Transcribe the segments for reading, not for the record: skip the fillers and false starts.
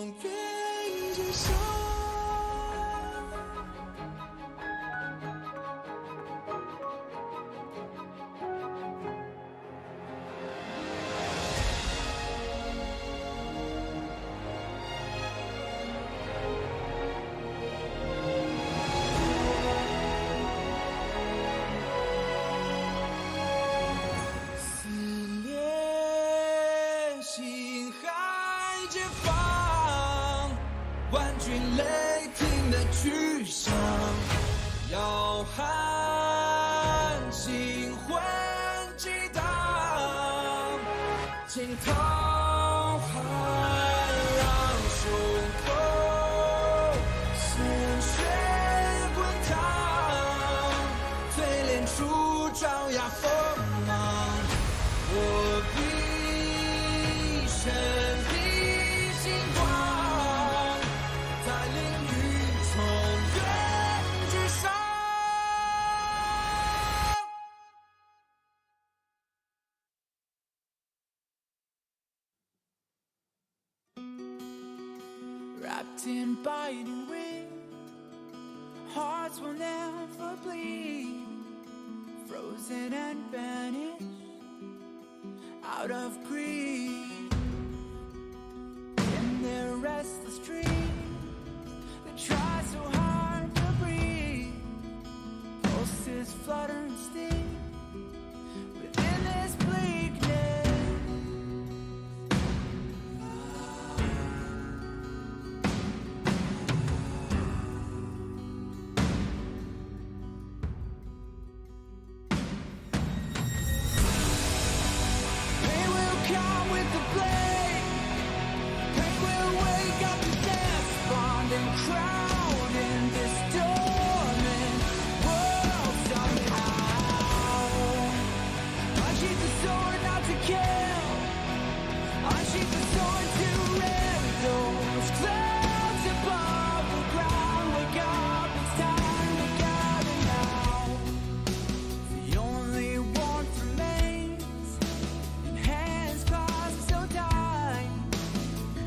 远之上。撕裂心海解放，万军雷霆的巨响，摇撼心魂激荡，惊涛骇浪胸口，鲜血滚烫，淬炼出爪牙锋芒。我必身披星光，在领域从远之上。Wrapped in biting wind, hearts will never bleed, frozen and vanished out of greed. In their restless dreams, they try so hard to breathe. Pulses flutter and sting within this bleakness. Pain will come with the blade. Pain will wake up the despond and crowd in this dormant world somehow. Unsheath the sword not to kill. Unsheath the sword to rend those clouds above the ground. Wake up, it's time to gather now. The only warmth remains in hands clasped so tight.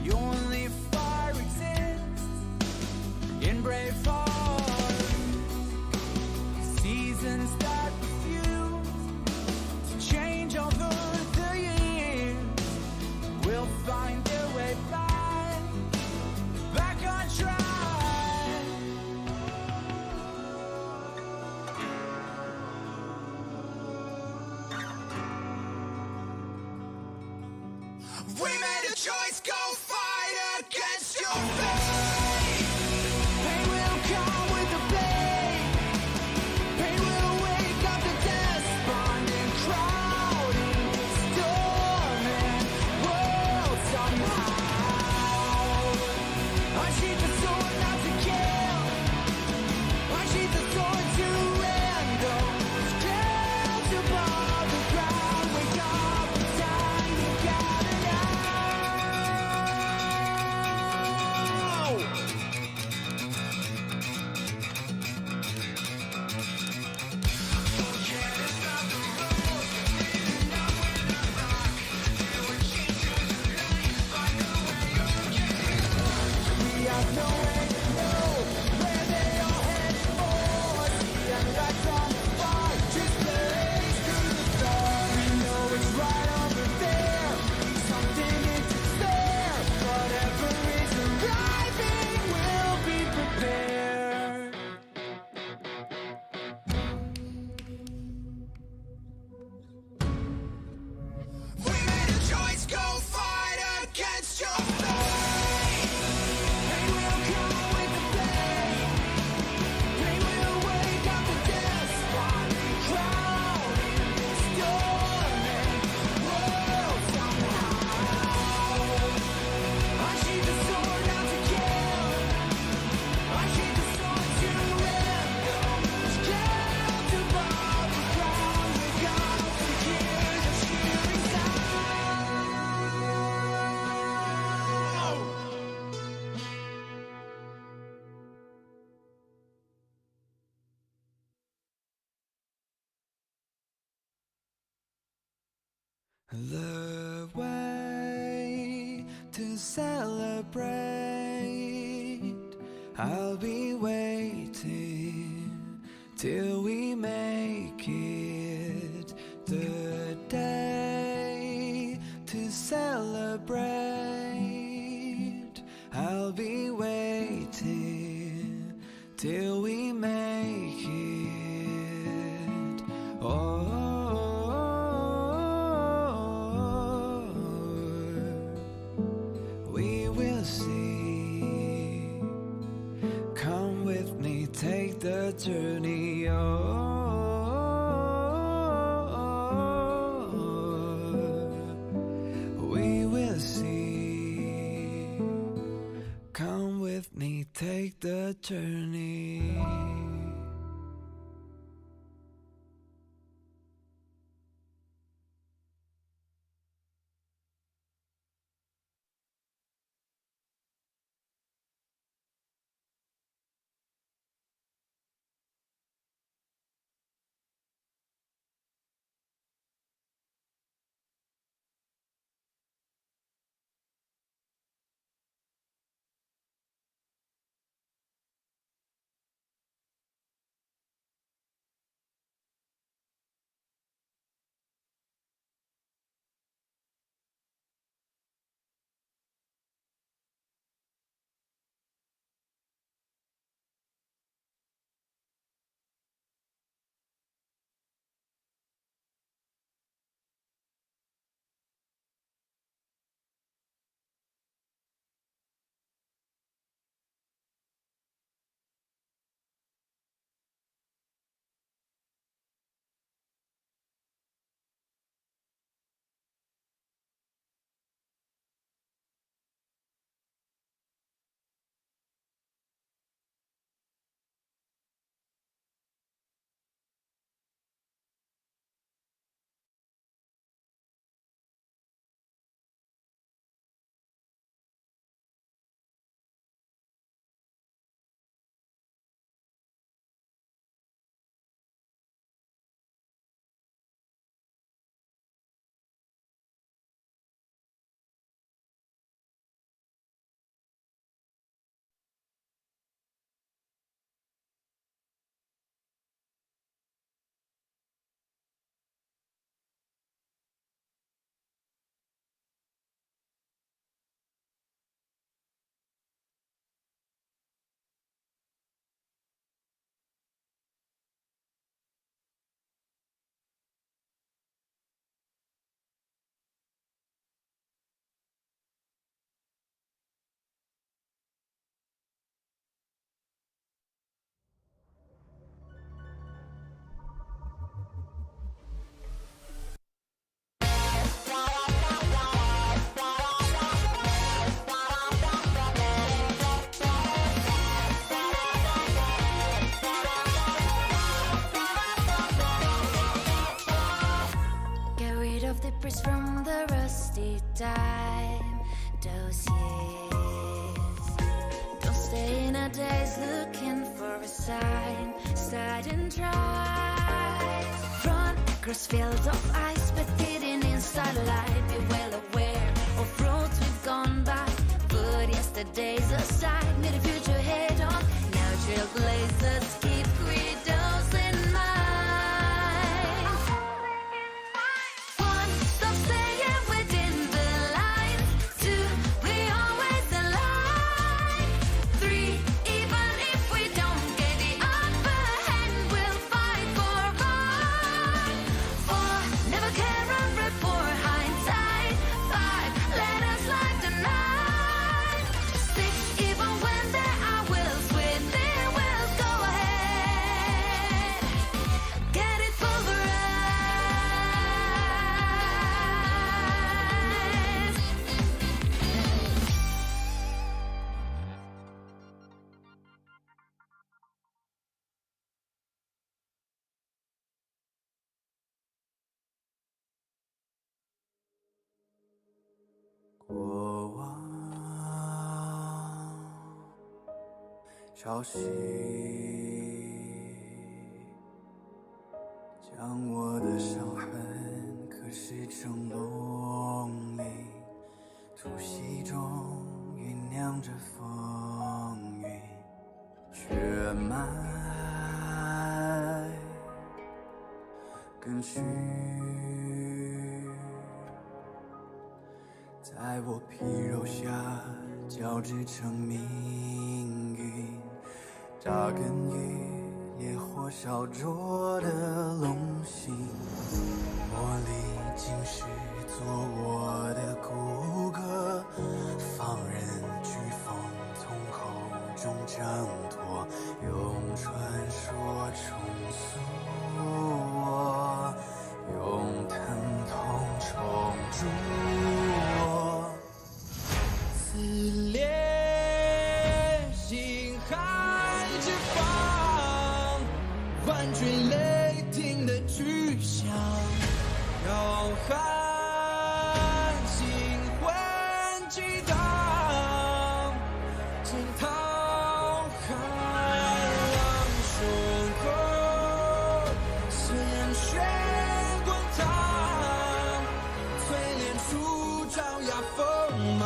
The only fire exists in brave hearts. Seasons that refuse to change over the years will find their way back on track. We made a choice, go fight against your fate. Pain will come with the blade. Pain will wake up the despondent crowd in this dormant world somehow. Unsheath the sword not to kill. Unsheath the sword to rend those clouds above the ground. Wake up, it's time to gather now. We have no way to know where they are headed for. See and lights on fire, just blaze through the dark. We know it's right over there. Something is there. Whatever is arriving, we'll be prepared. We made a choice, go fight against your fate. Pain will come with the blade. Pain will wake up the despondent crowd in this dormant world somehow. Unsheath the sword not to kill. Unsheath the sword to rend those clouds above the ground. Wake up to hear the cheering sound. The way to celebrate. I'll be waiting till we make it the day to celebrate. I'll be waiting till we make it. Oh, we will see. Come with me, take the journey. We will see. Come with me, take the journey. Get rid of the press from the rusty time, those years. Don't stay in a daze looking for a sign. Start and try. Run across fields of ice, but hidden inside light. Be well aware of roads we've gone by. Put yesterday's aside, meet the future head on. Now trailblazers keep credos in mind. One, stop staying within the lines. Two, we always align. Three, even if we don't get the upper hand, we'll fight for right. Four, never care or report hindsight. Five, let us light the night. Six, even when there are wills within, we'll go ahead. Get it pulverized.过往潮汐将我的伤痕刻蚀成龙鳞，突袭中着风雨，血脉更虚。在我皮肉下交织成命运，扎根于烈火烧灼的龙心，磨砺今世做我的骨骼，放任飓风从口中挣脱，用传说重塑我，用疼痛重铸我。撕裂心海之方，万军雷霆的巨响，浩瀚星魂激荡，惊涛骇浪胸口，鲜血滚烫，淬炼出爪牙锋芒。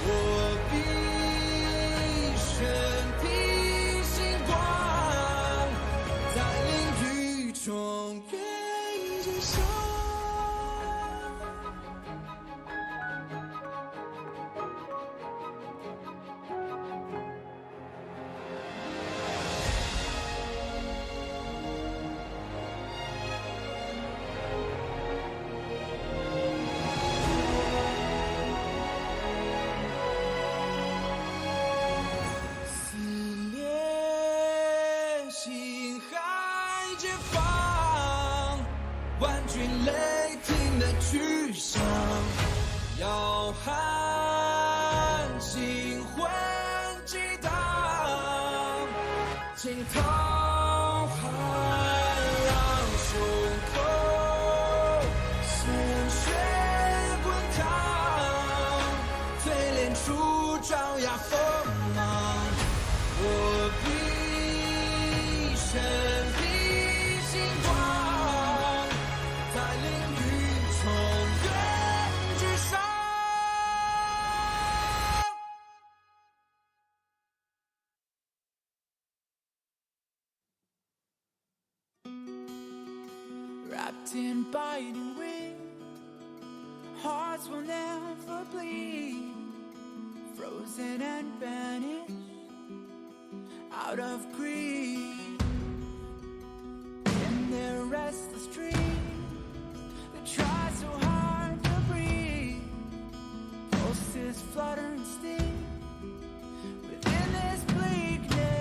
我必身披星光，在领域中原之上。撕裂心海之方，万军雷霆的巨响，摇撼星魂激荡，惊涛骇浪胸口，鲜血滚烫，淬炼出爪牙锋芒。我必身披星光，在领域中原之上。Wrapped in biting wind, hearts will never bleed, frozen and banished out of greed. In their restless dreams, they try so hard to breathe. Pulses flutter and sting within this bleakness.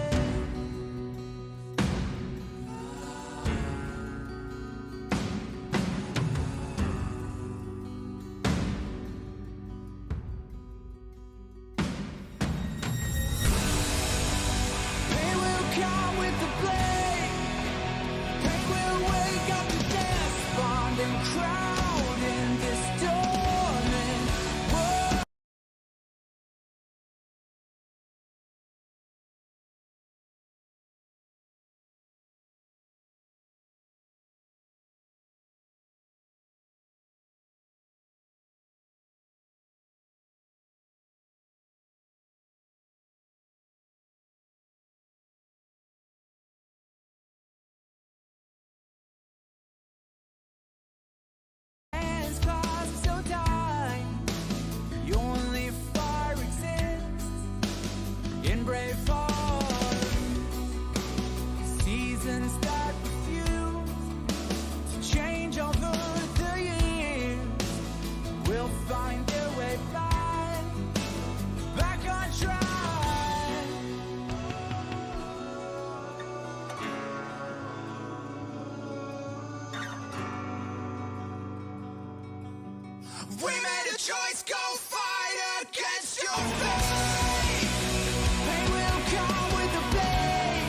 Pain will come with the blade. Pain will wake up the despondent crowd in this dormant world. Hands pass so time. Only fire exists in brave hearts. Seasons that refuse to change over the years will find their way back on track. We made a choice, go fight against your fate. Pain will come with the blade.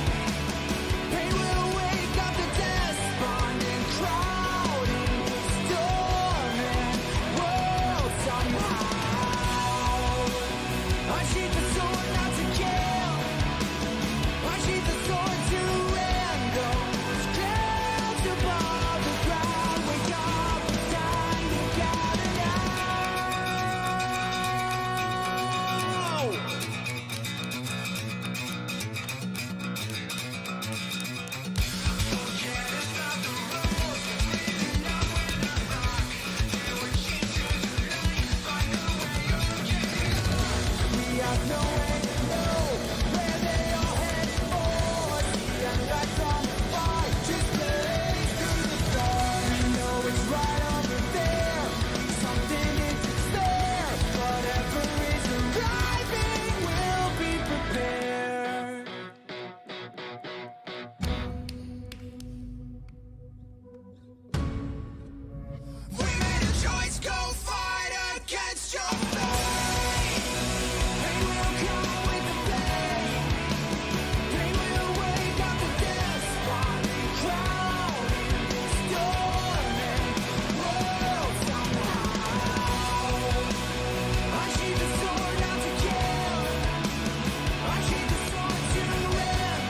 Pain will wake up the despondent crowd in this dormant world somehow. Unsheath the sword not to kill. Unsheath the sword to end those clouds above the ground. Wake up, it's time to gather now. knowing know where they are headed for. See, I got some righteous place through the storm. We know it's right over there. Something is there. Whatever is arriving, we'll be prepared. We made a choice, go fight against your fate. Pain will come with the pain. Pain will wake up the despot, drown in this storming world somehow. I sheathe the sword out to kill. I sheathe the sword to end.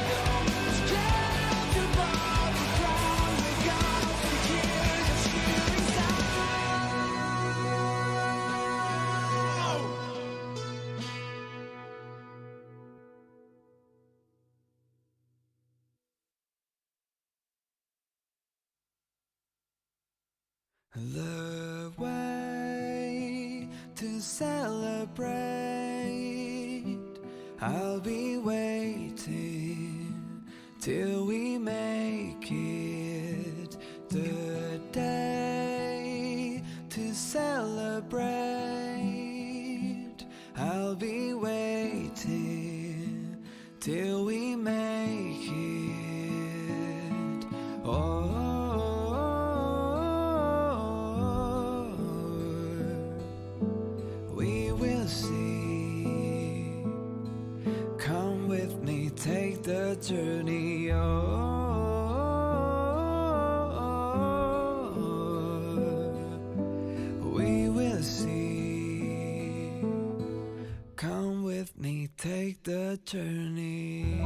Scared above the ground, wake up the tears of shivering sound. The way to celebrate, I'll be waiting till we make it. The day to celebrate, I'll be waiting till we make it. Oh. We will see. Come with me, take the journey. We will see. Come with me, take the journey.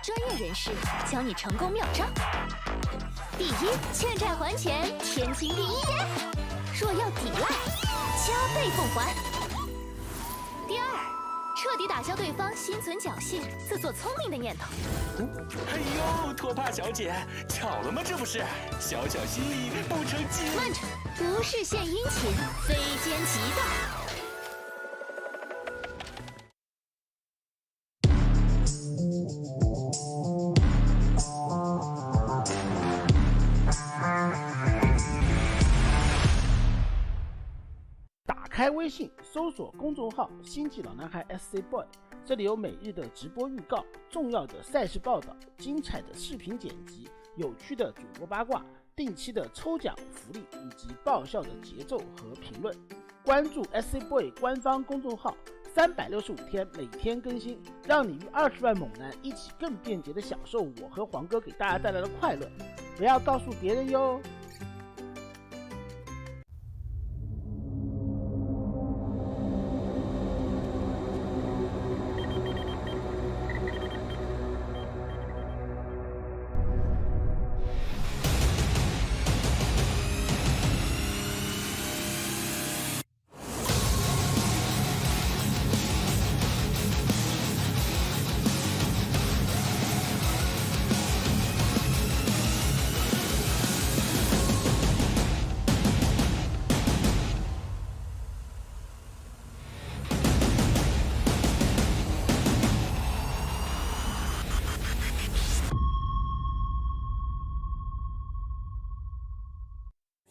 专业人士教你成功妙招。第一，欠债还钱，天经地义耶。若要抵赖，加倍奉还。第二，彻底打消对方心存侥幸、自作聪明的念头。哎呦，托帕小姐，巧了吗？这不是小小心意不成计。慢着，不是献殷勤，非奸即盗。 打开微信，搜索公众号“星际老男孩 SC Boy”， 这里有每日的直播预告、重要的赛事报道、精彩的视频剪辑、有趣的主播八卦、定期的抽奖福利以及爆笑的节奏和评论。关注 SC Boy 官方公众号，365天每天更新，让你与20万猛男一起更便捷的享受我和黄哥给大家带来的快乐。不要告诉别人哟。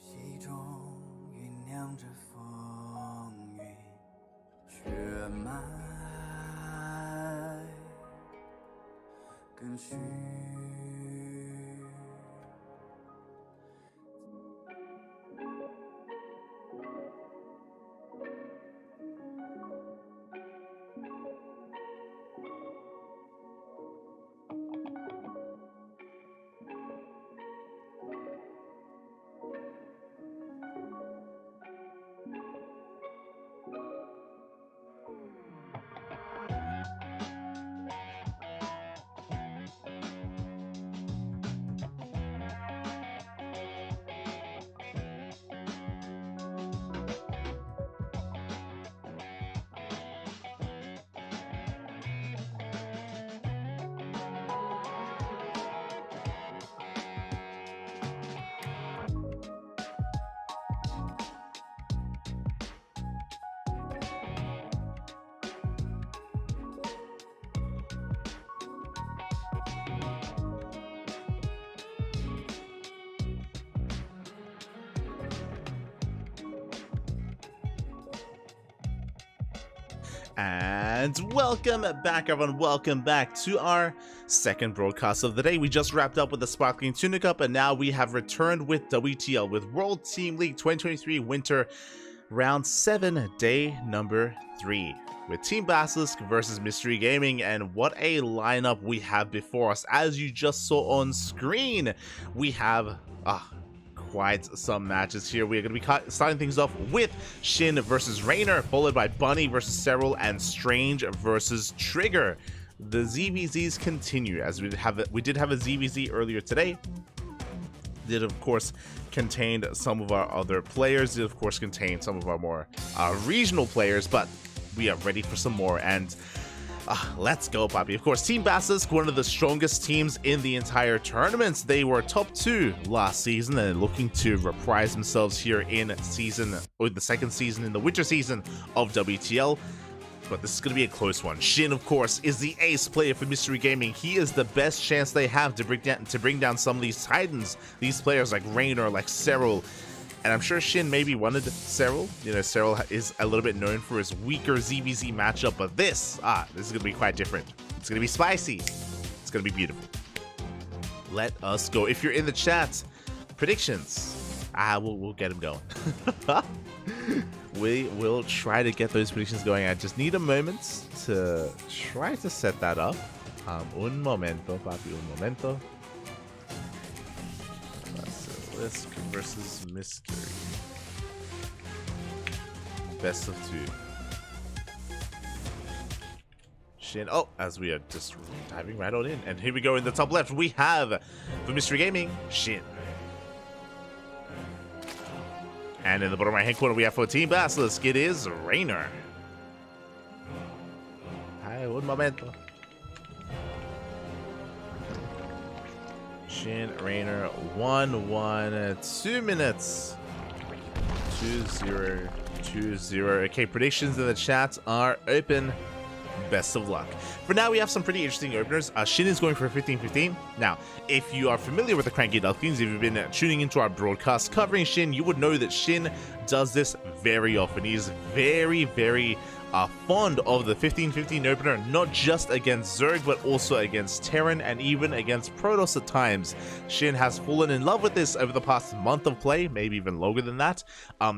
溪中酝酿着风雨，血脉更虚。And welcome back, everyone. Welcome back to our second broadcast of the day. We just wrapped up with the Sparkling Tuna Cup, and now we have returned with WTL, with World Team League 2023 Winter Round 7, day number 3. With Team Basilisk versus Mystery Gaming, and what a lineup we have before us. As you just saw on screen, we have quite some matches here. We are going to be starting things off with Shin versus Rainer, followed by Bunny versus Serral, and Strange versus Trigger. The ZVZs continue, as we did have a ZVZ earlier today. Did of course contain some of our other players, did of course contain some of our more regional players, but we are ready for some more, and let's go, Papi. Of course, Team Basilisk, one of the strongest teams in the entire tournament. They were top 2 last season and looking to reprise themselves here in the second season, in the winter season of WTL. But this is going to be a close one. Shin, of course, is the ace player for Mystery Gaming. He is the best chance they have to bring down some of these titans. These players like Rainer, like Serral. And I'm sure Shin maybe wanted Serral. You know, Serral is a little bit known for his weaker ZVZ matchup, but this is going to be quite different. It's going to be spicy. It's going to be beautiful. Let us go. If you're in the chat, predictions. We'll get them going. We will try to get those predictions going. I just need a moment to try to set that up. Un momento, papi, un momento. Basilisk versus Mystery. Best of 2. Shin. Oh, as we are just diving right on in. And here we go in the top left. We have, for Mystery Gaming, Shin. And in the bottom right hand corner, we have for Team Basilisk, it is Rainer. Hi, un momento. Shin, Rainer, 1-1, 2 minutes. 2-0, 2-0. Okay, predictions in the chat are open. Best of luck. For now, we have some pretty interesting openers. Shin is going for 15-15. Now, if you are familiar with the CranKy Ducklings, if you've been tuning into our broadcast covering Shin, you would know that Shin does this very often. He's very, very fond of the 15-15 opener, not just against Zerg, but also against Terran and even against Protoss at times. Shin has fallen in love with this over the past month of play, maybe even longer than that.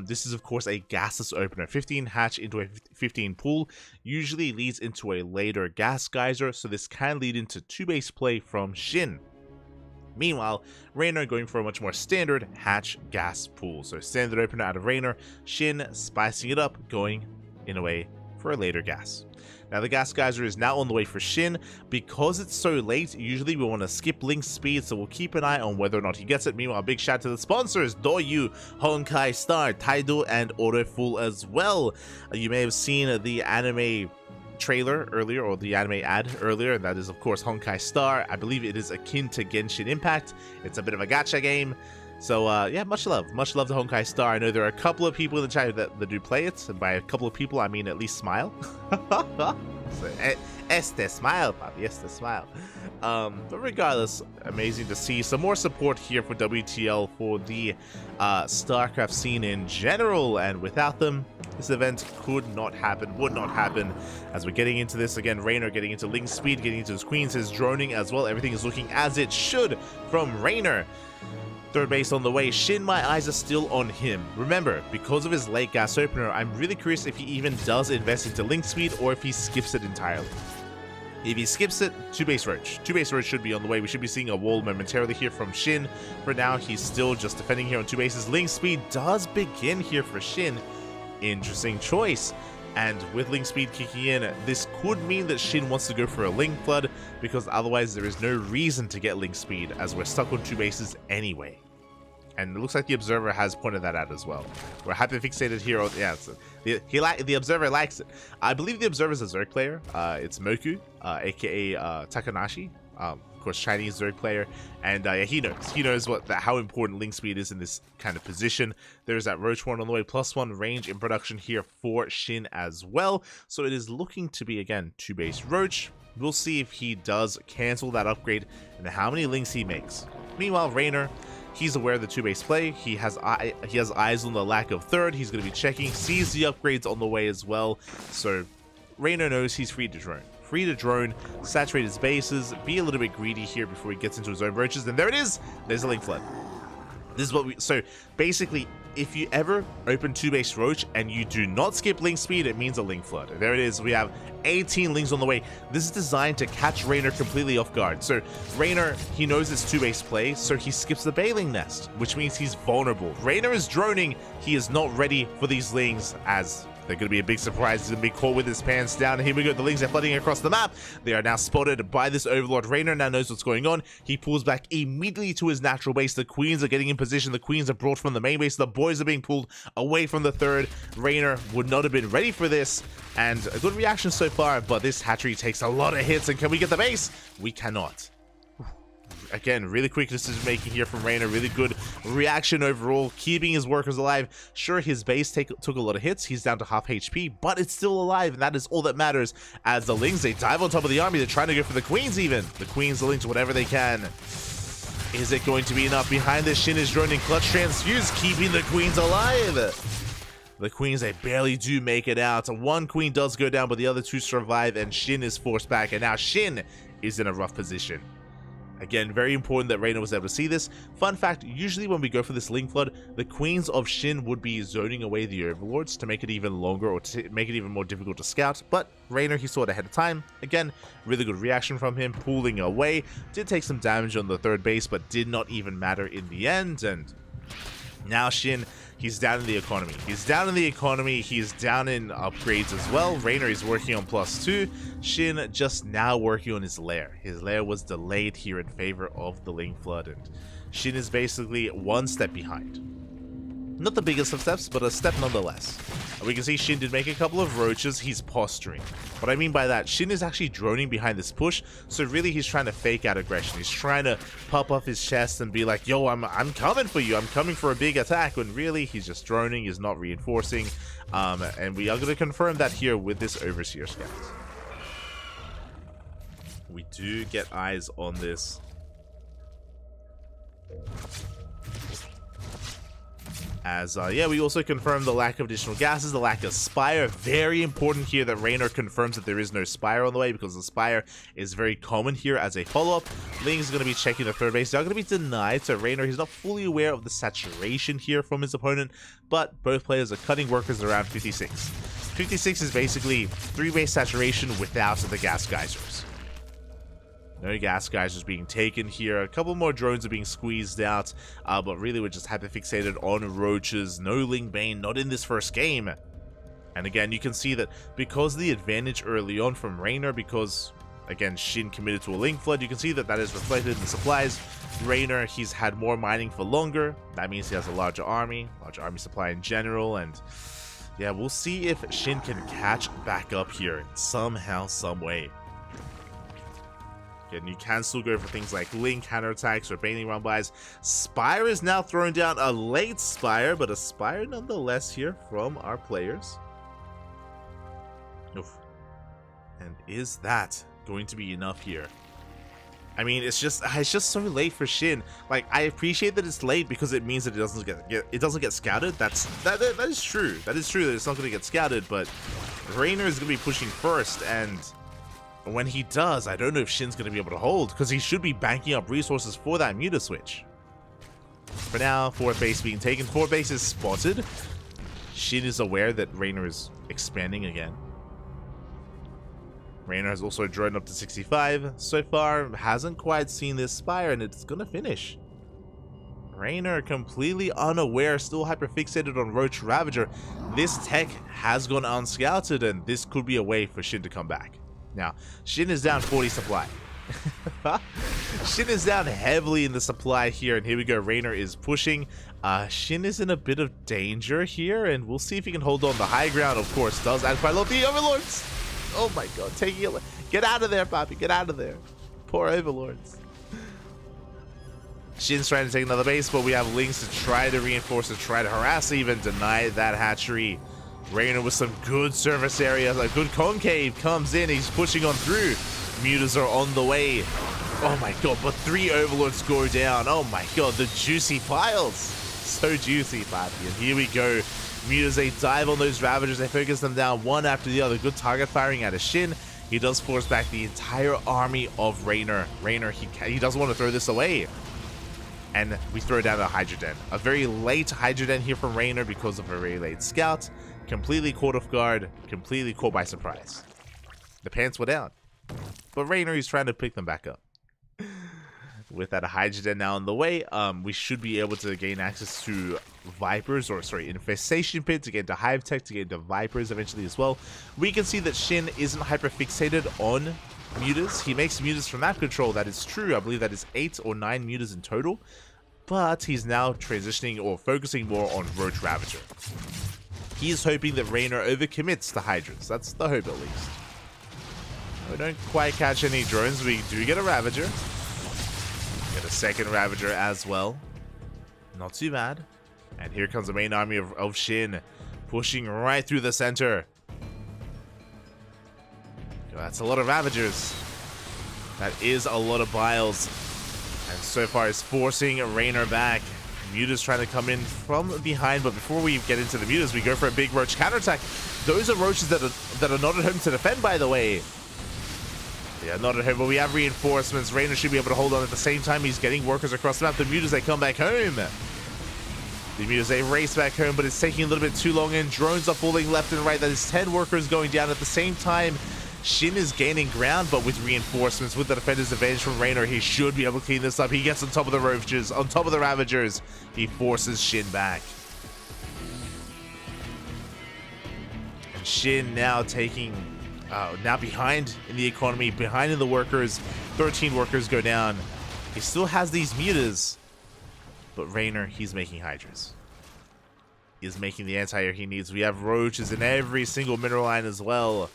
This is, of course, a gasless opener. 15 hatch into a 15 pool usually leads into a later gas geyser, so this can lead into 2-base play from Shin. Meanwhile, Rainer going for a much more standard hatch gas pool. So standard opener out of Rainer, Shin spicing it up, going in a way for a later gas. Now the gas geyser is now on the way for Shin. Because it's so late, usually we want to skip Link's speed, so we'll keep an eye on whether or not he gets it. Meanwhile, big shout out to the sponsors, Doyu, Honkai Star, Taido, and Autofool as well. You may have seen the anime trailer earlier, or the anime ad earlier, and that is of course Honkai Star. I believe it is akin to Genshin Impact. It's a bit of a gacha game. So yeah, much love to Honkai Star. I know there are a couple of people in the chat that do play it, and by a couple of people I mean at least Smile. So, este smile, papi, este smile. But regardless, amazing to see some more support here for WTL for the StarCraft scene in general, and without them, this event could not happen, would not happen. As we're getting into this again, Rainer getting into Link's speed, getting into his queens, his droning as well. Everything is looking as it should from Rainer. Third base on the way. Shin, my eyes are still on him. Remember, because of his late gas opener, I'm really curious if he even does invest into Link speed or if he skips it entirely. If he skips it, 2-base Roach. 2-base Roach should be on the way. We should be seeing a wall momentarily here from Shin. For now, he's still just defending here on 2 bases. Link speed does begin here for Shin. Interesting choice. And with Link speed kicking in, this could mean that Shin wants to go for a Link flood, because otherwise there is no reason to get Link speed, as we're stuck on 2 bases anyway. And it looks like the Observer has pointed that out as well. We're happy fixated here. Yeah, the Observer likes it. I believe the Observer is a Zerg player. It's Moku, aka Takanashi. Of course, Chinese Zerg player, and yeah, he knows how important Link speed is in this kind of position. There's that Roach one on the way, +1 range in production here for Shin as well. So it is looking to be again 2-base Roach. We'll see if he does cancel that upgrade and how many links he makes. Meanwhile, Rainer, he's aware of the 2-base play. He has eyes on the lack of third. He's going to be checking, sees the upgrades on the way as well. So Reynor knows he's free to drone. Free to drone, saturate his bases, be a little bit greedy here before he gets into his own roaches, and there it is! There's a Link Flood. This is what we... So, basically, if you ever open 2-base Roach and you do not skip Link Speed, it means a Link Flood. There it is. We have 18 Links on the way. This is designed to catch Reynor completely off guard. So, Reynor, he knows it's 2-base play, so he skips the Bailing Nest, which means he's vulnerable. Reynor is droning. He is not ready for these Lings, as they're going to be a big surprise. He's going to be caught with his pants down. And here we go. The Lings are flooding across the map. They are now spotted by this Overlord. Reynor now knows what's going on. He pulls back immediately to his natural base. The Queens are getting in position. The Queens are brought from the main base. The boys are being pulled away from the third. Reynor would not have been ready for this. And a good reaction so far, but this hatchery takes a lot of hits. And can we get the base? We cannot. Again, really quick decision making here from Reynor. Really good reaction overall, keeping his workers alive. Sure, his base took a lot of hits. He's down to half HP, but it's still alive, and that is all that matters. As the Lings, they dive on top of the army. They're trying to go for the Queens even. The Queens, the Lings, whatever they can. Is it going to be enough? Behind this, Shin is droning Clutch Transfuse, keeping the Queens alive. The Queens, they barely do make it out. One Queen does go down, but the other two survive, and Shin is forced back, and now Shin is in a rough position. Again, very important that Reynor was able to see this. Fun fact, usually when we go for this Link Flood, the Queens of Shin would be zoning away the Overlords to make it even longer or to make it even more difficult to scout, but Reynor, he saw it ahead of time. Again, really good reaction from him, pulling away. Did take some damage on the third base, but did not even matter in the end, and now Shin, he's down in the economy. He's down in the economy. He's down in upgrades as well. Reynor is working on +2. Shin just now working on his lair. His lair was delayed here in favor of the Link Flood, and Shin is basically one step behind. Not the biggest of steps, but a step nonetheless. We can see Shin did make a couple of roaches. He's posturing. What I mean by that, Shin is actually droning behind this push, so really he's trying to fake out aggression. He's trying to pop off his chest and be like, yo, I'm coming for you. I'm coming for a big attack, when really he's just droning. He's not reinforcing. And we are going to confirm that here with this Overseer scout. We do get eyes on this. As, yeah, we also confirmed the lack of additional gases, the lack of Spire. Very important here that Reynor confirms that there is no Spire on the way, because the Spire is very common here as a follow-up. Ling is going to be checking the third base. They're going to be denied, so Reynor, he's not fully aware of the saturation here from his opponent, but both players are cutting workers around 56. 56 is basically 3-base saturation without the gas geysers. No gas geysers being taken here. A couple more drones are being squeezed out, but really we're just hyperfixated on roaches. No Ling Bane, not in this first game. And again, you can see that because of the advantage early on from Reynor, because again Shin committed to a Link Flood, you can see that that is reflected in the supplies. Reynor, he's had more mining for longer. That means he has a larger army supply in general, and yeah, we'll see if Shin can catch back up here somehow, some way. And you can still go for things like Link counterattacks or Bailing Run buys. Spire is now throwing down a late Spire, but a Spire nonetheless here from our players. Oof. And is that going to be enough here? I mean, it's just so late for Shin. Like, I appreciate that it's late because it means that it doesn't get scouted. That is true. That is true that it's not going to get scouted, but Reynor is going to be pushing first, and when he does, I don't know if Shin's going to be able to hold, because he should be banking up resources for that Muta switch. For now, 4th base being taken. 4th base is spotted. Shin is aware that Reynor is expanding again. Reynor has also droned up to 65. So far, hasn't quite seen this Spire, and it's going to finish. Reynor completely unaware, still hyperfixated on Roach Ravager. This tech has gone unscouted, and this could be a way for Shin to come back. Now, Shin is down 40 supply. Shin is down heavily in the supply here, and here we go. Reynor is pushing. Shin is in a bit of danger here, and we'll see if he can hold on. The high ground, of course, does add quite a lot. The Overlords! Oh my god, taking it. Get out of there, Poppy. Get out of there. Poor Overlords. Shin's trying to take another base, but we have Lings to try to reinforce, to try to harass, even deny that hatchery. Reynor with some good service areas, a good concave comes in, he's pushing on through. Mutas are on the way. Oh my god, but 3 Overlords go down. Oh my god, the juicy piles. So juicy, Pappy. And here we go. Mutas, they dive on those Ravagers. They focus them down one after the other. Good target firing out of Shin. He does force back the entire army of Raynor. Raynor, he doesn't want to throw this away. And we throw down a Hydra Den. A very late Hydra Den here from Raynor because of a very late scout. Completely caught off guard. Completely caught by surprise. The pants were down. But Raynor is trying to pick them back up. With that Hydra Den now on the way, we should be able to gain access to Vipers, or sorry, Infestation Pit, to get into Hive Tech, to get into Vipers eventually as well. We can see that Shin isn't hyper-fixated on Mutas. He makes Mutas from map control, that is true. I believe that is 8 or 9 Mutas in total. But he's now transitioning or focusing more on Roach Ravager. He is hoping that Raynor overcommits the Hydras. That's the hope, at least. We don't quite catch any drones. We do get a Ravager. Get a second Ravager as well. Not too bad. And here comes the main army of Shin, pushing right through the center. That's a lot of Ravagers. That is a lot of Biles. And so far is forcing Raynor back. Muta's trying to come in from behind, but before we get into the Mutas, we go for a big Roach counterattack. Those are Roaches that are not at home to defend, by the way. Yeah, not at home, but we have reinforcements. Raynor should be able to hold on at the same time. He's getting workers across the map. The Mutas, they come back home. The Mutas, they race back home, but it's taking a little bit too long, and drones are falling left and right. That is 10 workers going down at the same time. Shin is gaining ground, but with reinforcements, with the defender's advantage from Raynor, he should be able to clean this up. He gets on top of the Ravagers, on top of the Ravagers. He forces Shin back. And Shin now taking, now behind in the economy, behind in the workers. 13 workers go down. He still has these Mutas, but Raynor, he's making Hydras. He's making the anti-air he needs. We have Roaches in every single mineral line as well.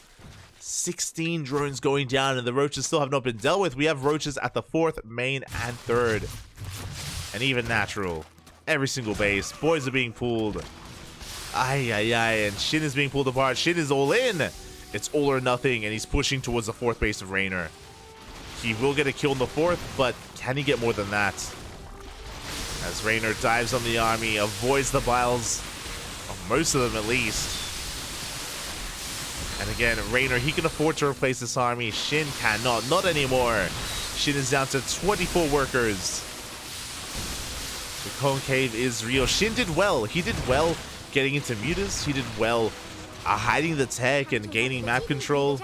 16 drones going down, and the Roaches still have not been dealt with. We have Roaches at the 4th, main, and 3rd. And even natural. Every single base. Boys are being pulled. Ay, ay, ay. And Shin is being pulled apart. Shin is all in. It's all or nothing, and he's pushing towards the 4th base of Raynor. He will get a kill in the 4th, but can he get more than that? As Raynor dives on the army, avoids the Biles. Most of them, at least. And again, Raynor, he can afford to replace this army. Shin cannot. Not anymore. Shin is down to 24 workers. The concave is real. Shin did well. He did well getting into Mutas. He did well hiding the tech and gaining map control.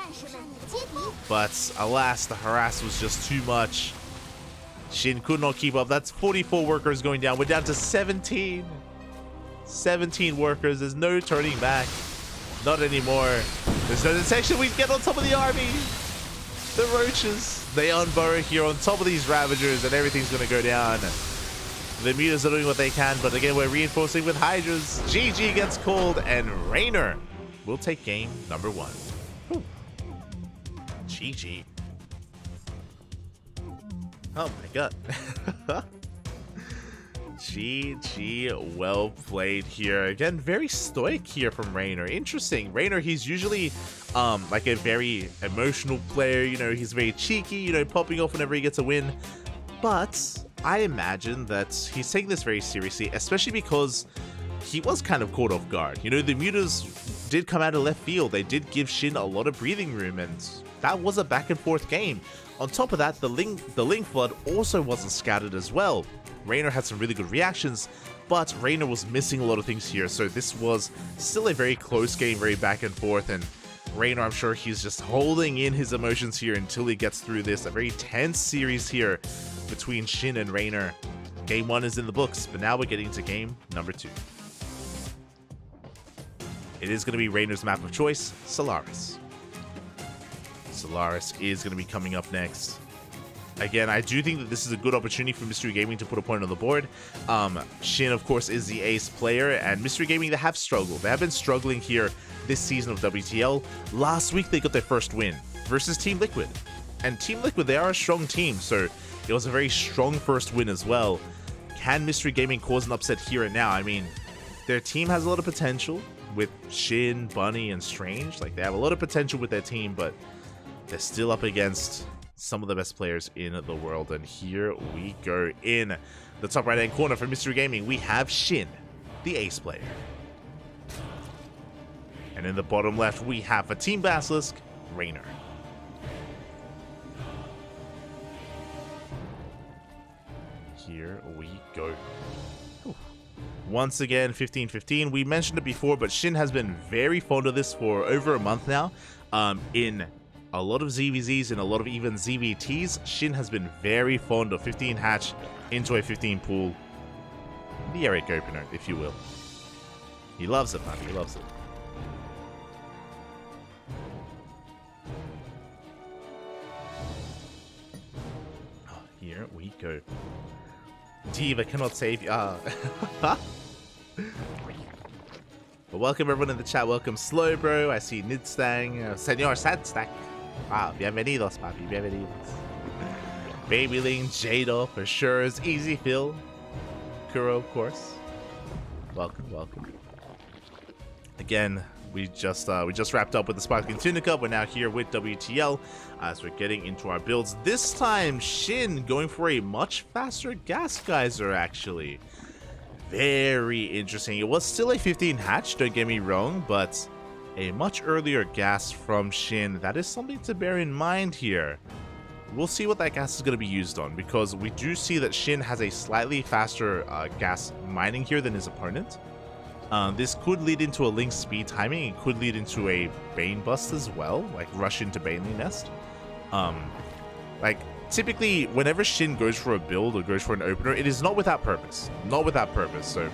But alas, the harass was just too much. Shin could not keep up. That's 44 workers going down. We're down to 17. 17 workers. There's no turning back. Not anymore. There's no detection. We get on top of the army. The Roaches, they unburrow here on top of these Ravagers, and everything's going to go down. The Mutas are doing what they can, but again, we're reinforcing with Hydras. GG gets called, and Raynor will take game number 1. Whew. GG. Oh my god. GG, well played here. Again, very stoic here from Raynor. Interesting. Raynor, he's usually like a very emotional player. You know, he's very cheeky, you know, popping off whenever he gets a win. But I imagine that he's taking this very seriously, especially because he was kind of caught off guard. You know, the Mutas did come out of left field. They did give Shin a lot of breathing room, and that was a back and forth game. On top of that, the Link Flood also wasn't scouted as well. Raynor had some really good reactions, but Raynor was missing a lot of things here, so this was still a very close game, very back and forth, and Raynor, I'm sure he's just holding in his emotions here until he gets through this. A very tense series here between Shin and Raynor. Game 1 is in the books, but now we're getting to game number 2. It is going to be Raynor's map of choice, Solaris. Solaris is going to be coming up next. Again, I do think that this is a good opportunity for Mystery Gaming to put a point on the board. Shin, of course, is the ace player, and Mystery Gaming, they have struggled. They have been struggling here this season of WTL. Last week, they got their first win versus Team Liquid. And Team Liquid, they are a strong team, so it was a very strong first win as well. Can Mystery Gaming cause an upset here and now? I mean, their team has a lot of potential with Shin, Bunny, and Strange. Like, they have a lot of potential with their team, but they're still up against some of the best players in the world. And here we go. In the top right hand corner for Mystery Gaming, we have Shin, the ace player. And in the bottom left, we have for Team Basilisk, Rainer. Here we go. Whew. Once again, 15-15. We mentioned it before, but Shin has been very fond of this for over a month now. In a lot of ZVZs and a lot of even ZVTs, Shin has been very fond of 15 hatch into a 15 pool. The Eric opener, if you will. He loves it, man. He loves it. Here we go. Diva cannot save you. But welcome everyone in the chat. Welcome Slowbro. I see Nidstang. Senor Sadstack. Bienvenidos, papi. Bienvenidos. Babyling, Jado, for sure. Is Easy Phil. Kuro, of course. Welcome, welcome. Again, we just wrapped up with the Sparkling Tunica. We're now here with WTL as we're getting into our builds. This time, Shin going for a much faster gas geyser, actually. Very interesting. It was still a 15 hatch, don't get me wrong, but a much earlier gas from Shin. That is something to bear in mind here. We'll see what that gas is going to be used on, because we do see that Shin has a slightly faster gas mining here than his opponent. This could lead into a link speed timing. It could lead into a Bane bust as well, like rush into Baneley Nest. Like, typically, whenever Shin goes for a build or goes for an opener, it is not without purpose. Not without purpose, so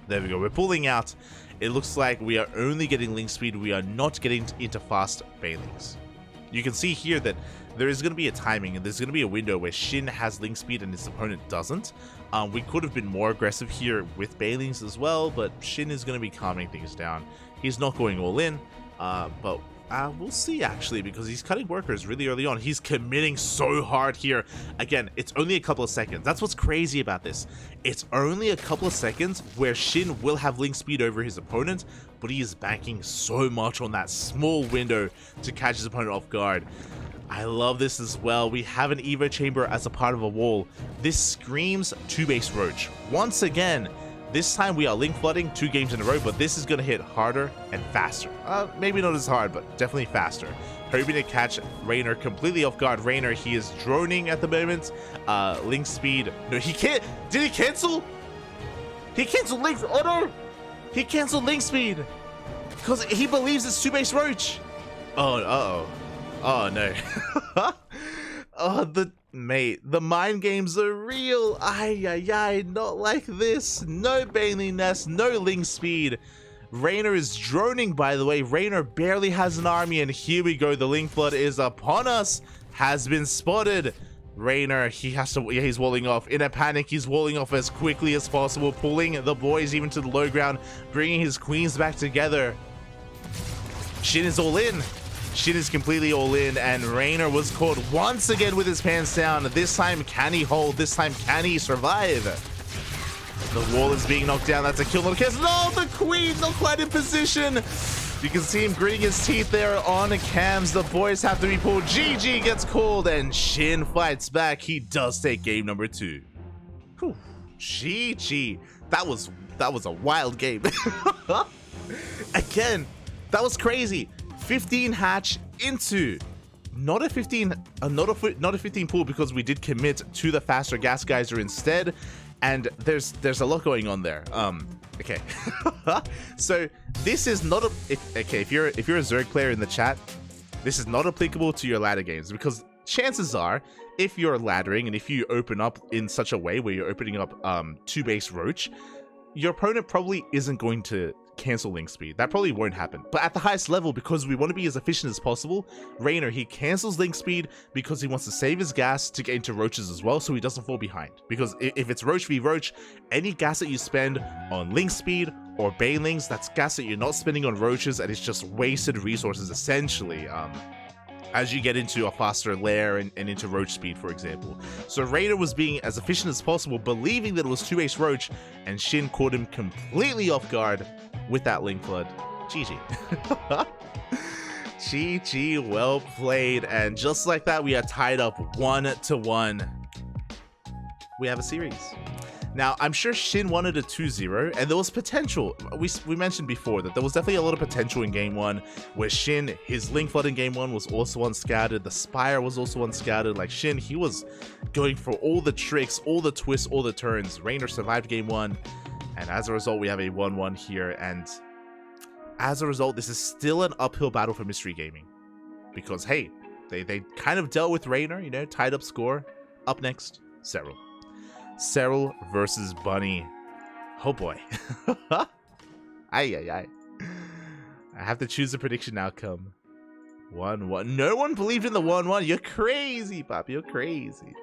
there we go. We're pulling out. It looks like we are only getting link speed. We are not getting into fast Banelings. You can see here that there is going to be a timing, and there's going to be a window where Shin has link speed and his opponent doesn't. We could have been more aggressive here with Banelings as well, but Shin is going to be calming things down. He's not going all in, but we'll see actually, because he's cutting workers really early on. He's committing so hard here. Again, it's only a couple of seconds. That's what's crazy about this. It's only a couple of seconds where Shin will have link speed over his opponent, but he is banking so much on that small window to catch his opponent off guard. I love this as well. We have an Evo chamber as a part of a wall. This screams 2-base Roach. Once again, this time we are link flooding 2 games in a row, but this is going to hit harder and faster. Maybe not as hard, but definitely faster. Hoping to catch Rainer completely off guard. Rainer, he is droning at the moment. Link speed. No, he can't. Did he cancel? He canceled link. Oh no! He canceled link speed because he believes it's 2-base Roach. Oh, uh-oh. Oh no. Oh, the mind games are real. Ay, not like this. No Baneley Nest, no link speed. Rainer is droning, by the way. Rainer barely has an army, and here we go. The link flood is upon us. Has been spotted. Rainer, he's walling off. In a panic, he's walling off as quickly as possible, pulling the boys even to the low ground, bringing his queens back together. Shin is all in. Shin is completely all in, and Rainer was caught once again with his pants down. This time, can he hold? This time, can he survive? The wall is being knocked down. That's a kill, not a kiss. No, the queen not quite in position. You can see him gritting his teeth there on cams. The boys have to be pulled. GG gets called, and Shin fights back. He does take game number 2. Whew. GG. That was a wild game. Again, that was crazy. 15 hatch into not a 15 pool, because we did commit to the faster gas geyser instead, and there's a lot going on there. Okay. So this is not if you're a Zerg player in the chat, this is not applicable to your ladder games, because chances are, if you're laddering and if you open up in such a way where you're opening up 2-base Roach, your opponent probably isn't going to cancel link speed. That probably won't happen. But at the highest level, because we want to be as efficient as possible, Rainer, he cancels link speed because he wants to save his gas to get into Roaches as well, so he doesn't fall behind. Because if it's Roach v Roach, any gas that you spend on link speed or Banelings, that's gas that you're not spending on Roaches, and it's just wasted resources essentially. As you get into a faster lair and into Roach speed, for example. So Rainer was being as efficient as possible, believing that it was 2-base Roach, and Shin caught him completely off guard with that link flood. GG. GG, well played. And just like that, we are tied up 1-1. We have a series. Now, I'm sure Shin wanted a 2-0, and there was potential. We mentioned before that there was definitely a lot of potential in Game 1, where Shin, his Link Flood in Game 1 was also unscattered, the Spire was also unscattered. Like, Shin, he was going for all the tricks, all the twists, all the turns. Rainer survived Game 1, and as a result, we have a 1-1 here, and as a result, this is still an uphill battle for Mystery Gaming. Because, hey, they kind of dealt with Rainer, you know, tied up score. Up next, Serral. Serral versus Bunny. Oh boy. I have to choose a prediction outcome. 1-1. No one believed in the 1-1. You're crazy, Pop. You're crazy.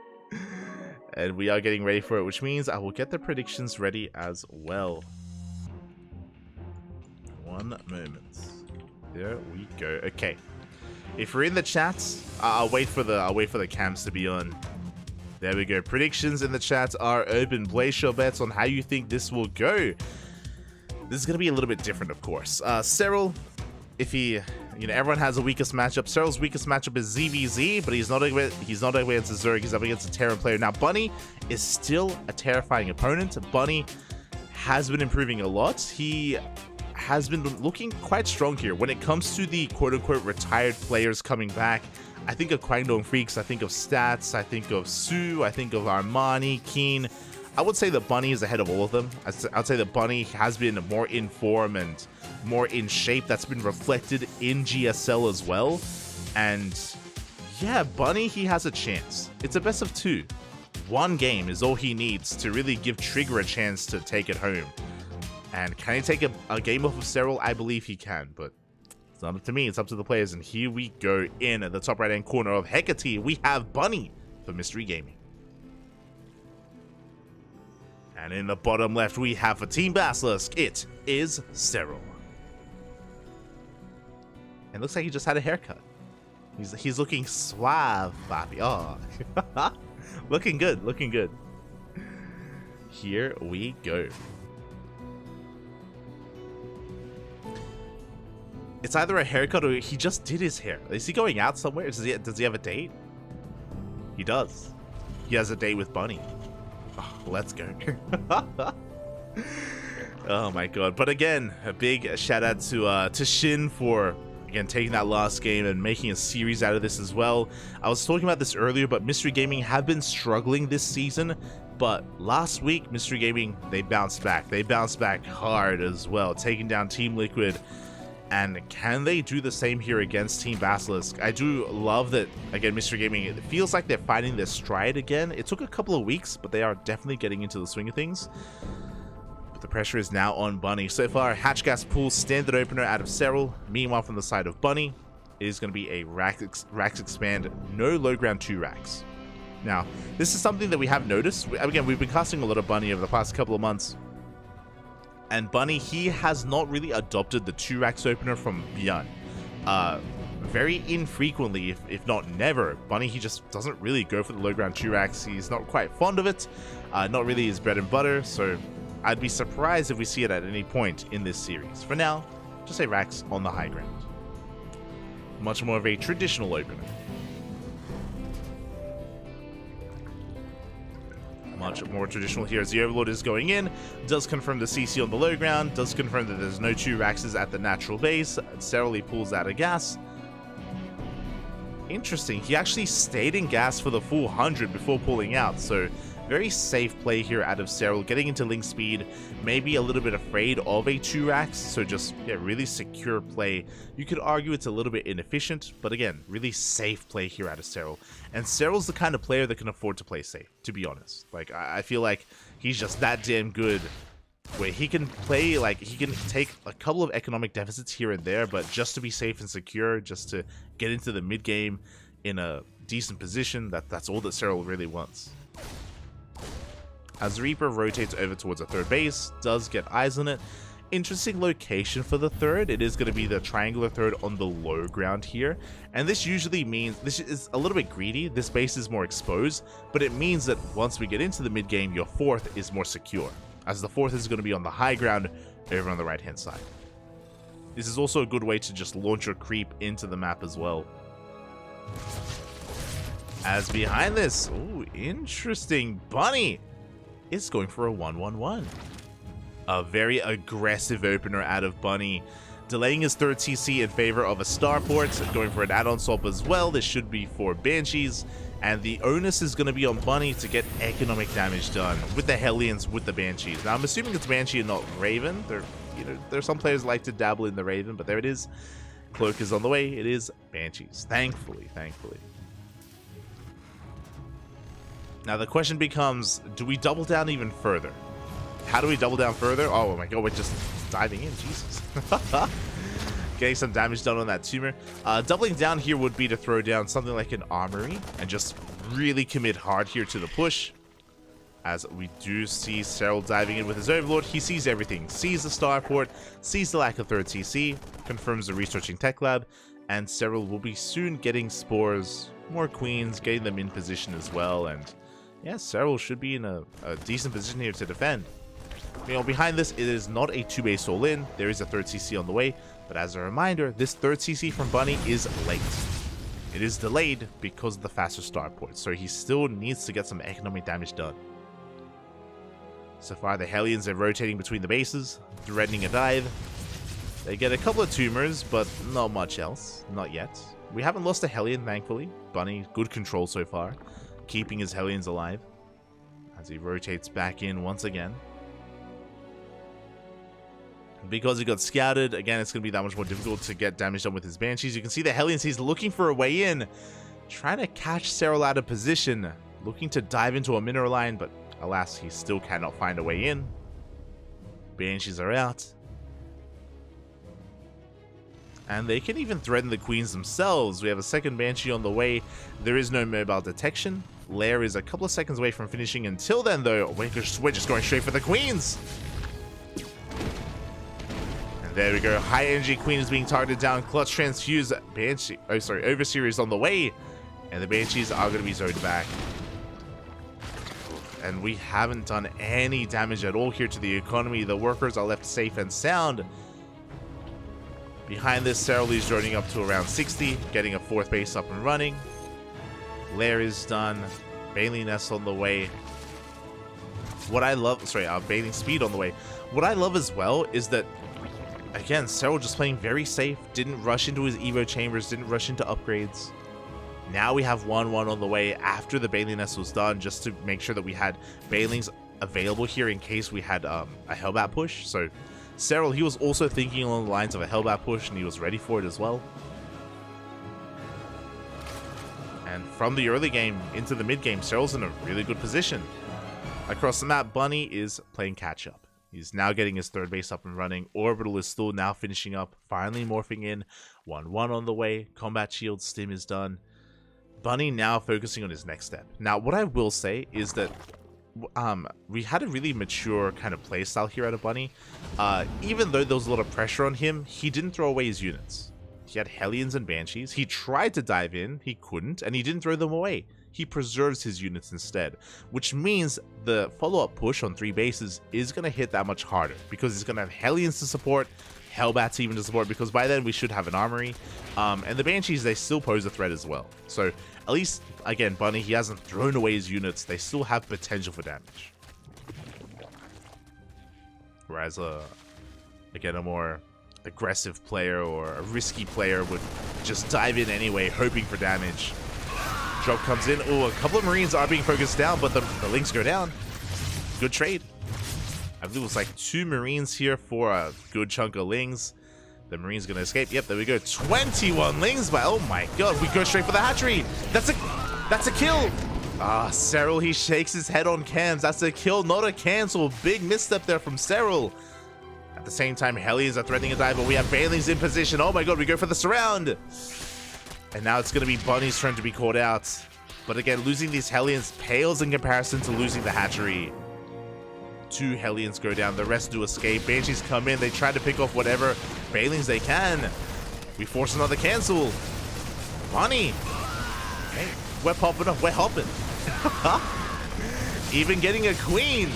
And we are getting ready for it, which means I will get the predictions ready as well. 1 moment. There we go. Okay. If we're in the chats, I'll wait for the cams to be on. There we go. Predictions in the chat are open. Place your bets on how you think this will go. This is going to be a little bit different, of course. Serral, if he, you know, everyone has a weakest matchup. Serral's weakest matchup is ZVZ, but he's not against a Zerg. He's up against a Terran player. Now, Bunny is still a terrifying opponent. Bunny has been improving a lot. He has been looking quite strong here when it comes to the quote-unquote retired players coming back. I think of Kwangdong Freaks, I think of Stats, I think of Su, I think of Armani, Keen. I would say that Bunny is ahead of all of them. I'd say that Bunny has been more in form and more in shape. That's been reflected in GSL as well. And yeah, Bunny, he has a chance. It's a best of 2. 1 game is all he needs to really give Trigger a chance to take it home. And can he take a game off of Serral? I believe he can, but it's not up to me, it's up to the players. And here we go. In the top right hand corner of Hecate, we have Bunny for Mystery Gaming. And in the bottom left, we have for Team Basilisk, it is Serral. And looks like he just had a haircut. He's looking suave, Bobby. Oh, looking good, looking good. Here we go. It's either a haircut or he just did his hair. Is he going out somewhere? Does he have a date? He does. He has a date with Bunny. Oh, let's go. Oh my god. But again, a big shout out to Shin for again taking that last game and making a series out of this as well. I was talking about this earlier, but Mystery Gaming have been struggling this season. But last week, Mystery Gaming, they bounced back. They bounced back hard as well, taking down Team Liquid. And can they do the same here against Team Basilisk? I do love that, again, Mystery Gaming, it feels like they're finding their stride again. It took a couple of weeks, but they are definitely getting into the swing of things. But the pressure is now on Bunny. So far, Hatchgas Pool standard opener out of Serral. Meanwhile, from the side of Bunny, it is going to be a Rax Expand, no low ground 2 racks. Now, this is something that we have noticed. Again, we've been casting a lot of Bunny over the past couple of months. And Bunny, he has not really adopted the 2 racks opener from Beyond. Very infrequently, if not never, Bunny, he just doesn't really go for the low ground 2 racks. He's not quite fond of it. Not really his bread and butter. So I'd be surprised if we see it at any point in this series. For now, just say racks on the high ground. Much more of a traditional opener. Much more traditional here as the Overlord is going in, does confirm the CC on the low ground, does confirm that there's no 2 Raxes at the natural base. Serral pulls out a gas. Interesting, he actually stayed in gas for the full 100 before pulling out, so very safe play here out of Serral, getting into link speed, maybe a little bit afraid of a 2 racks, so just really secure play. You could argue it's a little bit inefficient, but again, really safe play here out of Serral. And Serral's the kind of player that can afford to play safe, to be honest. Like, I feel like he's just that damn good where he can play, like, he can take a couple of economic deficits here and there, but just to be safe and secure, just to get into the mid game in a decent position, that's all that Serral really wants. As Reaper rotates over towards a 3rd base, does get eyes on it. Interesting location for the 3rd. It is going to be the triangular 3rd on the low ground here. And this usually means, this is a little bit greedy, this base is more exposed, but it means that once we get into the mid game, your 4th is more secure, as the 4th is going to be on the high ground over on the right hand side. This is also a good way to just launch your creep into the map as well. As behind this, ooh, interesting. Bunny is going for a 1-1-1. A very aggressive opener out of Bunny, delaying his third CC in favor of a starport, going for an add-on swap as well. This should be for Banshees, and the onus is going to be on Bunny to get economic damage done with the Hellions, with the Banshees. Now, I'm assuming it's Banshee and not Raven. There's some players like to dabble in the Raven, but there it is. Cloak is on the way. It is Banshees, thankfully. Now, the question becomes, do we double down even further? How do we double down further? Oh my god, we're just diving in, Jesus. Getting some damage done on that tumor. Doubling down here would be to throw down something like an armory and just really commit hard here to the push. As we do see Cyril diving in with his Overlord. He sees everything. Sees the starport, sees the lack of third CC, confirms the researching tech lab, and Cyril will be soon getting spores, more queens, getting them in position as well. And yeah, Cyril should be in a decent position here to defend. You know, behind this, it is not a 2-base all-in. There is a third CC on the way, but as a reminder, this third CC from Bunny is late. It is delayed because of the faster starport, so he still needs to get some economic damage done. So far, the Hellions are rotating between the bases, threatening a dive. They get a couple of tumors, but not much else. Not yet. We haven't lost a Hellion, thankfully. Bunny, good control so far, keeping his Hellions alive as he rotates back in once again. Because he got scouted, again, it's going to be that much more difficult to get damage done with his Banshees. You can see the Hellions, he's looking for a way in, trying to catch Cyril out of position, looking to dive into a mineral line, but alas, he still cannot find a way in. Banshees are out. And they can even threaten the queens themselves. We have a second Banshee on the way. There is no mobile detection. Lair is a couple of seconds away from finishing. Until then, though, we're just going straight for the queens. And there we go. High energy queen is being targeted down. Clutch transfuse Banshee. Oh, sorry, Overseer is on the way. And the Banshees are going to be zoned back. And we haven't done any damage at all here to the economy. The workers are left safe and sound. Behind this, Cyril is joining up to around 60, getting a fourth base up and running. Lair is done. Baneling Nest on the way. What I love, Baneling Speed on the way. What I love as well is that, again, Cyril just playing very safe, didn't rush into his Evo chambers, didn't rush into upgrades. Now we have 1-1 on the way after the Baneling Nest was done, just to make sure that we had Banelings available here in case we had a Hellbat push. So Cyril, he was also thinking along the lines of a Hellbat push, and he was ready for it as well. And from the early game into the mid game, Cyril's in a really good position. Across the map, Bunny is playing catch up. He's now getting his third base up and running. Orbital is still now finishing up, finally morphing in. 1-1 on the way. Combat Shield Stim is done. Bunny now focusing on his next step. Now, what I will say is that we had a really mature kind of playstyle here out of Bunny. Even though there was a lot of pressure on him, he didn't throw away his units. He had Hellions and Banshees. He tried to dive in, he couldn't, and he didn't throw them away. He preserves his units instead, which means the follow-up push on 3 bases is going to hit that much harder, because he's going to have Hellions to support, Hellbats even to support, because by then we should have an armory. And the Banshees, they still pose a threat as well. So at least, again, Bunny, he hasn't thrown away his units. They still have potential for damage. Whereas, again, a more aggressive player or a risky player would just dive in anyway, hoping for damage. Drop comes in. Oh, a couple of Marines are being focused down, but the Lynx go down. Good trade. I believe it was like 2 Marines here for a good chunk of Lings. The Marine's gonna escape. Yep, there we go. 21 Lings, but oh my god, we go straight for the hatchery. That's a kill. Ah, Cyril, he shakes his head on cams. That's a kill, not a cancel. Big misstep there from Cyril. At the same time, Hellions are threatening a dive, but we have Banelings in position. Oh my god, we go for the surround. And now it's gonna be Bunny's turn to be caught out. But again, losing these Hellions pales in comparison to losing the hatchery. 2 Hellions go down, the rest do escape. Banshees come in, they try to pick off whatever Banelings they can. We force another cancel. Bunny! Hey, we're popping up, we're hopping. Even getting a queen.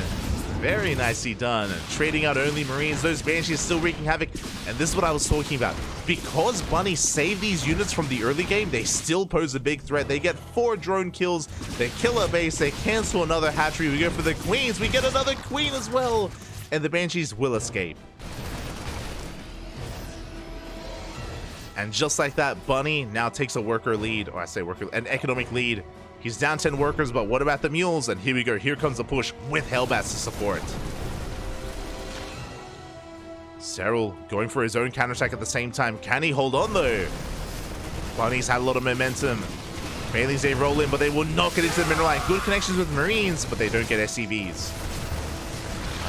Very nicely done. Trading out only Marines. Those Banshees still wreaking havoc. And this is what I was talking about. Because Bunny saved these units from the early game, they still pose a big threat. They get 4 drone kills. They kill a base. They cancel another hatchery. We go for the Queens. We get another Queen as well. And the Banshees will escape. And just like that, Bunny now takes a worker lead. Or I say worker, an economic lead. He's down 10 workers, but what about the mules? And here we go. Here comes the push with Hellbats to support. Cyril going for his own counterattack at the same time. Can he hold on though? Bunny's had a lot of momentum. Bailey's they roll in, but they will not get into the mineral line. Good connections with Marines, but they don't get SCVs.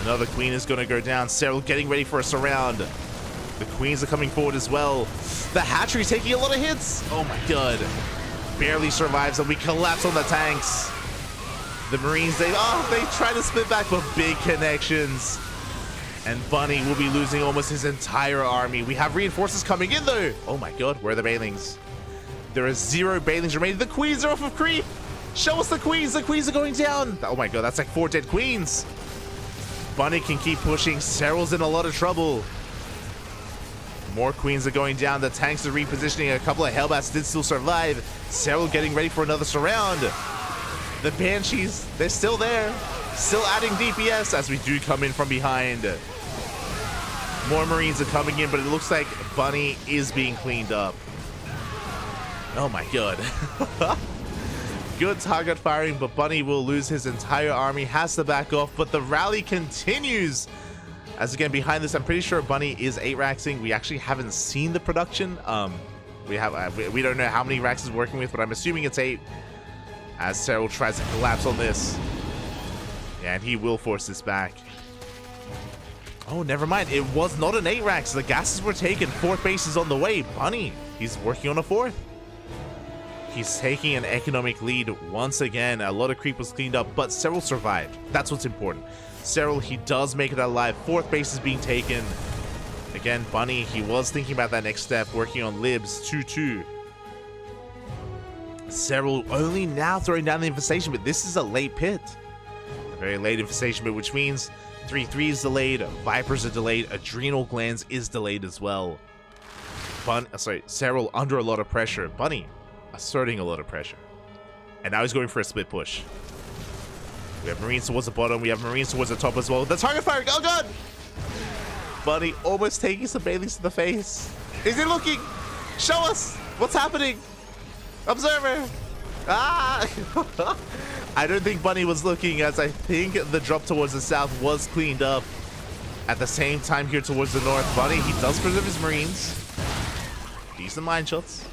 Another Queen is going to go down. Cyril getting ready for a surround. The Queens are coming forward as well. The hatchery's taking a lot of hits. Oh my god. Barely survives, and we collapse on the tanks. The Marines, they try to split back, but big connections. And Bunny will be losing almost his entire army. We have reinforcements coming in though. Oh my god, where are the Bailings? There are 0 Bailings remaining. The Queens are off of creep. Show us the Queens. The Queens are going down. Oh my god, that's like 4 dead Queens. Bunny can keep pushing. Cyril's in a lot of trouble. More Queens are going down. The tanks are repositioning. A couple of Hellbats did still survive. Cyril getting ready for another surround. The Banshees, they're still there. Still adding DPS as we do come in from behind. More Marines are coming in, but it looks like Bunny is being cleaned up. Oh my god. Good target firing, but Bunny will lose his entire army. Has to back off, but the rally continues. As again, behind this, I'm pretty sure Bunny is 8-raxing. We actually haven't seen the production. We don't know how many racks is working with, but I'm assuming it's 8. As Cyril tries to collapse on this. And he will force this back. Oh, never mind. It was not an 8-rax. The gases were taken. 4th base is on the way. Bunny, he's working on a 4th. He's taking an economic lead once again. A lot of creep was cleaned up, but Cyril survived. That's what's important. Cyril, he does make it out alive. 4th base is being taken. Again, Bunny, he was thinking about that next step, working on libs 2-2. Cyril only now throwing down the infestation, but this is a late pit. A very late infestation pit, which means 3-3 is delayed, Vipers are delayed, Adrenal Glands is delayed as well. Cyril under a lot of pressure. Bunny asserting a lot of pressure. And now he's going for a split push. We have Marines towards the bottom. We have Marines towards the top as well. The target firing. Oh, God. Bunny almost taking some Baileys to the face. Is it looking? Show us. What's happening? Observer. Ah. I don't think Bunny was looking, as I think the drop towards the south was cleaned up. At the same time here towards the north, Bunny, he does preserve his Marines. Decent mine shots.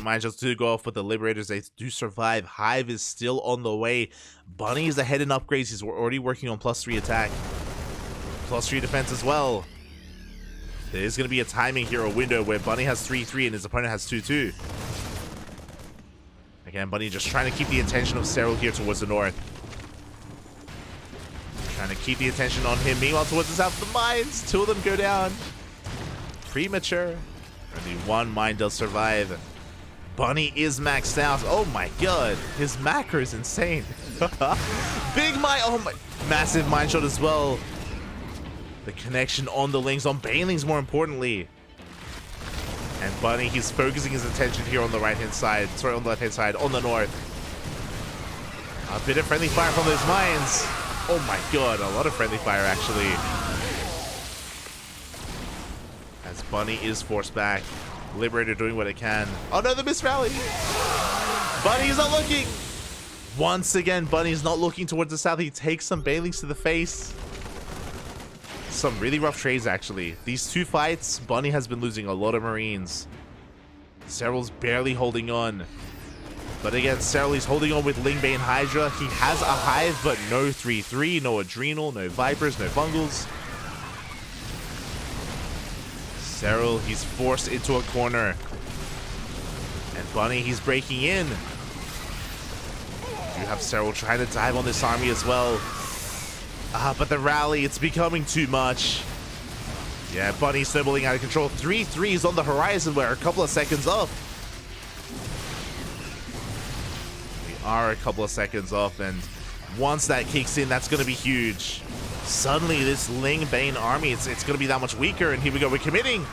Mine just do go off, but the Liberators, they do survive. Hive is still on the way. Bunny is ahead in upgrades. He's already working on +3 attack, +3 defense as well. There is going to be a timing here, a window where Bunny has 3-3 and his opponent has 2-2. Again, Bunny just trying to keep the attention of Cyril here towards the north. Trying to keep the attention on him. Meanwhile, towards the south, the mines, 2 of them go down. Premature. Only 1 mine does survive. Bunny is maxed out. Oh my god. His macro is insane. Big mine. Oh my. Massive mine shot as well. The connection on the links, on Banelings more importantly. And Bunny, he's focusing his attention here on the right-hand side. Sorry, on the left-hand side, on the north. A bit of friendly fire from those mines. Oh my god, a lot of friendly fire actually. As Bunny is forced back. Liberator doing what it can. Oh no, the missed rally. Bunny's not looking. Once again, Bunny's not looking towards the south. He takes some Banelings to the face. Some really rough trades actually. These 2 fights, Bunny has been losing a lot of Marines. Cyril's barely holding on. But again, Cyril, he's holding on with Lingbane Hydra. He has a Hive, but no 3-3, no Adrenal, no Vipers, no Bungles. Cyril, he's forced into a corner. And Bunny, he's breaking in. You have Cyril trying to dive on this army as well. But the rally, it's becoming too much. Yeah, Bunny snowballing out of control. 3-3s on the horizon. We're a couple of seconds off. We are a couple of seconds off, and Once that kicks in, that's going to be huge. Suddenly, this Ling Bane army, it's going to be that much weaker. And here we go, we're committing.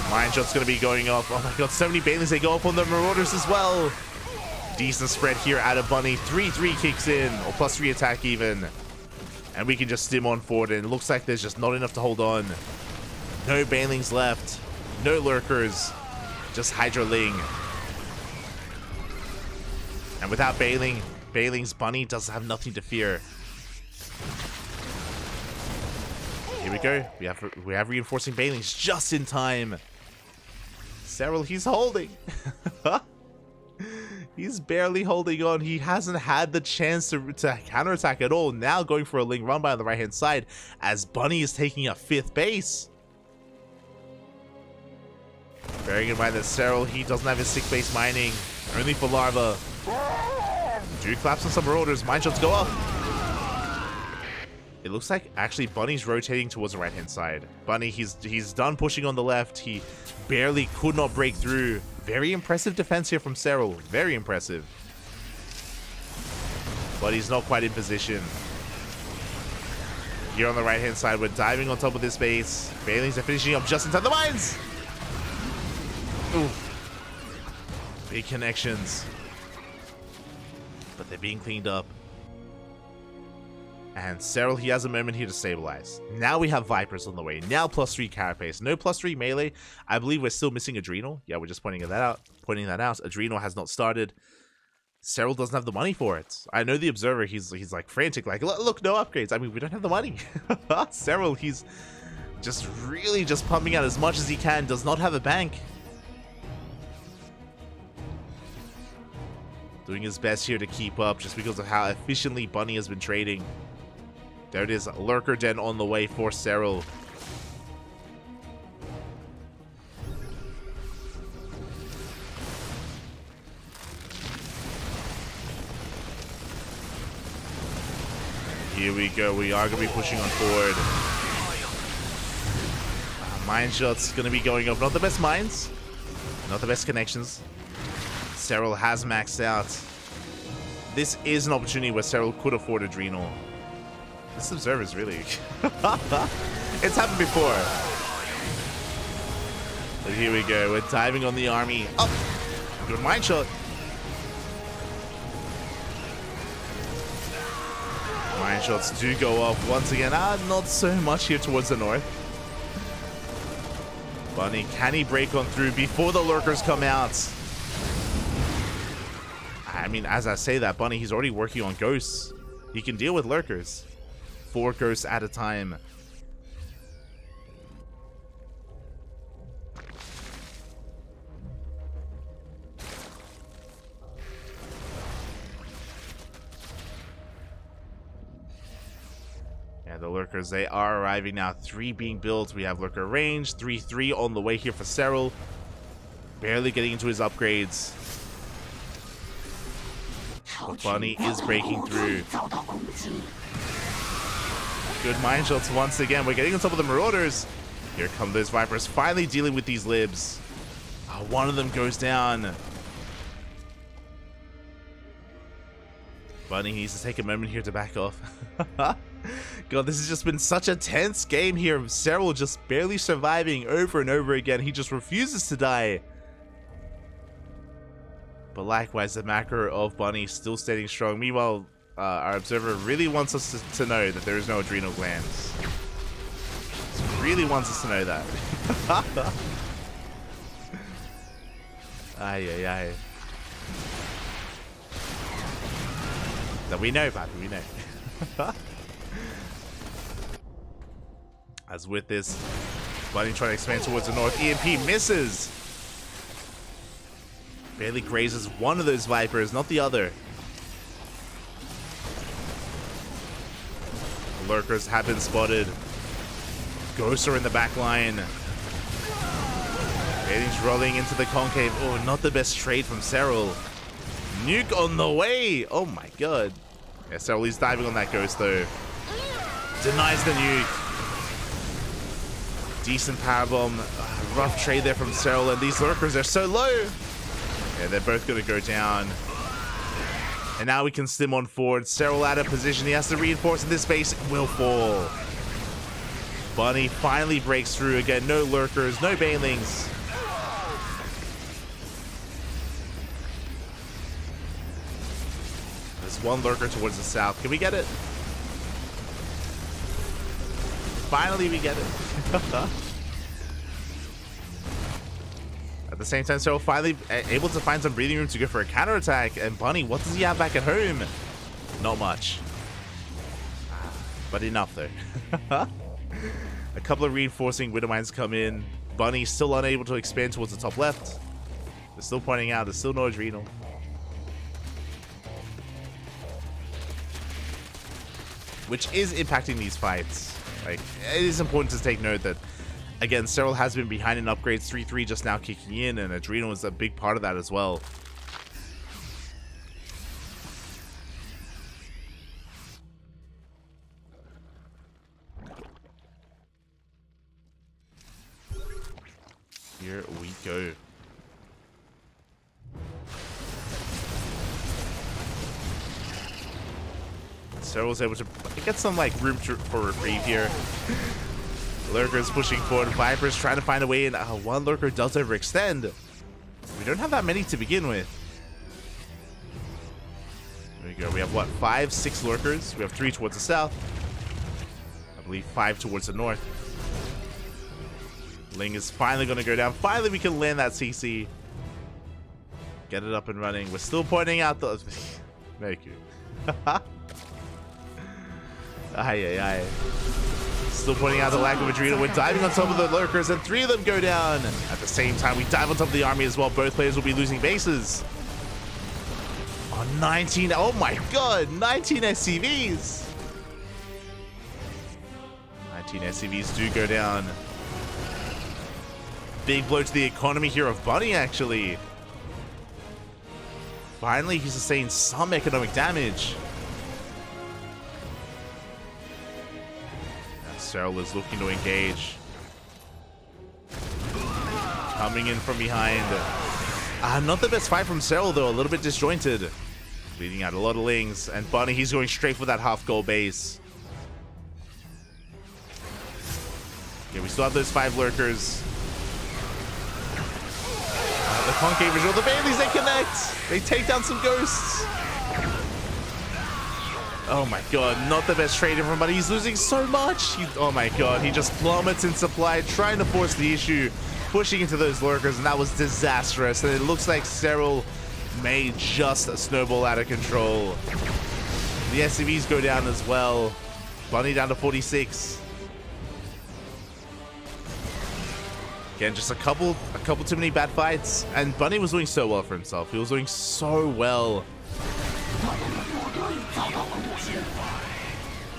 Mind Shot's going to be going off. Oh my god, so many Banelings, they go up on the Marauders as well. Decent spread here out of Bunny. 3-3 kicks in, or +3 attack even. And we can just stim on forward, and it looks like there's just not enough to hold on. No Banelings left. No Lurkers. Just Hydra Ling. And without Bailing's Bunny does have nothing to fear. Here we go. We have reinforcing Bailings just in time. Cyril, he's holding. He's barely holding on. He hasn't had the chance to counterattack at all. Now going for a Ling run by on the right hand side as Bunny is taking a 5th base. Bearing in mind that Cyril, he doesn't have his 6th base mining. Only for Larva. Dude claps on some Marauders. Mind Shots go up. It looks like actually Bunny's rotating towards the right hand side. Bunny, he's done pushing on the left. He barely could not break through. Very impressive defense here from Cyril. Very impressive. But he's not quite in position. Here on the right hand side, we're diving on top of this base. Bailings are finishing up just in time. The mines! Ooh. Big connections. But they're being cleaned up. And Cyril, he has a moment here to stabilize. Now we have Vipers on the way. Now +3 Carapace. No +3 melee. I believe we're still missing Adrenal. Yeah, we're just pointing that out. Adrenal has not started. Cyril doesn't have the money for it. I know the Observer, he's like frantic, like, look, no upgrades. I mean, we don't have the money. Cyril, he's just really just pumping out as much as he can. Does not have a bank. Doing his best here to keep up just because of how efficiently Bunny has been trading. There it is, Lurker Den on the way for Cyril. Here we go, we are going to be pushing on forward. Mine Shot's going to be going up. Not the best mines, not the best connections. Cyril has maxed out. This is an opportunity where Cyril could afford Adrenal. This Observer's really... It's happened before. But here we go. We're diving on the army. Oh! Good Mine Shot. Mine Shots do go off once again. Not so much here towards the north. Bunny, can he break on through before the Lurkers come out? I mean, as I say that, Bunny, he's already working on Ghosts. He can deal with Lurkers. 4 Ghosts at a time. Yeah, the Lurkers, they are arriving now. 3 being built. We have Lurker range. 3-3 on the way here for Cyril. Barely getting into his upgrades. But Bunny is breaking through. Good Mine Shots once again. We're getting on top of the Marauders. Here come those Vipers, finally dealing with these Libs. One of them goes down. Bunny needs to take a moment here to back off. God, this has just been such a tense game here. Cyril just barely surviving over and over again. He just refuses to die. But likewise, the macro of Bunny still standing strong. Meanwhile, our Observer really wants us to know that there is no adrenal glands. Really wants us to know that. Ay, ay, ay. That we know, Pappy, we know. As with this, Bunny trying to expand towards the north. EMP misses. Barely grazes one of those Vipers, not the other. Lurkers have been spotted. Ghosts are in the back line. Bailing's rolling into the concave. Oh, not the best trade from Cyril. Nuke on the way. Oh my god. Yeah, Cyril is diving on that Ghost though. Denies the nuke. Decent powerbomb. Rough trade there from Cyril, and these Lurkers are so low. Yeah, they're both going to go down. And now we can stim on forward. Cyril out of position. He has to reinforce in this space. It will fall. Bunny finally breaks through again. No lurkers, no banelings. There's one lurker towards the south. Can we get it? Finally, we get it. At the same time, Cyril finally able to find some breathing room to go for a counterattack. And Bunny, what does he have back at home? Not much. But enough, though. A couple of reinforcing Widowmines come in. Bunny still unable to expand towards the top left. They're still pointing out there's still no adrenal. Which is impacting these fights. Like, it is important to take note that, again, Cyril has been behind in upgrades. 3-3 just now kicking in, and adrenal is a big part of that as well. Here we go. Cyril's able to get some like room for reprieve here. Lurker's pushing forward. Viper's trying to find a way in. One lurker does overextend. We don't have that many to begin with. There we go. We have what, 5, 6 lurkers. We have 3 towards the south. I believe 5 towards the north. Ling is finally going to go down. Finally, we can land that CC. Get it up and running. We're still pointing out the... Very cute. Aye. Still pointing out the lack of adrenal. We're diving on top of the lurkers, and 3 of them go down. At the same time, we dive on top of the army as well. Both players will be losing bases. Oh, 19. Oh my god. 19 SCVs. 19 SCVs do go down. Big blow to the economy here of Bunny, actually. Finally, he sustained some economic damage. Now Cyril is looking to engage. Coming in from behind. Not the best fight from Cyril, though. A little bit disjointed. Leading out a lot of Lings. And Bunny, he's going straight for that half goal base. Yeah, we still have those 5 lurkers. The concave visual, the Baileys, they connect! They take down some ghosts! Oh my god, not the best trade from Bunny. He's losing so much! Oh my god, he just plummets in supply, trying to force the issue, pushing into those lurkers, and that was disastrous. And it looks like Cyril may just snowball out of control. The SCVs go down as well. Bunny down to 46. Again, just a couple too many bad fights, and Bunny was doing so well for himself. He was doing so well.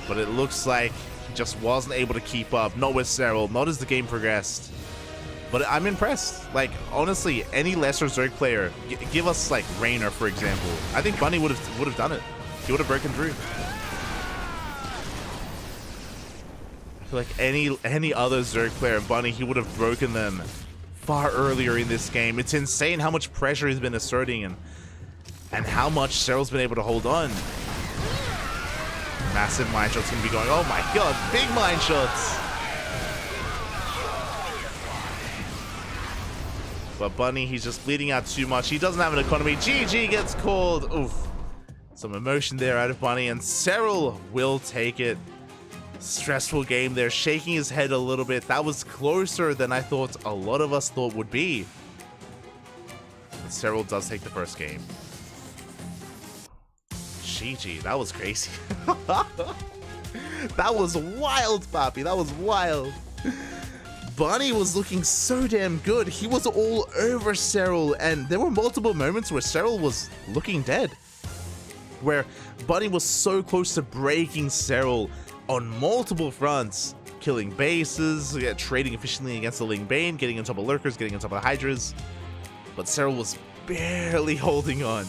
But it looks like he just wasn't able to keep up. Not with Cyril, not as the game progressed. But I'm impressed. Like, honestly, any lesser Zerg player, give us like Raynor, for example. I think Bunny would have done it. He would have broken through. Like any other Zerg player, Bunny, he would have broken them far earlier in this game. It's insane how much pressure he's been asserting and how much Cyril's been able to hold on. Massive mine shots gonna be going. Oh my god, big mine shots. But Bunny, he's just bleeding out too much. He doesn't have an economy. GG gets called. Oof. Some emotion there out of Bunny, and Cyril will take it. Stressful game there, shaking his head a little bit. That was closer than I thought a lot of us thought would be. But Cyril does take the first game. GG, that was crazy. That was wild, Papi. That was wild. Bunny was looking so damn good. He was all over Cyril, and there were multiple moments where Cyril was looking dead. Where Bunny was so close to breaking Cyril on multiple fronts, killing bases, trading efficiently against the Ling Bane, getting on top of lurkers, getting on top of the Hydras. But Cyril was barely holding on.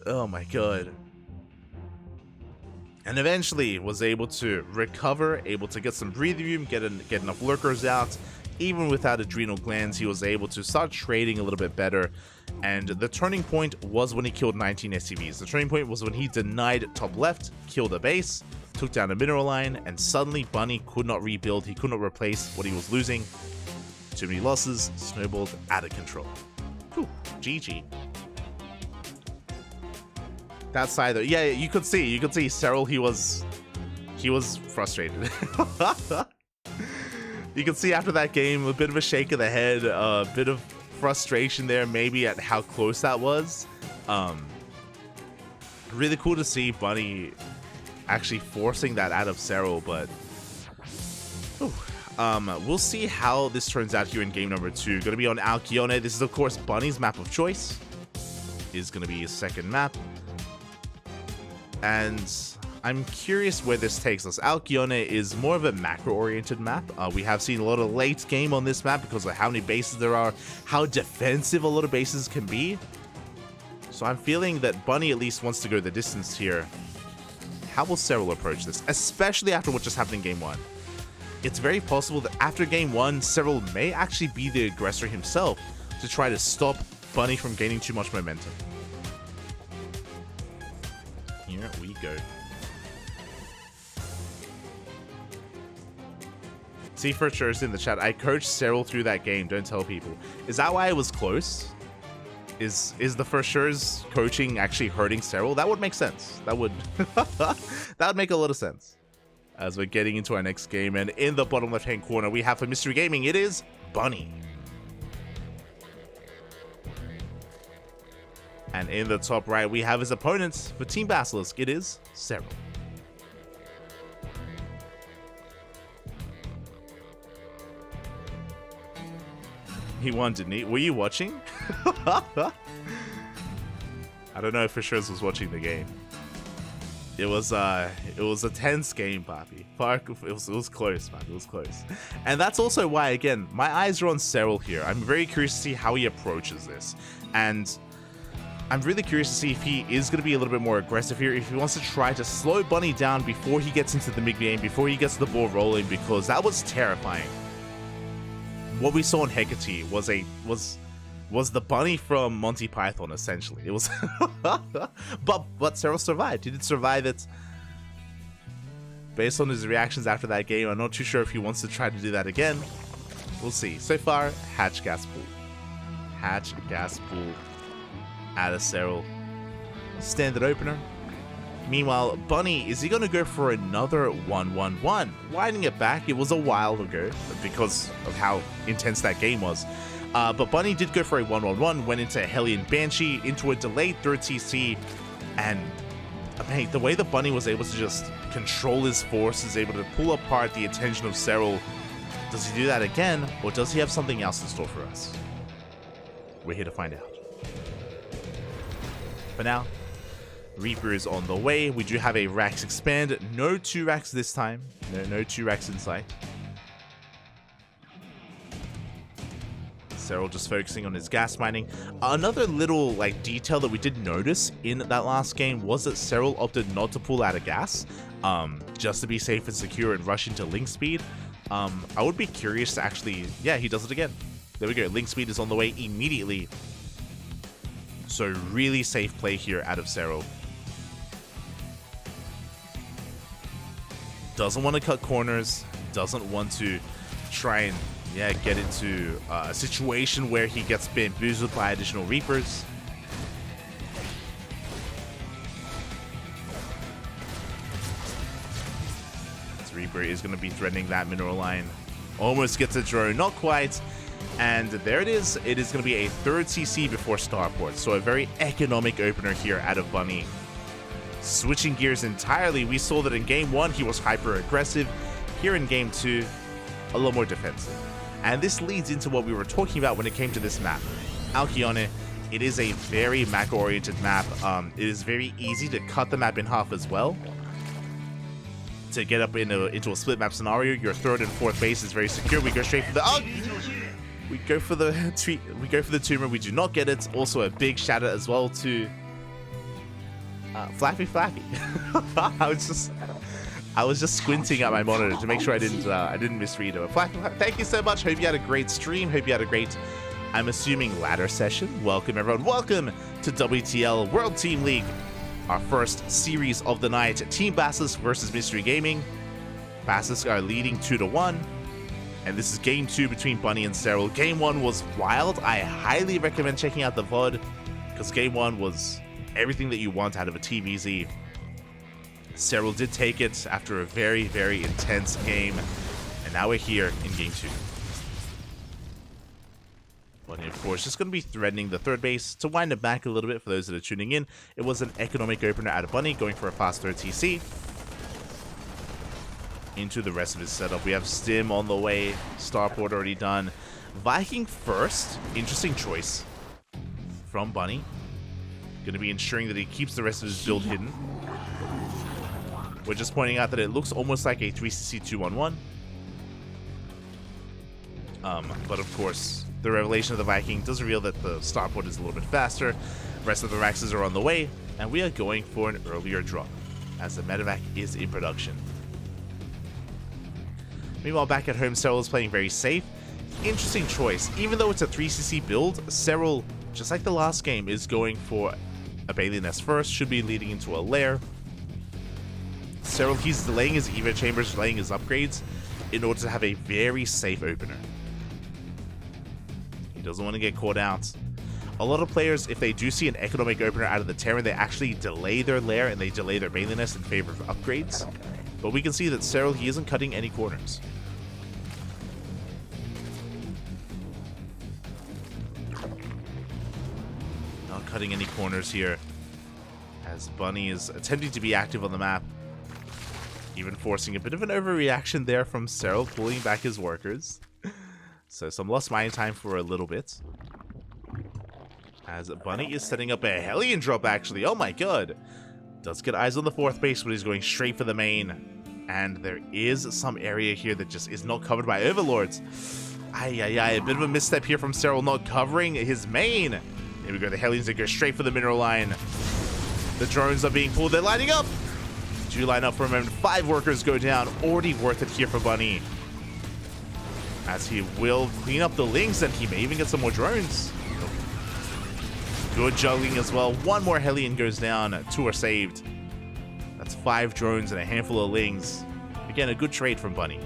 Oh my god. And eventually was able to recover, able to get some breathing room, get enough lurkers out, even without adrenal glands, he was able to start trading a little bit better. And the turning point was when he killed 19 SCVs. The turning point was when he denied top left, killed a base, took down a mineral line, and suddenly Bunny could not rebuild. He could not replace what he was losing. Too many losses, snowballed out of control. Whew, GG. That side though, yeah, you could see Cyril, he was frustrated. You can see after that game, a bit of a shake of the head, a bit of frustration there, maybe at how close that was. Really cool to see Bunny actually forcing that out of Cyril, but we'll see how this turns out here in game number 2. Going to be on Alcyone. This is, of course, Bunny's map of choice. Is going to be his second map. And I'm curious where this takes us. Alcyone is more of a macro-oriented map. We have seen a lot of late game on this map because of how many bases there are, how defensive a lot of bases can be. So I'm feeling that Bunny at least wants to go the distance here. How will Cyril approach this, especially after what just happened in game 1? It's very possible that after game 1, Cyril may actually be the aggressor himself to try to stop Bunny from gaining too much momentum. Here we go. See for sure in the chat, I coached Cyril through that game, don't tell people. Is that why it was close? Is the for sure's coaching actually hurting Cyril? That would make sense. That would that would make a lot of sense. As we're getting into our next game, and in the bottom left hand corner we have for Mystery Gaming, it is Bunny. And in the top right we have his opponents for Team Basilisk, it is Cyril. He won, didn't he? Were you watching? I don't know if for sure was watching the game. It was a tense game, Papi. It was close, man. It was close. And that's also why, again, my eyes are on Cyril here. I'm very curious to see how he approaches this. And I'm really curious to see if he is going to be a little bit more aggressive here, if he wants to try to slow Bunny down before he gets into the mid-game, before he gets the ball rolling, because that was terrifying. What we saw in Hecate was the Bunny from Monty Python, essentially. It was but Cyril survived. He did survive it. Based on his reactions after that game, I'm not too sure if he wants to try to do that again. We'll see. So far, Hatch Gas Pool. Hatch Gas Pool out of Cyril. Standard opener. Meanwhile, Bunny, is he going to go for another 1-1-1? Winding it back, it was a while ago because of how intense that game was. But Bunny did go for a 1-1-1, went into a Hellion Banshee, into a delayed third TC, and mate, the way that Bunny was able to just control his forces, able to pull apart the attention of Cyril, does he do that again, or does he have something else in store for us? We're here to find out. For now, Reaper is on the way. We do have a Rax expand. No 2 racks this time. No 2 racks in sight. Cyril just focusing on his gas mining. Another little detail that we did notice in that last game was that Cyril opted not to pull out of gas, just to be safe and secure and rush into link speed. I would be curious to actually, yeah, he does it again. There we go. Link speed is on the way immediately. So really safe play here out of Cyril. Doesn't want to cut corners, doesn't want to try and get into a situation where he gets bamboozled by additional Reapers. This Reaper is going to be threatening that mineral line. Almost gets a drone, not quite. And there it is. It is going to be a third CC before Starport. So a very economic opener here out of Bunny. Switching gears entirely, we saw that in game 1 he was hyper aggressive. Here in game 2, a little more defensive. And this leads into what we were talking about when it came to this map. Alcyone, it is a very macro-oriented map. It is very easy to cut the map in half as well. To get up into a split map scenario, your third and fourth base is very secure. We go straight for the we go for the tumor. We do not get it. Also a big shout out as well to Flappy. I was just squinting at my monitor to make sure I didn't misread it. Thank you so much. Hope you had a great stream. Hope you had a great, I'm assuming, ladder session. Welcome, everyone. Welcome to WTL World Team League, our first series of the night. Team Basilisk versus Mystery Gaming. Basilisk are leading 2-1. And this is game 2 between Bunny and Cyril. Game 1 was wild. I highly recommend checking out the VOD because game 1 was everything that you want out of a Team Easy. Cyril did take it after a very, very intense game. And now we're here in game 2. Bunny, of course, just going to be threatening the third base. To wind it back a little bit for those that are tuning in, it was an economic opener out of Bunny, going for a fast third TC. Into the rest of his setup. We have Stim on the way. Starport already done. Viking first. Interesting choice from Bunny. Going to be ensuring that he keeps the rest of his build hidden. We're just pointing out that it looks almost like a 3cc 2-1-1. But of course, the revelation of the Viking does reveal that the Starport is a little bit faster. The rest of the Raxes are on the way. And we are going for an earlier drop, as the medevac is in production. Meanwhile, back at home, Cyril is playing very safe. Interesting choice. Even though it's a 3cc build, Cyril, just like the last game, is going for a Bailey Nest first. Should be leading into a lair. Cyril, he's delaying his Evo chambers, delaying his upgrades in order to have a very safe opener. He doesn't want to get caught out. A lot of players, if they do see an economic opener out of the Terran, they actually delay their lair and they delay their Bailey Nest in favor of upgrades. But we can see that Cyril, he isn't cutting any corners. Not cutting any corners here, as Bunny is attempting to be active on the map. Even forcing a bit of an overreaction there from Cyril, pulling back his workers. So some lost mining time for a little bit. As Bunny is setting up a Hellion drop, actually. Oh my god. Does get eyes on the fourth base, but he's going straight for the main. And there is some area here that just is not covered by Overlords. A bit of a misstep here from Cyril, not covering his main. Here we go, the Hellions that go straight for the mineral line. The drones are being pulled, they're lining up. Do line up for a moment, 5 workers go down. Already worth it here for Bunny, as he will clean up the links, and he may even get some more drones. Good juggling as well. 1 more Hellion goes down, 2 are saved. That's 5 drones and a handful of lings. Again, a good trade from Bunny.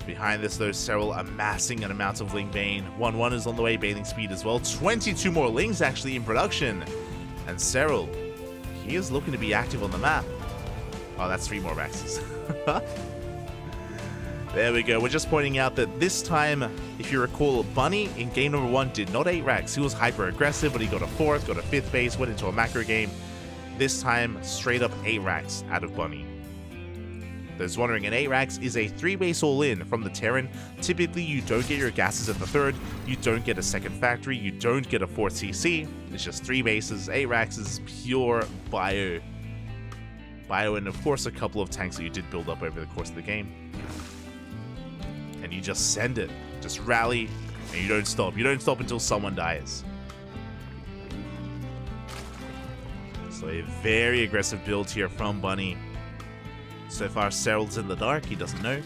Behind this, though, Cyril amassing an amount of Ling Bane. 1-1 is on the way, bathing speed as well. 22 more Lings actually in production. And Cyril, he is looking to be active on the map. Oh, that's 3 more Maxes. There we go. We're just pointing out that this time, if you recall, Bunny in game number 1 did not 8 racks. He was hyper aggressive, but he got a 4th, got a 5th base, went into a macro game. This time, straight up 8 racks out of Bunny. Those wondering, an 8 racks is a 3 base all in from the Terran. Typically, you don't get your gases at the 3rd, you don't get a 2nd factory, you don't get a 4th CC. It's just 3 bases. 8 racks is pure bio, and of course a couple of tanks that you did build up over the course of the game. And you just send it. Just rally, and you don't stop. You don't stop until someone dies. So a very aggressive build here from Bunny. So far, Cyril's in the dark. He doesn't know.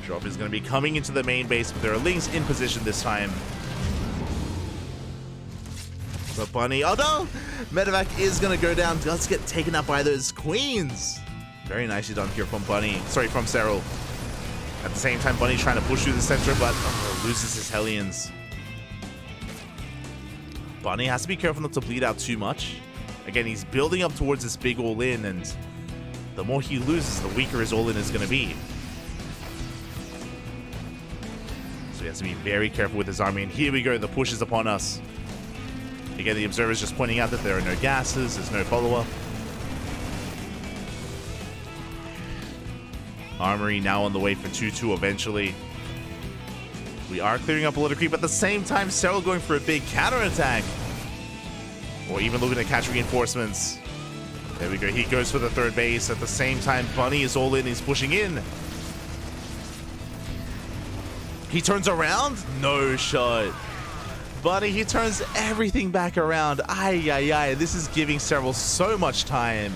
Drop is going to be coming into the main base, but there are Lings in position this time. So Bunny, oh no! Medevac is going to go down. Does get taken up by those queens. Very nicely done here from Bunny. Sorry, from Cyril. At the same time, Bunny's trying to push through the center, but loses his Hellions. Bunny has to be careful not to bleed out too much. Again, he's building up towards this big all-in, and the more he loses, the weaker his all-in is going to be. So he has to be very careful with his army, and here we go, the push is upon us. Again, the observer's just pointing out that there are no gases, there's no follow-up. Armory now on the way for 2-2 eventually. We are clearing up a little creep. At the same time, Cyril going for a big counterattack. Or even looking to catch reinforcements. There we go. He goes for the 3rd base. At the same time, Bunny is all in. He's pushing in. He turns around? No shot. Bunny, he turns everything back around. Ay, ay, ay. This is giving Cyril so much time.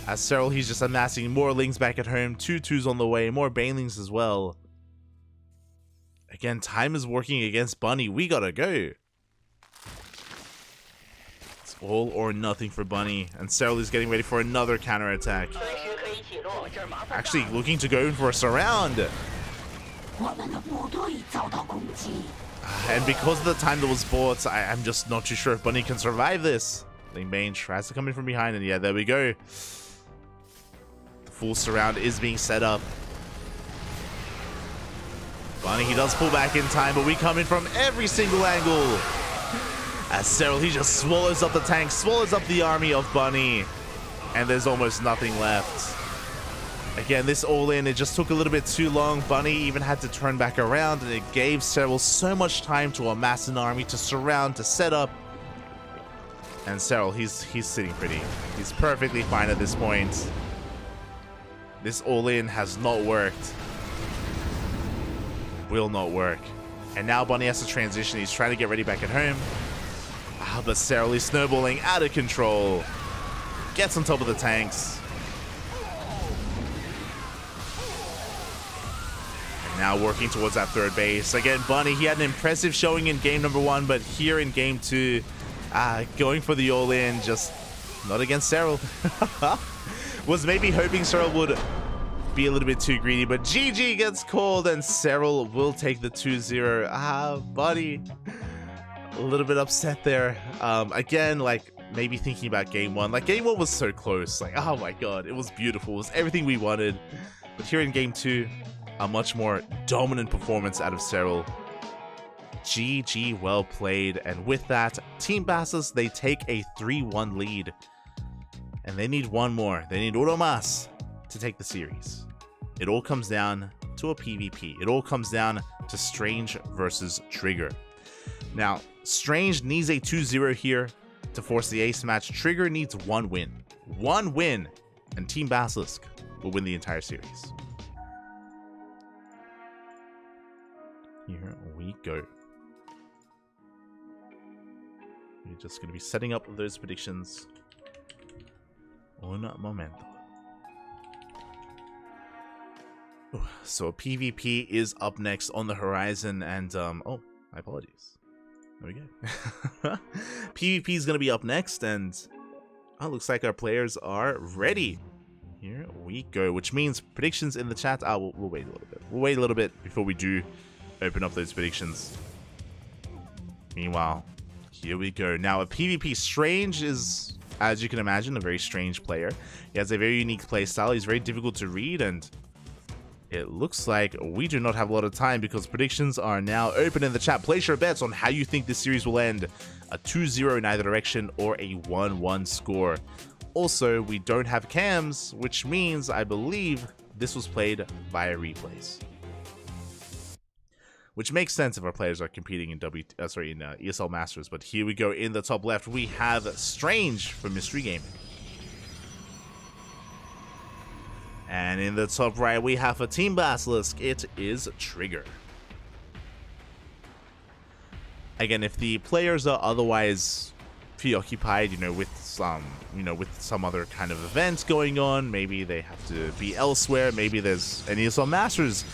As Cyril, he's just amassing more Lings back at home. 2-2s on the way. More Banelings as well. Again, time is working against Bunny. We gotta go. It's all or nothing for Bunny. And Cyril is getting ready for another counterattack. Actually looking to go in for a surround. And because of the time that was bought, I'm just not too sure if Bunny can survive this. Lingbane tries to come in from behind, and yeah, there we go. The full surround is being set up. Bunny, he does pull back in time, but we come in from every single angle. As Cyril, he just swallows up the tank, swallows up the army of Bunny, and there's almost nothing left. Again, this all-in, it just took a little bit too long. Bunny even had to turn back around, and it gave Cyril so much time to amass an army, to surround, to set up. And Cyril, he's sitting pretty. He's perfectly fine at this point. This all-in has not worked. Will not work. And now Bunny has to transition. He's trying to get ready back at home. But Cyril is snowballing out of control. Gets on top of the tanks. Now working towards that third base. Again, Bunny, he had an impressive showing in game number 1, but here in game 2, going for the all-in, just not against Cyril. Was maybe hoping Cyril would be a little bit too greedy, but GG gets called and Cyril will take the 2-0. Bunny, a little bit upset there. Again, like, maybe thinking about game 1. Like, game 1 was so close. Like, oh my god, it was beautiful. It was everything we wanted. But here in game 2, a much more dominant performance out of Cyril. GG, well played. And with that, Team Bassus, they take a 3-1 lead. And they need one more. They need uno más to take the series. It all comes down to a PvP. It all comes down to Strange versus Trigger. Now, Strange needs a 2-0 here to force the ace match. Trigger needs one win. One win, and Team Basilisk will win the entire series. Here we go. We're just going to be setting up those predictions. Un momento. So PvP is up next on the horizon, and oh, my apologies. There we go. PvP is going to be up next, and oh, looks like our players are ready. Here we go, which means predictions in the chat. We'll wait a little bit. We'll wait a little bit before we do open up those predictions. Meanwhile, here we go. Now, a PvP, Strange is, as you can imagine, a very strange player. He has a very unique playstyle. He's very difficult to read, and it looks like we do not have a lot of time because predictions are now open in the chat. Place your bets on how you think this series will end. A 2-0 in either direction or a 1-1 score. Also, we don't have cams, which means I believe this was played via replays. Which makes sense if our players are competing in ESL Masters. But here we go. In the top left, we have Strange from Mystery Gaming. And in the top right, we have a Team Basilisk. It is Trigger. Again, if the players are otherwise preoccupied, with some other kind of event going on, maybe they have to be elsewhere, maybe there's an ESL Masters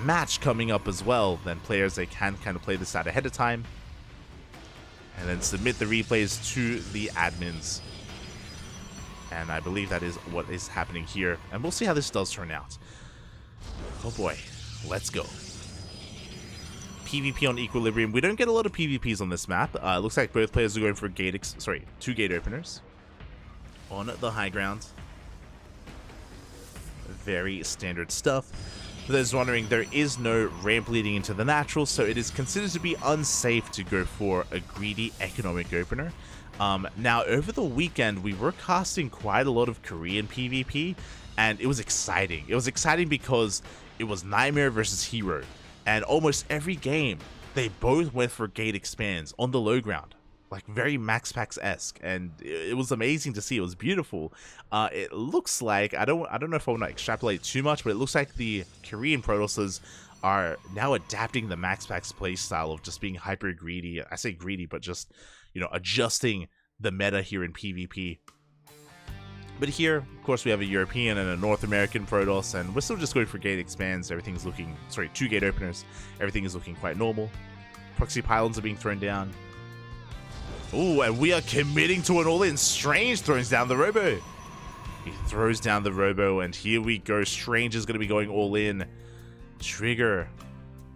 match coming up as well, then players, they can kind of play this out ahead of time and then submit the replays to the admins. And I believe that is what is happening here, and we'll see how this does turn out. Oh boy, let's go. PvP on Equilibrium. We don't get a lot of PvPs on this map. It looks like both players are going for two gate openers on the high ground. Very standard stuff. For those wondering, there is no ramp leading into the natural, so it is considered to be unsafe to go for a greedy economic opener. Now, over the weekend, we were casting quite a lot of Korean PvP, and it was exciting. It was exciting because it was Nightmare versus Hero, and almost every game, they both went for gate expands on the low ground. like very Max Packs-esque, and it was amazing to see. It was beautiful. It looks like, I don't know if I want to extrapolate too much, but it looks like the Korean Protosses are now adapting the Max Packs playstyle of just being hyper greedy. I say greedy, but just, you know, adjusting the meta here in PvP. But here, of course, we have a European and a North American Protoss, and we're still just going for gate expands. Everything's looking, sorry, 2 gate openers. Everything is looking quite normal. Proxy pylons are being thrown down. Ooh, and we are committing to an all-in. Strange throws down the Robo. He throws down the Robo, and here we go. Strange is going to be going all in. Trigger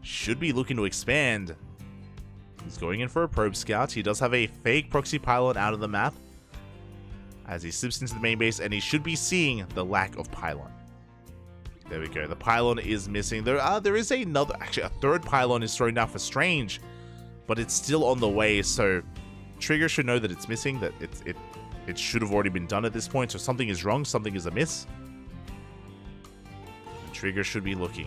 should be looking to expand. He's going in for a probe scout. He does have a fake proxy pylon out of the map as he slips into the main base, and he should be seeing the lack of pylon. There we go. The pylon is missing. There is another, actually a third pylon is thrown down for Strange, but it's still on the way, so Trigger should know that it's missing, that it should have already been done at this point, so something is wrong, something is amiss. Trigger should be looking.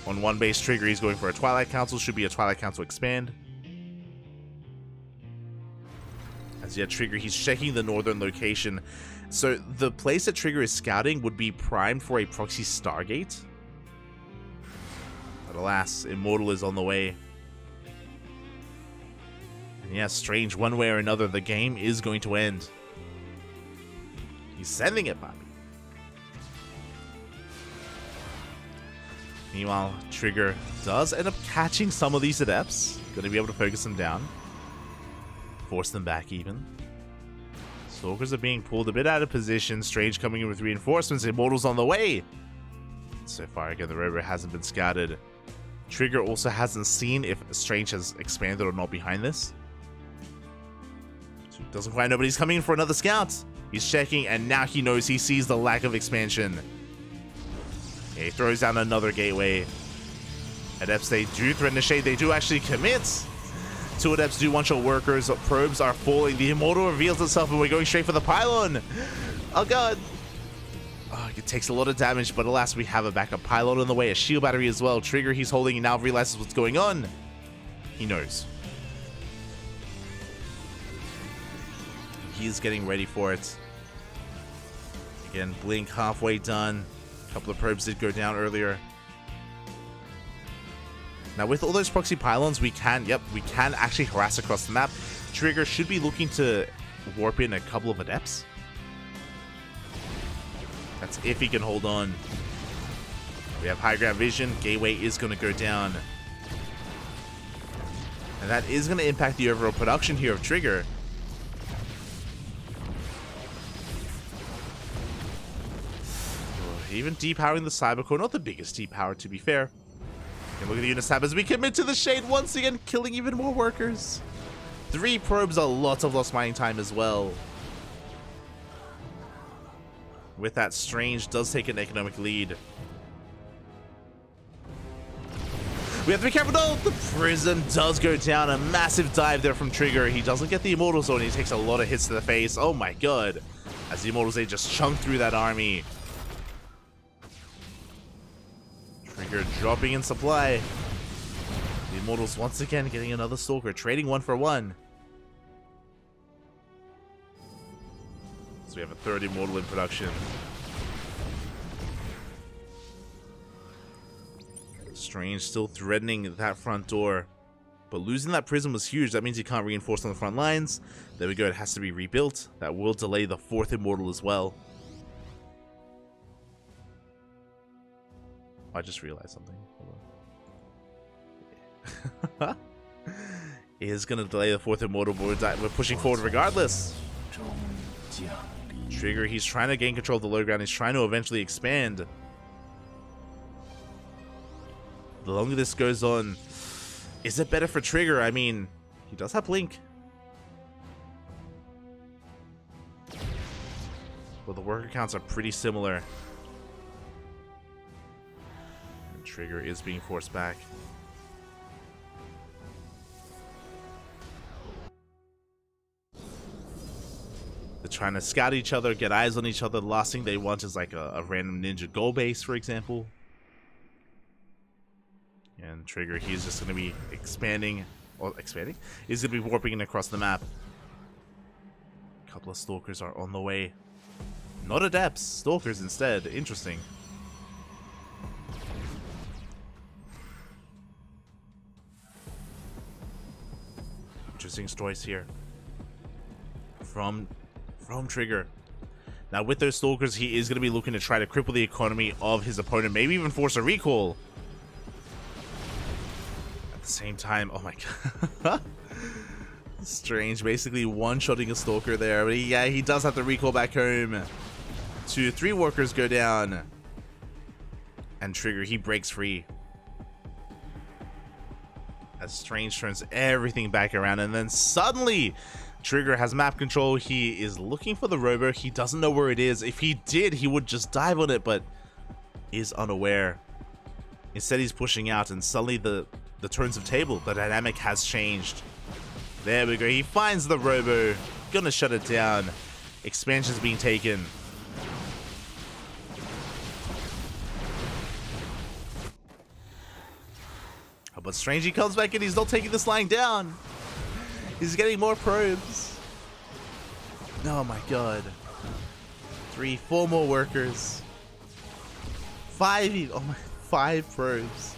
On one base, Trigger, he's going for a Twilight Council, should be a Twilight Council expand. As yet, Trigger, he's checking the northern location. So the place that Trigger is scouting would be primed for a proxy Stargate. But alas, Immortal is on the way. And yeah, Strange, one way or another, the game is going to end. He's sending it, Bobby. Meanwhile, Trigger does end up catching some of these Adepts. Going to be able to focus them down. Force them back even. Stalkers are being pulled a bit out of position. Strange coming in with reinforcements. Immortal's on the way. So far, again, the Robo hasn't been scouted. Trigger also hasn't seen if Strange has expanded or not behind this. So doesn't quite know, but he's coming in for another scout. He's checking, and now he knows, he sees the lack of expansion. Yeah, he throws down another gateway. Adepts, they do threaten the shade. They do actually commit. 2 Adepts do want your workers. Probes are falling. The Immortal reveals itself, and we're going straight for the pylon. Oh god. Oh, it takes a lot of damage, but alas, we have a backup pylon on the way. A shield battery as well. Trigger, he's holding, and now realizes what's going on. He knows. He's getting ready for it. Again, Blink halfway done. A couple of probes did go down earlier. Now, with all those proxy pylons, we can actually harass across the map. Trigger should be looking to warp in a couple of Adepts. That's if he can hold on. We have high ground vision. Gateway is going to go down. And that is going to impact the overall production here of Trigger. Even depowering the Cybercore, not the biggest depower to be fair. And look at the Unistab as we commit to the shade once again, killing even more workers. 3 probes, a lot of lost mining time as well. With that, Strange does take an economic lead. We have to be careful though. The Prism does go down. A massive dive there from Trigger. He doesn't get the Immortal Zone. He takes a lot of hits to the face. Oh my god. As the Immortals, they just chunk through that army. Trigger dropping in supply. The Immortals once again getting another Stalker, trading 1 for 1. So we have a 3rd Immortal in production. Strange still threatening that front door. But losing that Prism was huge. That means he can't reinforce on the front lines. There we go, it has to be rebuilt. That will delay the 4th Immortal as well. I just realized something. Hold on. It is going to delay the 4th Immortal, but we're pushing forward regardless. Trigger, he's trying to gain control of the low ground. He's trying to eventually expand. The longer this goes on, is it better for Trigger? I mean, he does have Blink. Well, the worker counts are pretty similar. Trigger is being forced back. They're trying to scout each other, get eyes on each other. The last thing they want is like a random ninja goal base, for example. And Trigger, he's just going to be expanding or expanding, is going to be warping across the map. A couple of stalkers are on the way. Not adepts, stalkers instead. Interesting. Interesting choice here from Trigger. Now with those stalkers, he is going to be looking to try to cripple the economy of his opponent, maybe even force a recall. At the same time, oh my god. Strange, basically one-shotting a stalker there, but yeah, he does have to recall back home. 3 workers go down. And Trigger, he breaks free. As Strange turns everything back around, and then suddenly Trigger has map control. He is looking for the robo. He doesn't know where it is. If he did, he would just dive on it, but is unaware. Instead, he's pushing out, and suddenly the turns of table, the dynamic has changed. There we go. He finds the robo. Gonna shut it down. Expansion's being taken. But Strangey comes back in. He's not taking this lying down. He's getting more probes. Oh my god. 3, 4 more workers. 5. Oh my, 5 probes.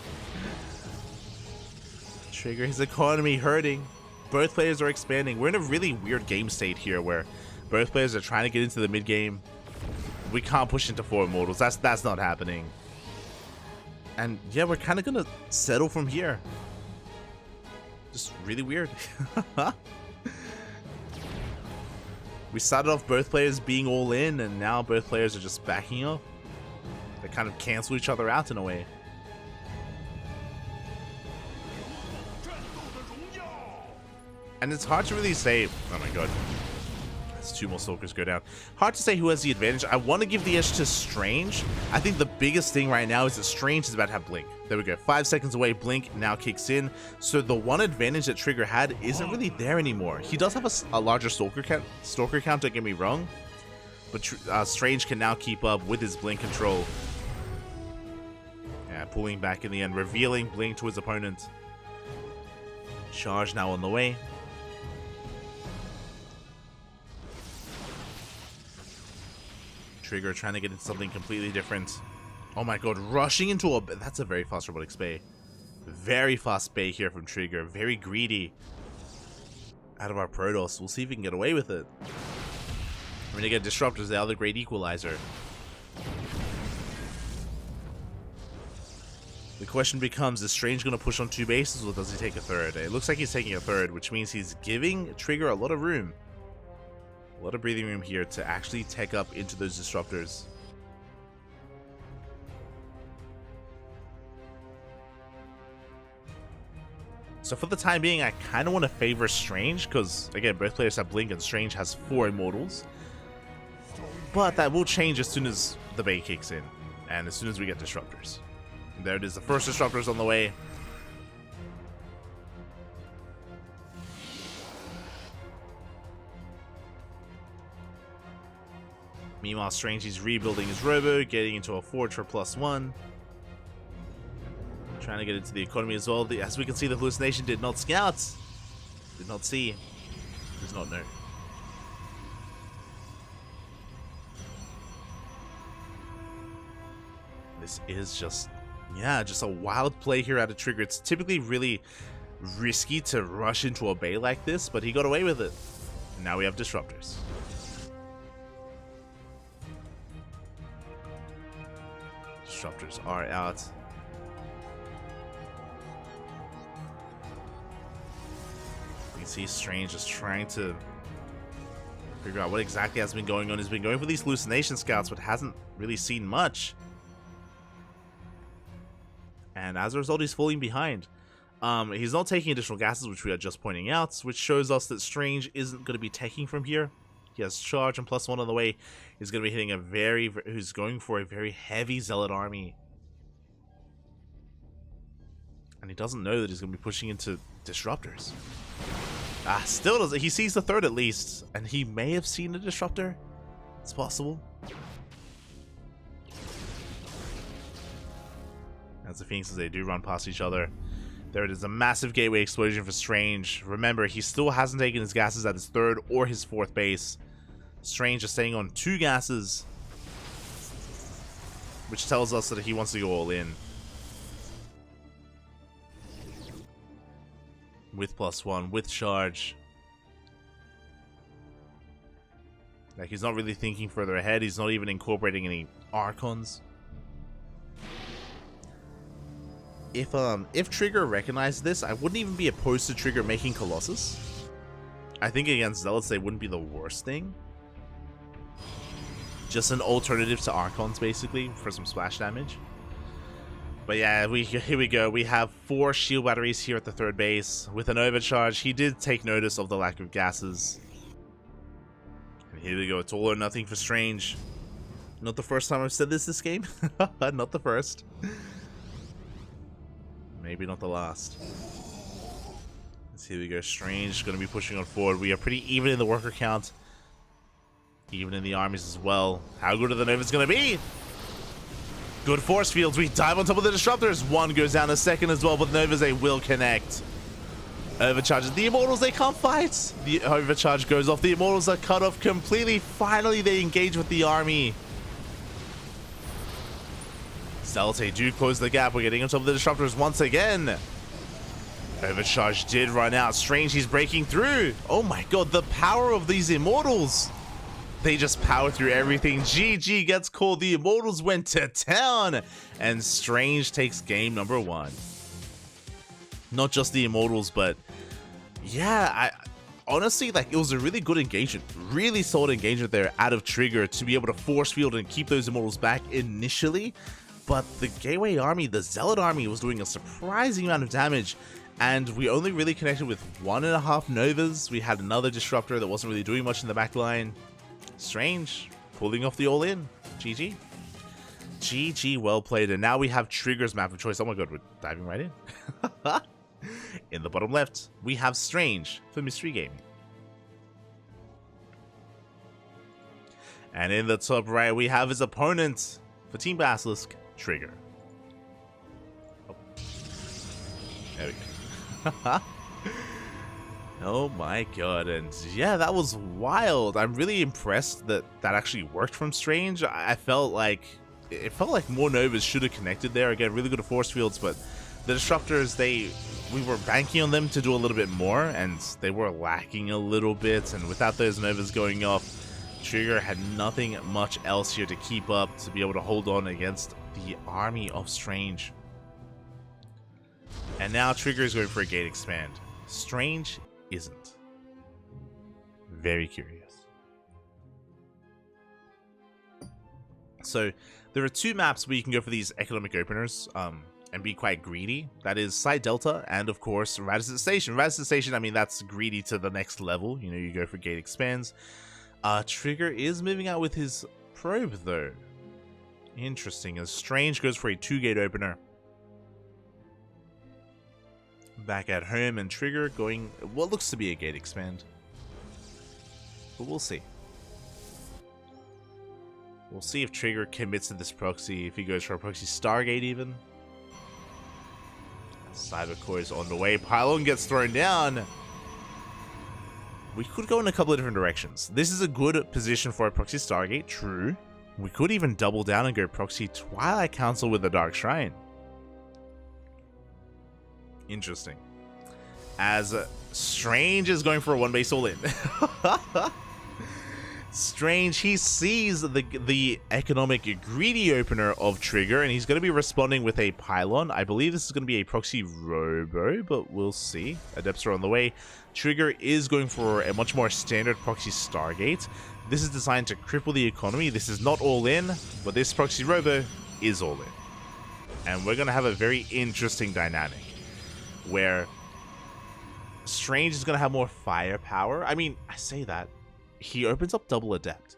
Trigger, his economy hurting. Both players are expanding. We're in a really weird game state here where both players are trying to get into the mid game. We can't push into 4 immortals. That's not happening. And yeah, we're kind of gonna settle from here. Just really weird. We started off both players being all in, and now both players are just backing up. They kind of cancel each other out in a way. And it's hard to really say. Oh my god. As 2 more stalkers go down. Hard to say who has the advantage. I want to give the edge to Strange. I think the biggest thing right now is that Strange is about to have Blink. There we go. 5 seconds away. Blink now kicks in. So the one advantage that Trigger had isn't really there anymore. He does have a larger stalker count, don't get me wrong. But Strange can now keep up with his Blink control. Yeah, pulling back in the end. Revealing Blink to his opponent. Charge now on the way. Trigger trying to get into something completely different. Oh my god, rushing into a... That's a very fast robotic spay. Very fast spay here from Trigger. Very greedy. Out of our Protoss. We'll see if we can get away with it. We're gonna get Disruptors, the other great equalizer. The question becomes, is Strange gonna push on 2 bases or does he take a 3rd? It looks like he's taking a 3rd, which means he's giving Trigger a lot of room. A lot of breathing room here to actually tech up into those Disruptors. So for the time being, I kind of want to favor Strange, because, again, both players have Blink and Strange has 4 Immortals. But that will change as soon as the bait kicks in, and as soon as we get Disruptors. And there it is, the first Disruptors on the way. Meanwhile, Strange is rebuilding his robo, getting into a forge for +1. Trying to get into the economy as well. As we can see, the hallucination did not scout. Did not see. Does not know. This is just, yeah, just a wild play here out of Trigger. It's typically really risky to rush into a bay like this, but he got away with it. And now we have Disruptors. Disruptors are out. You can see Strange is trying to figure out what exactly has been going on. He's been going for these hallucination scouts, but hasn't really seen much. And as a result, he's falling behind. He's not taking additional gases, which we are just pointing out, which shows us that Strange isn't going to be taking from here. He has charge and +1 on the way. He's going to be hitting who's going for a very heavy Zealot army. And he doesn't know that he's going to be pushing into Disruptors. Still doesn't. He sees the 3rd at least. And he may have seen a Disruptor. It's possible. As the Phoenixes, they do run past each other. There it is, a massive gateway explosion for Strange. Remember, he still hasn't taken his gases at his third or his fourth base. Strange is staying on 2 gases, which tells us that he wants to go all in. With +1, with charge. Like, he's not really thinking further ahead. He's not even incorporating any Archons. If Trigger recognized this, I wouldn't even be opposed to Trigger making Colossus. I think against Zealots, they wouldn't be the worst thing. Just an alternative to Archons, basically, for some splash damage. But yeah, here we go. We have 4 shield batteries here at the third base. With an overcharge, he did take notice of the lack of gases. And here we go. It's all or nothing for Strange. Not the first time I've said this game. Not the first. Maybe not the last. Let's here we go. Strange going to be pushing on forward. We are pretty even in the worker count. Even in the armies as well. How good are the Novas going to be? Good force fields. We dive on top of the disruptors. 1 goes down a second as well, but Novas, they will connect. Overcharges. The Immortals, they can't fight. The overcharge goes off. The Immortals are cut off completely. Finally, they engage with the army. Zealots do close the gap. We're getting on top of the disruptors once again. Overcharge did run out. Strange, he's breaking through. Oh my god, the power of these Immortals. They just power through everything. GG gets called. The Immortals went to town. And Strange takes game number 1. Not just the Immortals, but yeah, honestly, like, it was a really good engagement. Really solid engagement there out of Trigger to be able to force field and keep those Immortals back initially. But the Gateway army, the Zealot army, was doing a surprising amount of damage. And we only really connected with 1.5 Novas. We had another Disruptor that wasn't really doing much in the back line. Strange, pulling off the all-in. GG. GG, well played. And now we have Trigger's map of choice. Oh my god, we're diving right in. In the bottom left, we have Strange for Mystery Gaming. And in the top right, we have his opponent for Team Basilisk, Trigger. Oh. There we go. Oh my god, and yeah, that was wild. I'm really impressed that that actually worked from Strange. I felt like it felt like more Novas should have connected there. Again, really good at force fields, but the Disruptors, we were banking on them to do a little bit more, and they were lacking a little bit, and without those Novas going off, Trigger had nothing much else here to keep up to be able to hold on against the army of Strange. And now Trigger is going for a gate expand. Strange isn't. Very curious. So there are 2 maps where you can go for these economic openers and be quite greedy. That is Side Delta and of course Radisson Station. Radisson Station, I mean, that's greedy to the next level. You know, you go for gate expands. Trigger is moving out with his probe though. Interesting, as Strange goes for a 2-gate opener. Back at home, and Trigger going what looks to be a gate expand. But we'll see. We'll see if Trigger commits to this proxy, if he goes for a proxy Stargate even. Cybercore is on the way. Pylon gets thrown down. We could go in a couple of different directions. This is a good position for a proxy Stargate, true. We could even double down and go proxy Twilight Council with the Dark Shrine. Interesting. As Strange is going for a 1-base all-in. Strange, he sees the economic greedy opener of Trigger, and he's going to be responding with a Pylon. I believe this is going to be a proxy Robo, but we'll see. Adepts are on the way. Trigger is going for a much more standard proxy Stargate. This is designed to cripple the economy. This is not all in, but this proxy Robo is all in. And we're going to have a very interesting dynamic where Strange is going to have more firepower. I mean, I say that. He opens up double Adept.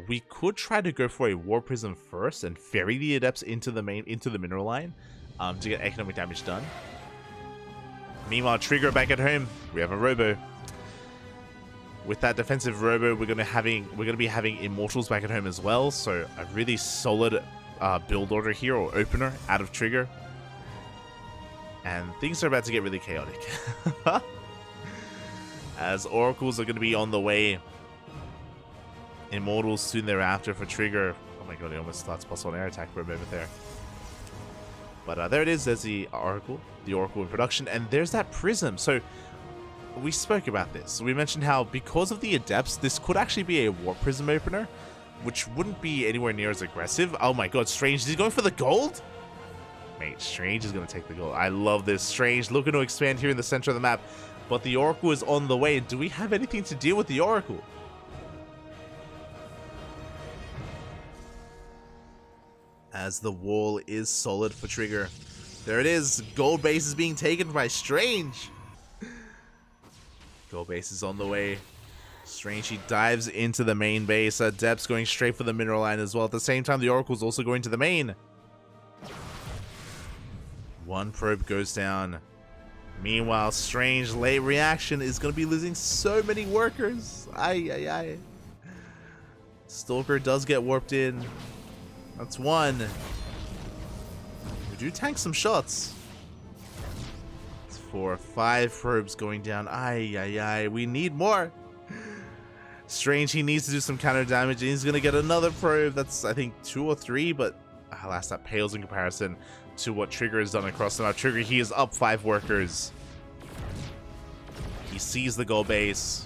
We could try to go for a War Prism first and ferry the Adepts into the mineral line to get economic damage done. Meanwhile, Trigger back at home. We have a Robo. With that defensive Robo, we're gonna be having Immortals back at home as well. So a really solid build order here, or opener, out of Trigger. And things are about to get really chaotic. As Oracles are going to be on the way. Immortals soon thereafter for Trigger. Oh my god, he almost starts +1 air attack for a moment there. But there it is. There's the Oracle in production. And there's that Prism. So we spoke about this. We mentioned how because of the Adepts, this could actually be a Warp Prism opener, which wouldn't be anywhere near as aggressive. Oh my god, Strange, is he going for the gold? Mate, Strange is going to take the gold. I love this. Strange looking to expand here in the center of the map. But the Oracle is on the way. Do we have anything to deal with the Oracle? As the wall is solid for Trigger. There it is. Gold base is being taken by Strange. Gold base is on the way. Strange, he dives into the main base. Adept's going straight for the mineral line as well. At the same time, the Oracle's also going to the main. One probe goes down. Meanwhile, Strange late reaction is going to be losing so many workers. Ay. Stalker does get warped in. That's one. We do tank some shots. It's 4 or 5 probes going down. Ay. We need more. Strange, he needs to do some counter damage. And he's going to get another probe. That's, I think, 2 or 3. But alas, that pales in comparison to what Trigger has done across the map. Trigger, he is up 5 workers. He sees the gold base.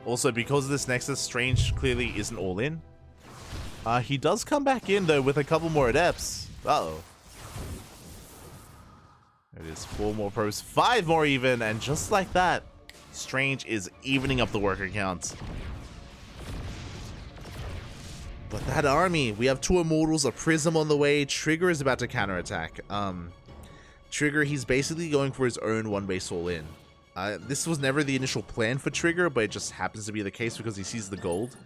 Also, because of this Nexus, Strange clearly isn't all in. He does come back in, though, with a couple more Adepts. Uh-oh. It is 4 more probes, 5 more even, and just like that, Strange is evening up the worker count. But that army, we have 2 Immortals, a Prism on the way. Trigger is about to counterattack. Trigger, he's basically going for his own 1 base all in. This was never the initial plan for Trigger, but it just happens to be the case because he sees the gold.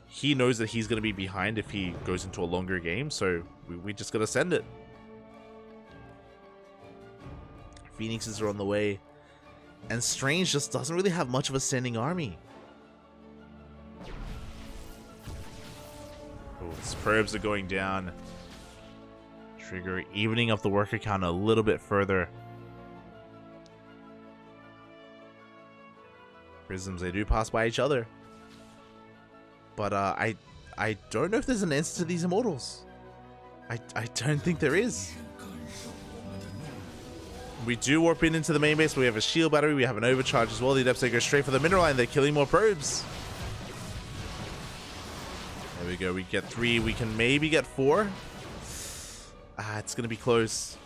He knows that he's going to be behind if he goes into a longer game, so we just got to send it. Phoenixes are on the way. And Strange just doesn't really have much of a standing army. Oh, his probes are going down. Trigger evening up the worker count a little bit further. Prisms, they do pass by each other. But I don't know if there's an answer to these Immortals. I don't think there is. We do warp into the main base. We have a shield battery. We have an overcharge as well. The Adepts, they go straight for the mineral line. They're killing more probes. There we go. We get 3. We can maybe get 4. It's going to be close.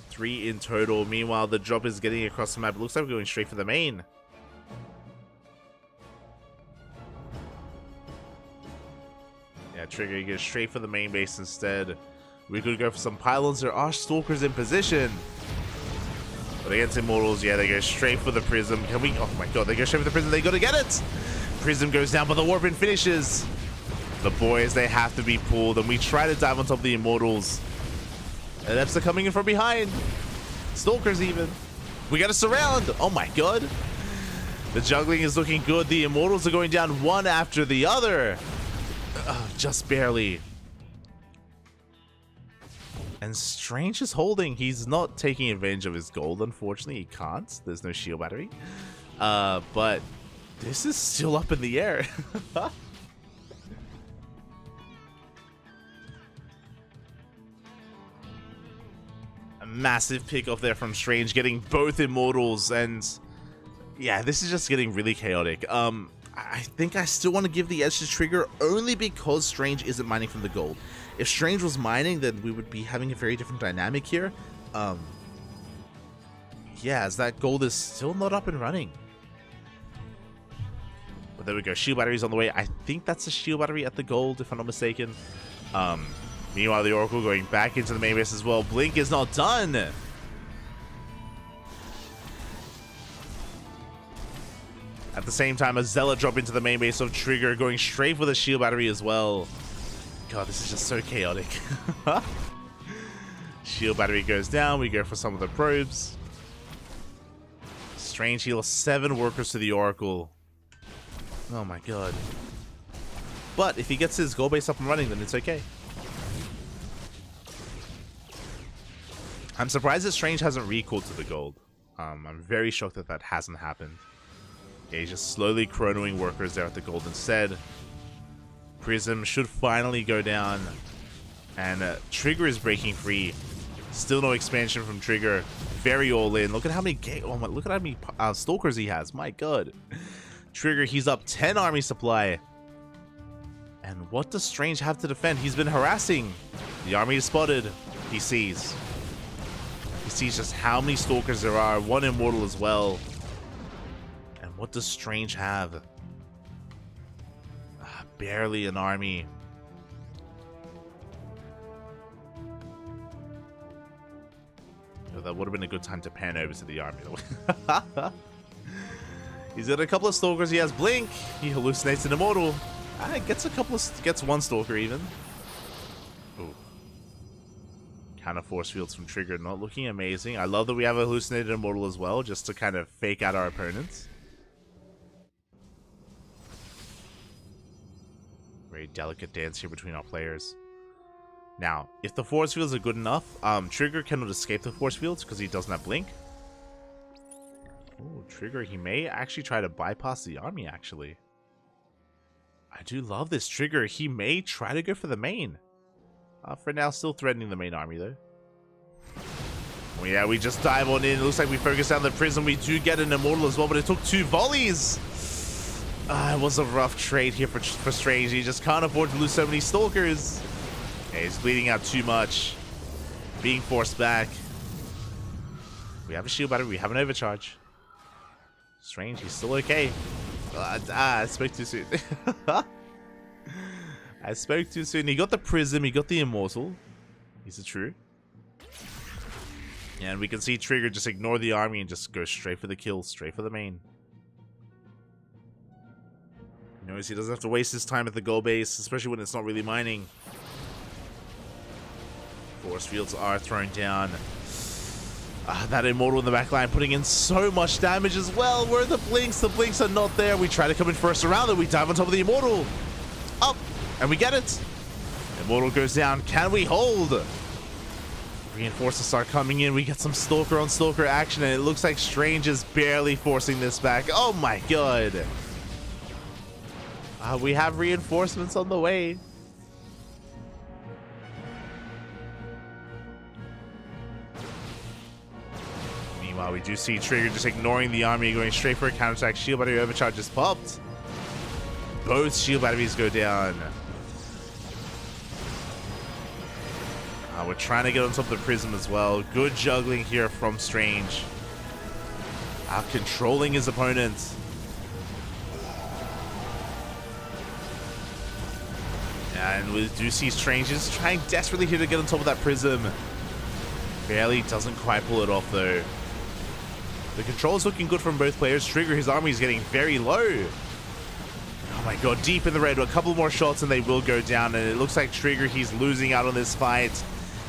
3 in total. Meanwhile, the drop is getting across the map. It looks like we're going straight for the main. Yeah, Trigger, you go straight for the main base instead. We could go for some pylons. There are Stalkers in position. But against Immortals, yeah, they go straight for the Prism. Can we... Oh my god, they go straight for the Prism. They got to get it! Prism goes down, but the Warpin finishes. The boys, they have to be pulled. And we try to dive on top of the Immortals. Adepts are coming in from behind. Stalkers even. We got to surround. Oh my god. The juggling is looking good. The Immortals are going down one after the other. Just barely. And Strange is holding. He's not taking advantage of his gold, unfortunately. He can't. There's no shield battery. But this is still up in the air. A massive pick off there from Strange, getting both Immortals. And yeah, this is just getting really chaotic. I think I still want to give the edge to Trigger only because Strange isn't mining from the gold. If Strange was mining, then we would be having a very different dynamic here. Yeah, as that gold is still not up and running. But there we go. Shield battery's on the way. I think that's a shield battery at the gold, if I'm not mistaken. Meanwhile, the Oracle going back into the main base as well. Blink is not done. At the same time, a Zealot drop into the main base of Trigger, going straight for the shield battery as well. God, this is just so chaotic. Shield battery goes down. We go for some of the probes. Strange heals 7 workers to the Oracle. Oh my god. But if he gets his gold base up and running, then it's okay. I'm surprised that Strange hasn't recalled to the gold. I'm very shocked that that hasn't happened. Yeah, he's just slowly chronoing workers there at the gold instead. Prism should finally go down. And Trigger is breaking free. Still no expansion from Trigger. Very all in. Look at how many look at how many stalkers he has. My god. Trigger, he's up 10 army supply. And what does Strange have to defend? He's been harassing. The army is spotted. He sees. He sees just how many stalkers there are. One immortal as well. And what does Strange have? Barely an army. Oh, that would have been a good time to pan over to the army. He's got a couple of stalkers. He has blink. He hallucinates an immortal. Gets one stalker even. Ooh. Counter force fields from Trigger, not looking amazing. I love that we have a hallucinated immortal as well, just to kind of fake out our opponents. Very delicate dance here between our players. Now, if the force fields are good enough, Trigger cannot escape the force fields because he doesn't have blink. Ooh, Trigger, he may actually try to bypass the army, actually. I do love this Trigger. He may try to go for the main. For now, still threatening the main army, though. Well, yeah, we just dive on in. It looks like we focus down the Prism. We do get an immortal as well, but it took 2 volleys. It was a rough trade here for Strange. He just can't afford to lose so many stalkers. Okay, he's bleeding out too much. Being forced back. We have a shield battery. We have an overcharge. Strange, he's still okay. I spoke too soon. I spoke too soon. He got the Prism. He got the Immortal. Is it true? And we can see Trigger just ignore the army and just go straight for the kill. Straight for the main. He knows he doesn't have to waste his time at the goal base, especially when it's not really mining. Force fields are thrown down. That Immortal in the back line putting in so much damage as well. Where are the Blinks? The Blinks are not there. We try to come in first around it. We dive on top of the Immortal. Up. And we get it. Immortal goes down. Can we hold? Reinforcements start coming in. We get some Stalker on Stalker action. And it looks like Strange is barely forcing this back. Oh my god. We have reinforcements on the way. Meanwhile, we do see Trigger just ignoring the army, going straight for a counterattack. Shield battery overcharge is popped. Both shield batteries go down. We're trying to get on top of the Prism as well. Good juggling here from Strange. Controlling his opponent. And we do see Strange is trying desperately here to get on top of that Prism. Barely doesn't quite pull it off though. The control is looking good from both players. Trigger, his army is getting very low. Oh my god, deep in the red. A couple more shots and they will go down. And it looks like Trigger, he's losing out on this fight.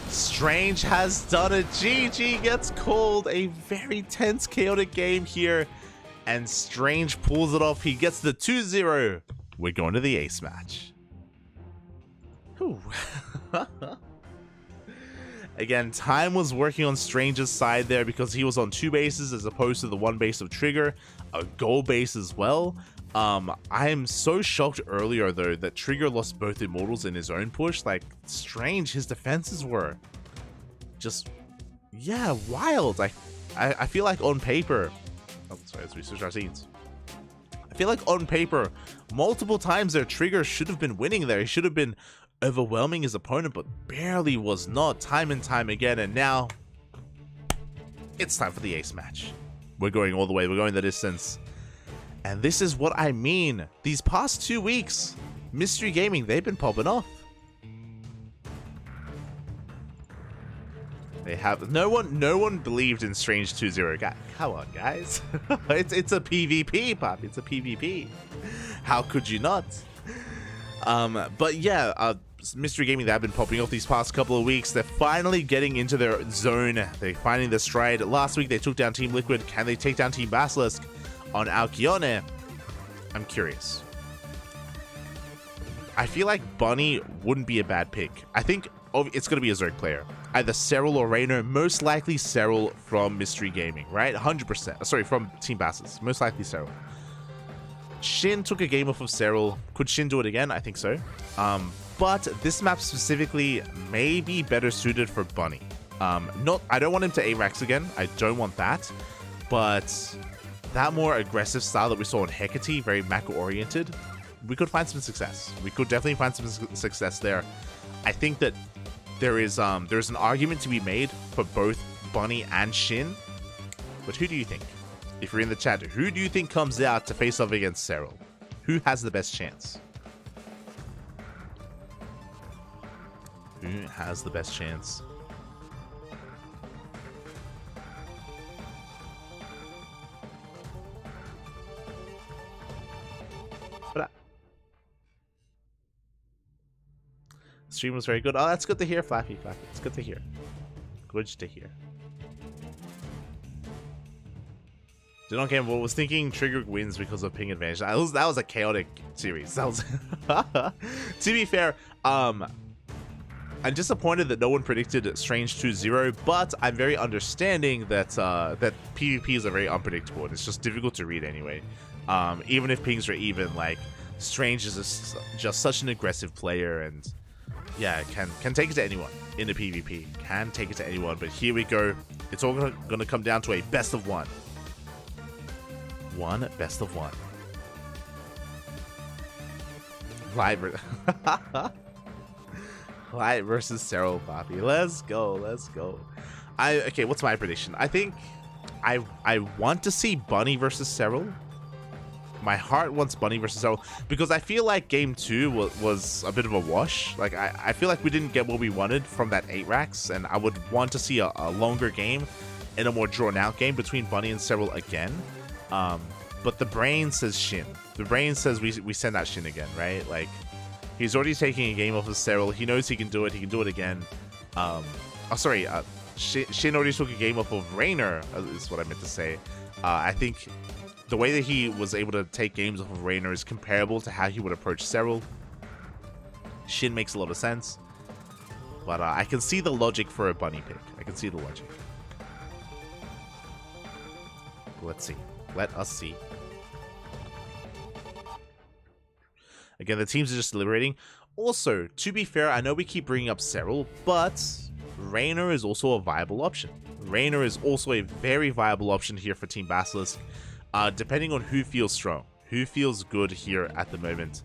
Strange has done it. GG gets called. A very tense, chaotic game here. And Strange pulls it off. He gets the 2-0. We're going to the ace match. Again, time was working on Strange's side there because he was on 2 bases as opposed to the 1 base of Trigger, a goal base as well. I am so shocked earlier though that Trigger lost both Immortals in his own push. Like, Strange, his defenses were just, yeah, wild. I feel like on paper, oh sorry, as we switch our scenes, I feel like on paper multiple times there Trigger should have been winning there. He should have been overwhelming his opponent, but barely was not, time and time again. And now it's time for the ace match. We're going all the way, we're going the distance. And this is what I mean. These past 2 weeks, Mystery Gaming, they've been popping off. They have no one believed in Strange 2-0. Come on, guys. it's a PvP, Pop. It's a PvP. How could you not? But yeah, Mystery Gaming, they have been popping off these past couple of weeks. They're finally getting into their zone. They're finding their stride. Last week they took down Team Liquid. Can they take down Team Basilisk on Alcyone? I'm curious. I feel like Bunny wouldn't be a bad pick. I think it's going to be a Zerg player. Either Serral or Raynor. Most likely Serral from Mystery Gaming, right? 100%. Sorry, from Team Basses. Most likely Serral. Shin took a game off of Serral. Could Shin do it again? I think so. But this map specifically may be better suited for Bunny. I don't want him to A-Rax again. I don't want that. But that more aggressive style that we saw in Hecate, very Mako-oriented, we could find some success. We could definitely find some success there. I think that there's an argument to be made for both Bunny and Shin. But who do you think? If you're in the chat, who do you think comes out to face off against Serral? Who has the best chance? Who has the best chance? Stream was very good. Oh, that's good to hear, Flappy. It's good to hear. Good to hear. Didn't care what was thinking Trigger wins because of ping advantage. That was a chaotic series. That was to be fair, I'm disappointed that no one predicted Strange 2-0, but I'm very understanding that that PvPs are very unpredictable and it's just difficult to read anyway. Even if pings are even, like Strange is just such an aggressive player and yeah, can take it to anyone in the PvP. Can take it to anyone, but here we go. It's all gonna come down to a best of one. One best of one. Light versus Serral, Poppy. Let's go. Okay, what's my prediction? I think I want to see Bunny versus Serral. My heart wants Bunny versus Serral because I feel like game 2 was a bit of a wash. Like I feel like we didn't get what we wanted from that 8-Rax, and I would want to see a longer game and a more drawn out game between Bunny and Serral again. But the brain says Shin. The brain says we send out Shin again, right? Like he's already taking a game off of Serral. He knows he can do it. He can do it again. Shin already took a game off of Raynor, is what I meant to say. I think the way that he was able to take games off of Raynor is comparable to how he would approach Serral. Shin makes a lot of sense. But I can see the logic for a Bunny pick. I can see the logic. Let's see. Let us see. Again, the teams are just deliberating. Also, to be fair, I know we keep bringing up Serral, but Raynor is also a viable option. Raynor is also a very viable option here for Team Basilisk. Depending on who feels strong, who feels good here at the moment.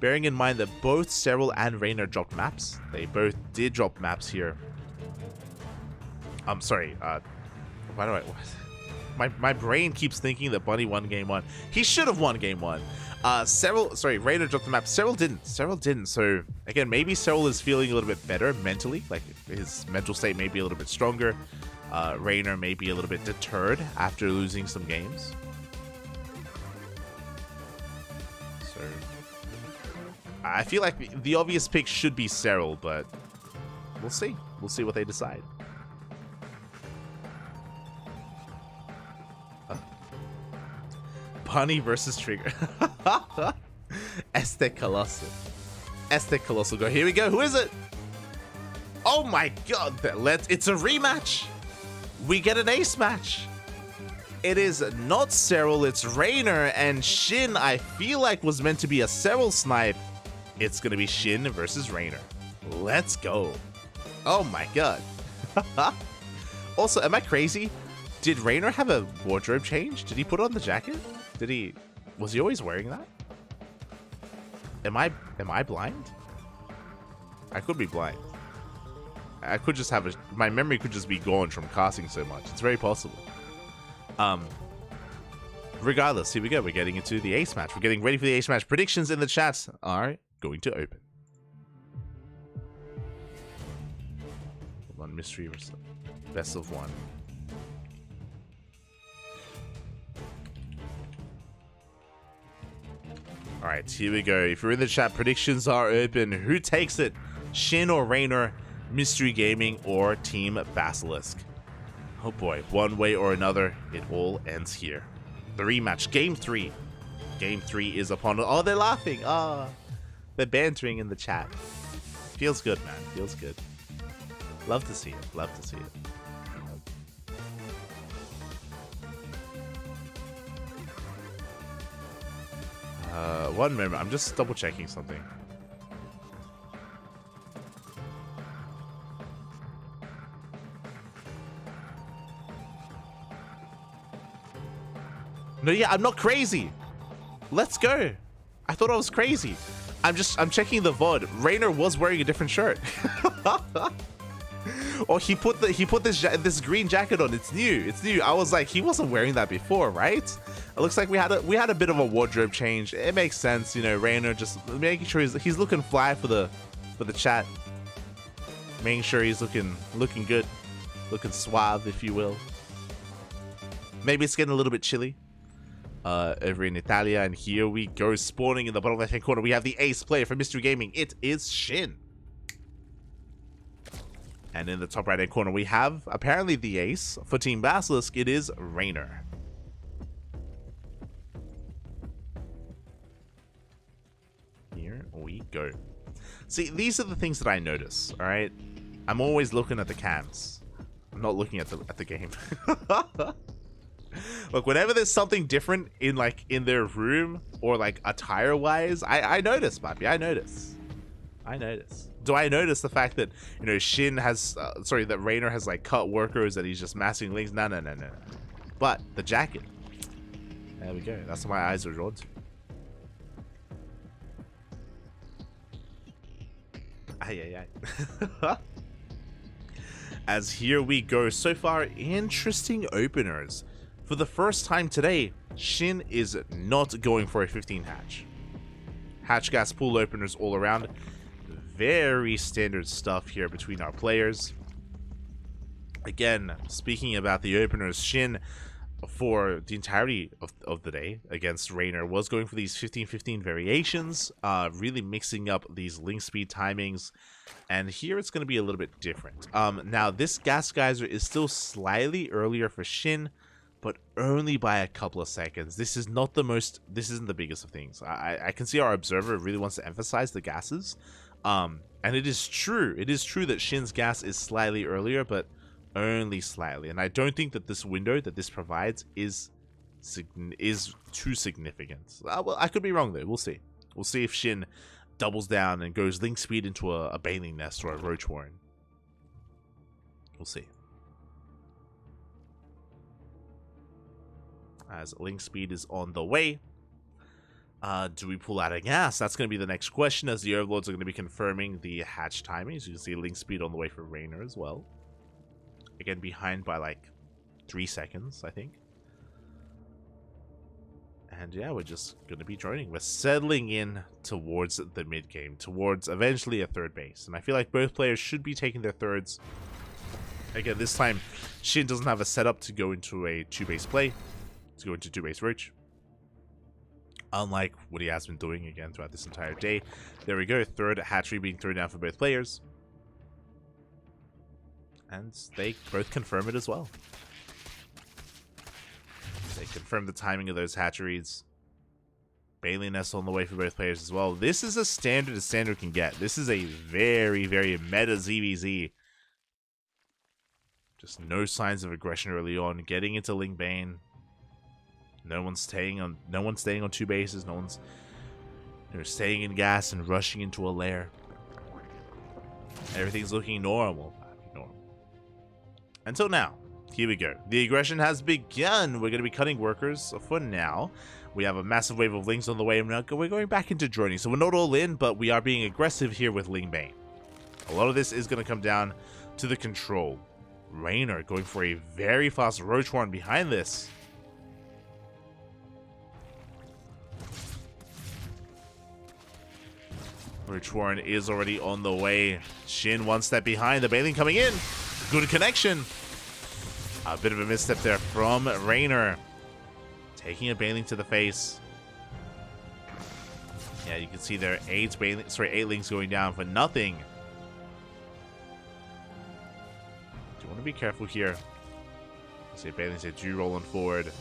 Bearing in mind that both Serral and Raynor dropped maps. They both did drop maps here. I'm sorry, why do I... My brain keeps thinking that Bunny won game 1. He should have won game 1. Raynor dropped the map. Serral didn't. So, again, maybe Serral is feeling a little bit better mentally. Like, his mental state may be a little bit stronger. Raynor may be a little bit deterred after losing some games. So, I feel like the obvious pick should be Serral, but we'll see. We'll see what they decide. Bunny versus Trigger. Este Colossal. Go. Here we go. Who is it? Oh my god. It's a rematch. We get an ace match. It is not Serral, it's Raynor, and Shin, I feel like, was meant to be a Serral snipe. It's gonna be Shin versus Raynor. Let's go. Oh my god. Also, am I crazy? Did Raynor have a wardrobe change? Did he put on the jacket? Was he always wearing that? Am I blind? I could be blind. I could just have my memory could just be gone from casting so much. It's very possible. Regardless, here we go. We're getting into the ace match. We're getting ready for the ace match. Predictions in the chat are going to open. Hold on, mystery versus best of one. Alright, here we go. If you're in the chat, predictions are open. Who takes it? Shin or Raynor, Mystery Gaming, or Team Basilisk? Oh boy, one way or another, it all ends here. The rematch, Game 3. Game 3 is upon... Oh, they're laughing. Ah, they're bantering in the chat. Feels good, man. Feels good. Love to see it. Love to see it. One moment. I'm just double checking something. No, yeah, I'm not crazy. Let's go. I thought I was crazy. I'm checking the VOD. Rainer was wearing a different shirt. Or he put this green jacket on. It's new. It's new. I was like, he wasn't wearing that before, right? It looks like we had a bit of a wardrobe change. It makes sense, you know. Rainer just making sure he's looking fly for the chat. Making sure he's looking good, looking suave, if you will. Maybe it's getting a little bit chilly over in Italia, and here we go, spawning in the bottom left hand corner. We have the ace player for Mystery Gaming. It is Shin. And in the top right hand corner, we have apparently the ace for Team Basilisk. It is Rainer. Here we go. See, these are the things that I notice. All right, I'm always looking at the cams. I'm not looking at the game. Look, whenever there's something different in their room or like attire wise, I notice, Papi. I notice. Do I notice the fact that, you know, Shin has that Rainer has like cut workers, that he's just massing links? No. But the jacket. There we go. That's what my eyes are drawn to. Ay. As here we go. So far, interesting openers. For the first time today, Shin is not going for a 15 hatch. Hatch gas pool openers all around. Very standard stuff here between our players. Again, speaking about the openers, Shin, for the entirety of the day against Rainer, was going for these 15-15 variations, really mixing up these link speed timings. And here it's going to be a little bit different. Now, this gas geyser is still slightly earlier for Shin, but only by a couple of seconds. This isn't the biggest of things. I can see our observer really wants to emphasize the gases. And it is true that Shin's gas is slightly earlier, but only slightly. And I don't think that this window that this provides is too significant. Well, I could be wrong though. We'll see. We'll see if Shin doubles down and goes link speed into a baleen nest or a roach warren. We'll see. As link speed is on the way. Do we pull out a gas? That's going to be the next question, as the overlords are going to be confirming the hatch timings. You can see link speed on the way for Rainer as well. Again, behind by like 3 seconds, I think. And yeah, we're just going to be droning. We're settling in towards the mid game, towards eventually a third base. And I feel like both players should be taking their thirds. Again, this time, Shin doesn't have a setup to go into a 2-base play, to go into 2-base roach. Unlike what he has been doing again throughout this entire day. There we go, third hatchery being thrown down for both players. And they both confirm it as well. They confirm the timing of those hatcheries. Baleen nest on the way for both players as well. This is as standard can get. This is a very, very meta ZVZ. Just no signs of aggression early on. Getting into Ling Bane. No one's staying on 2 bases. No one's staying in gas and rushing into a lair. Everything's looking normal. Until now. Here we go. The aggression has begun. We're going to be cutting workers for now. We have a massive wave of links on the way, and we're going back into droning. So we're not all in, but we are being aggressive here with Ling Bane. A lot of this is going to come down to the control. Rainer going for a very fast roach warren behind this. Roach warren is already on the way. Shin 1 step behind. The baleen coming in. Good connection. A bit of a misstep there from Rainer. Taking a baleen to the face. Yeah, you can see there 8 links going down for nothing. Do you want to be careful here? See, baleen's a do rolling forward.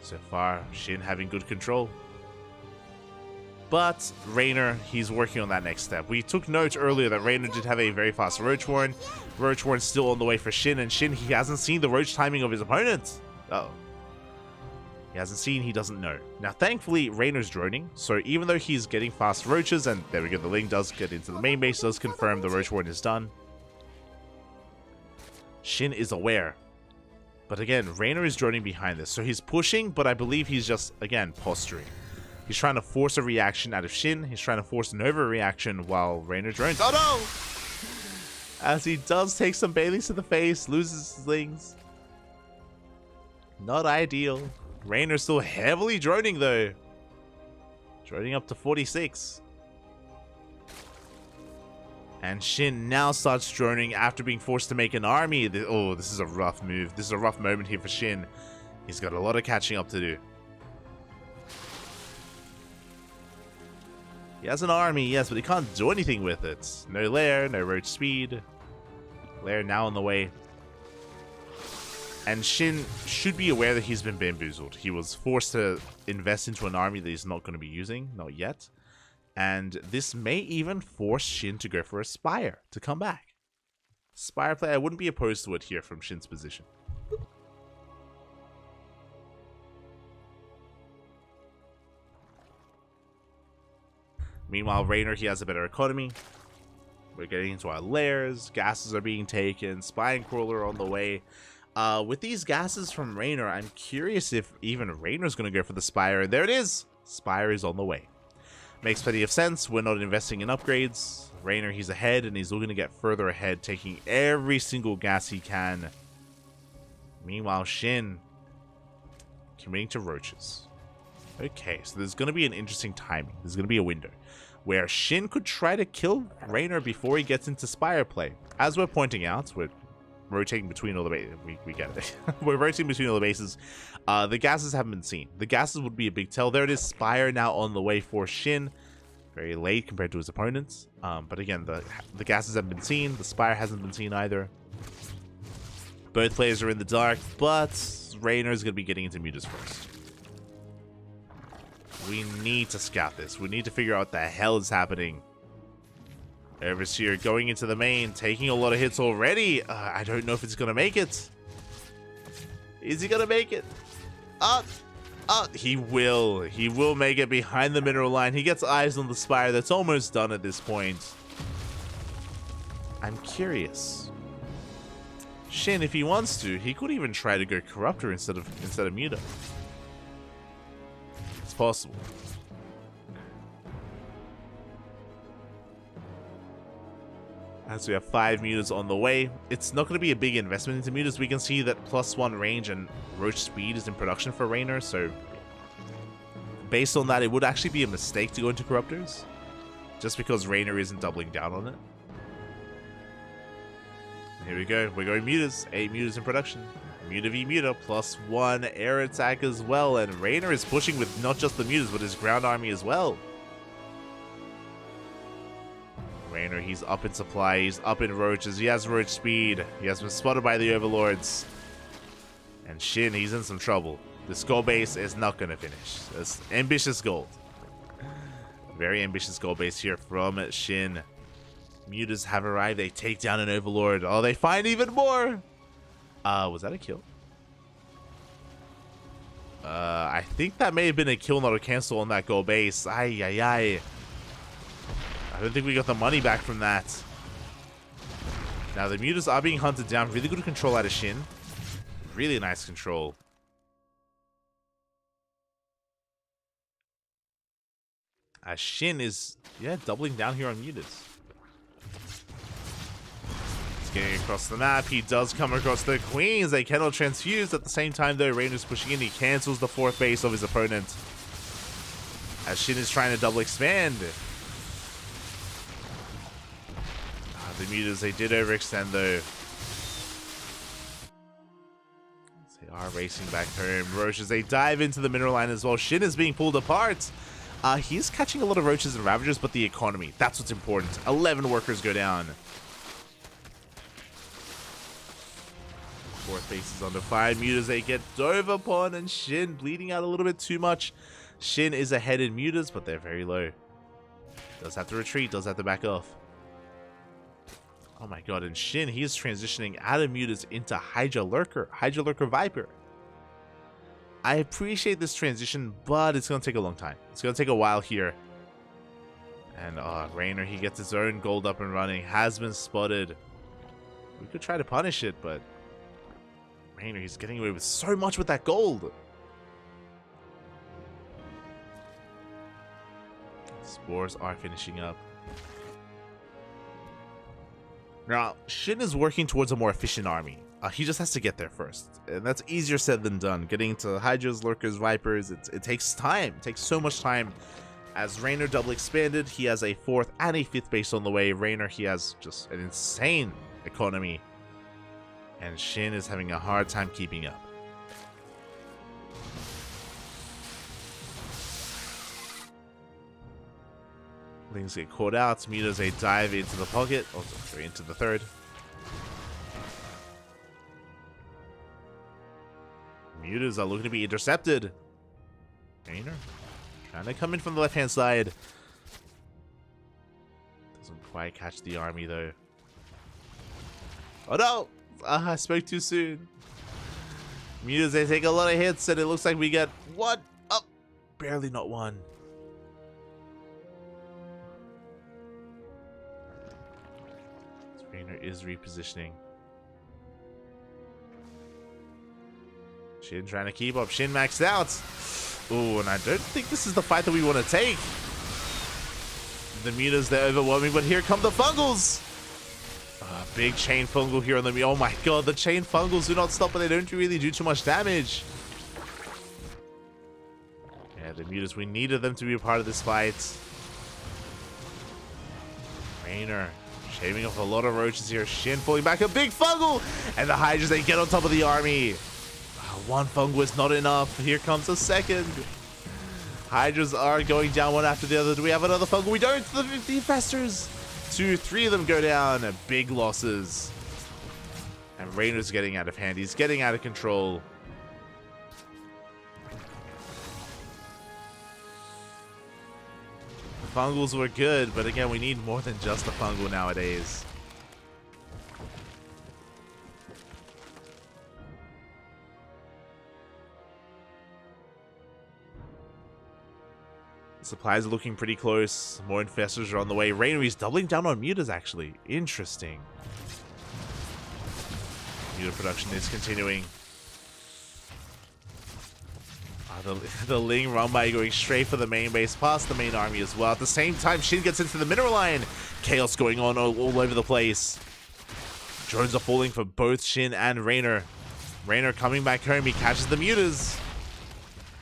So far, Shin having good control. But Raynor, he's working on that next step. We took note earlier that Raynor did have a very fast Roach Warren. Roach Warren's still on the way for Shin, and Shin, he hasn't seen the Roach timing of his opponent. Uh-oh. He hasn't seen, he doesn't know. Now, thankfully, Raynor's droning, so even though he's getting fast Roaches, and there we go, the link does get into the main base, does confirm the Roach Warren is done. Shin is aware. But again, Raynor is droning behind this, so he's pushing, but I believe he's just, again, posturing. He's trying to force a reaction out of Shin. He's trying to force an overreaction while Raynor drones. Oh no! As he does take some Baileys to the face, loses his slings. Not ideal. Raynor's still heavily droning though. Droning up to 46. And Shin now starts droning after being forced to make an army. Oh, this is a rough move. This is a rough moment here for Shin. He's got a lot of catching up to do. He has an army, yes, but he can't do anything with it. No lair, no roach speed. Lair now on the way. And Shin should be aware that he's been bamboozled. He was forced to invest into an army that he's not going to be using, not yet. And this may even force Shin to go for a Spire to come back. Spire play, I wouldn't be opposed to it here from Shin's position. Meanwhile, Raynor, he has a better economy. We're getting into our lairs. Gases are being taken. Spine Crawler on the way. With these gases from Raynor, I'm curious if even Raynor's going to go for the Spire. And there it is. Spire is on the way. Makes plenty of sense. We're not investing in upgrades. Raynor, he's ahead, and he's looking to get further ahead, taking every single gas he can. Meanwhile, Shin committing to roaches. Okay, so there's going to be an interesting timing. There's going to be a window where Shin could try to kill Raynor before he gets into Spire play. As we're pointing out, we're rotating between all the bases. We get it. We're rotating between all the bases. The gases haven't been seen. The gases would be a big tell. There it is. Spire now on the way for Shin. Very late compared to his opponents. But again, the gases haven't been seen. The Spire hasn't been seen either. Both players are in the dark, but Raynor is going to be getting into mutas first. We need to scout this. We need to figure out what the hell is happening. Overseer going into the main, taking a lot of hits already. I don't know if it's going to make it. Is he going to make it? He will. He will make it behind the mineral line. He gets eyes on the Spire. That's almost done at this point. I'm curious. Shin, if he wants to, he could even try to go Corruptor instead of Muta. It's possible. As we have 5 mutas on the way, it's not going to be a big investment into mutas. We can see that +1 range and roach speed is in production for Raynor, so based on that, it would actually be a mistake to go into Corruptors, just because Raynor isn't doubling down on it. Here we go, we're going mutas, 8 mutas in production. Muta v Muta, +1 air attack as well, and Raynor is pushing with not just the mutas, but his ground army as well. Raynor, he's up in supply, he's up in roaches, he has roach speed, he has been spotted by the overlords. And Shin, he's in some trouble. This goal base is not going to finish. That's ambitious gold. Very ambitious goal base here from Shin. Mutas have arrived, they take down an overlord. Oh, they find even more! Was that a kill? I think that may have been a kill, not a cancel on that goal base. Ay, ay, ay. I don't think we got the money back from that. Now, the mutas are being hunted down. Really good control out of Shin. Really nice control. Shin is, doubling down here on mutas. He's getting across the map. He does come across the queens. They cannot transfuse. At the same time, though, Raynor's pushing in. He cancels the 4th base of his opponent. As Shin is trying to double expand. The mutas, they did overextend though. They are racing back home. Roaches, they dive into the mineral line as well. Shin is being pulled apart. He's catching a lot of roaches and ravagers, but the economy, that's what's important. 11 workers go down. 4th base is under fire. Mutas, they get dove upon, and Shin bleeding out a little bit too much. Shin is ahead in mutas, but they're very low. Does have to retreat, does have to back off. Oh my god, and Shin, he is transitioning out of mutas into Hydra Lurker Viper. I appreciate this transition, but it's going to take a long time. It's going to take a while here. And Raynor, he gets his own gold up and running. Has been spotted. We could try to punish it, but Raynor, he's getting away with so much with that gold. Spores are finishing up. Now, Shin is working towards a more efficient army. He just has to get there first. And that's easier said than done. Getting to Hydras, Lurkers, Vipers, it takes time. It takes so much time. As Raynor double expanded, he has a 4th and a 5th base on the way. Raynor, he has just an insane economy. And Shin is having a hard time keeping up. Things get caught out. Mutas, they dive into the pocket. Oh, sorry, into the 3rd. Mutas are looking to be intercepted. Raynor trying to come in from the left-hand side. Doesn't quite catch the army, though. Oh, no! I spoke too soon. Mutas, they take a lot of hits, and it looks like we get one. Oh, barely not one. Raynor is repositioning. Shin trying to keep up. Shin maxed out. Ooh, and I don't think this is the fight that we want to take. The mutas, they're overwhelming, but here come the fungals. Big chain fungal here on the... Oh my god, the chain fungals do not stop, but they don't really do too much damage. Yeah, the mutas, we needed them to be a part of this fight. Raynor shaving off a lot of roaches here. Shin pulling back a big fungal, and the Hydras, they get on top of the army. One fungal is not enough. Here comes a second. Hydras are going down one after the other. Do we have another fungal? We don't. The infestors. 2, 3 of them go down. Big losses. And Raynor's getting out of hand. He's getting out of control. The fungals were good, but again, we need more than just a fungal nowadays. Supplies are looking pretty close. More infestors are on the way. Raynor is doubling down on mutas, actually. Interesting. Muta production is continuing. The Ling run by going straight for the main base, past the main army as well. At the same time, Shin gets into the mineral line. Chaos going on all over the place. Drones are falling for both Shin and Raynor. Raynor coming back home. He catches the mutas.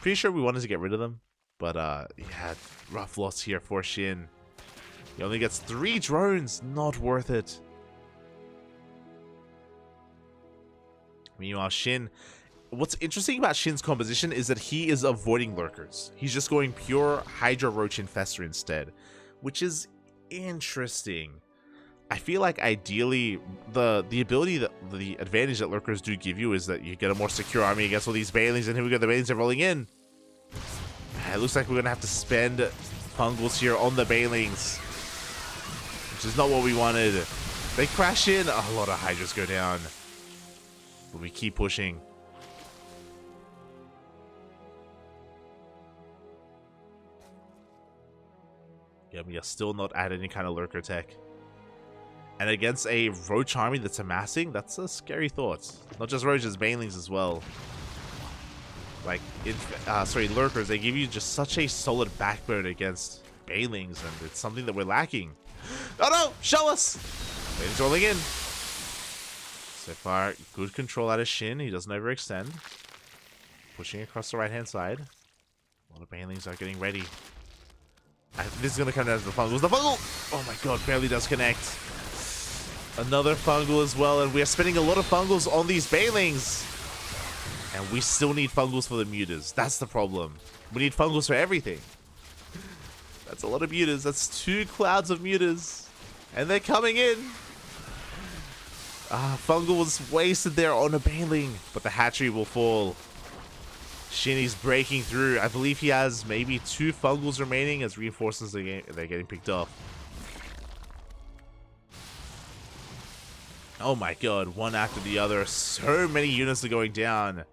Pretty sure we wanted to get rid of them. But, yeah, rough loss here for Shin. He only gets 3 drones. Not worth it. Meanwhile, Shin... What's interesting about Shin's composition is that he is avoiding lurkers. He's just going pure Hydra Roach Infestor instead. Which is interesting. I feel like ideally, the ability, the advantage that lurkers do give you is that you get a more secure army against all these Banelings. And here we go, the Banelings are rolling in. It looks like we're going to have to spend fungals here on the Banelings, which is not what we wanted. They crash in. A lot of Hydras go down. But we keep pushing. Yeah, we are still not at any kind of lurker tech. And against a Roach army that's amassing, that's a scary thought. Not just Roaches, Banelings as well. Like, lurkers, they give you just such a solid backbone against Banelings, and it's something that we're lacking. Oh no! Show us! Banelings rolling in. So far, good control out of Shin. He doesn't overextend. Pushing across the right-hand side. A lot of Banelings are getting ready. This is going to come down to the fungals. The fungal! Oh my god, barely does connect. Another fungal as well, and we are spending a lot of fungals on these Banelings. And we still need fungals for the mutas. That's the problem. We need fungals for everything. That's a lot of mutas. That's 2 clouds of mutas. And they're coming in. Fungal was wasted there on a Baneling. But the hatchery will fall. Shinny's breaking through. I believe he has maybe 2 fungals remaining as reinforcements they're getting picked up. Oh my god, one after the other. So many units are going down.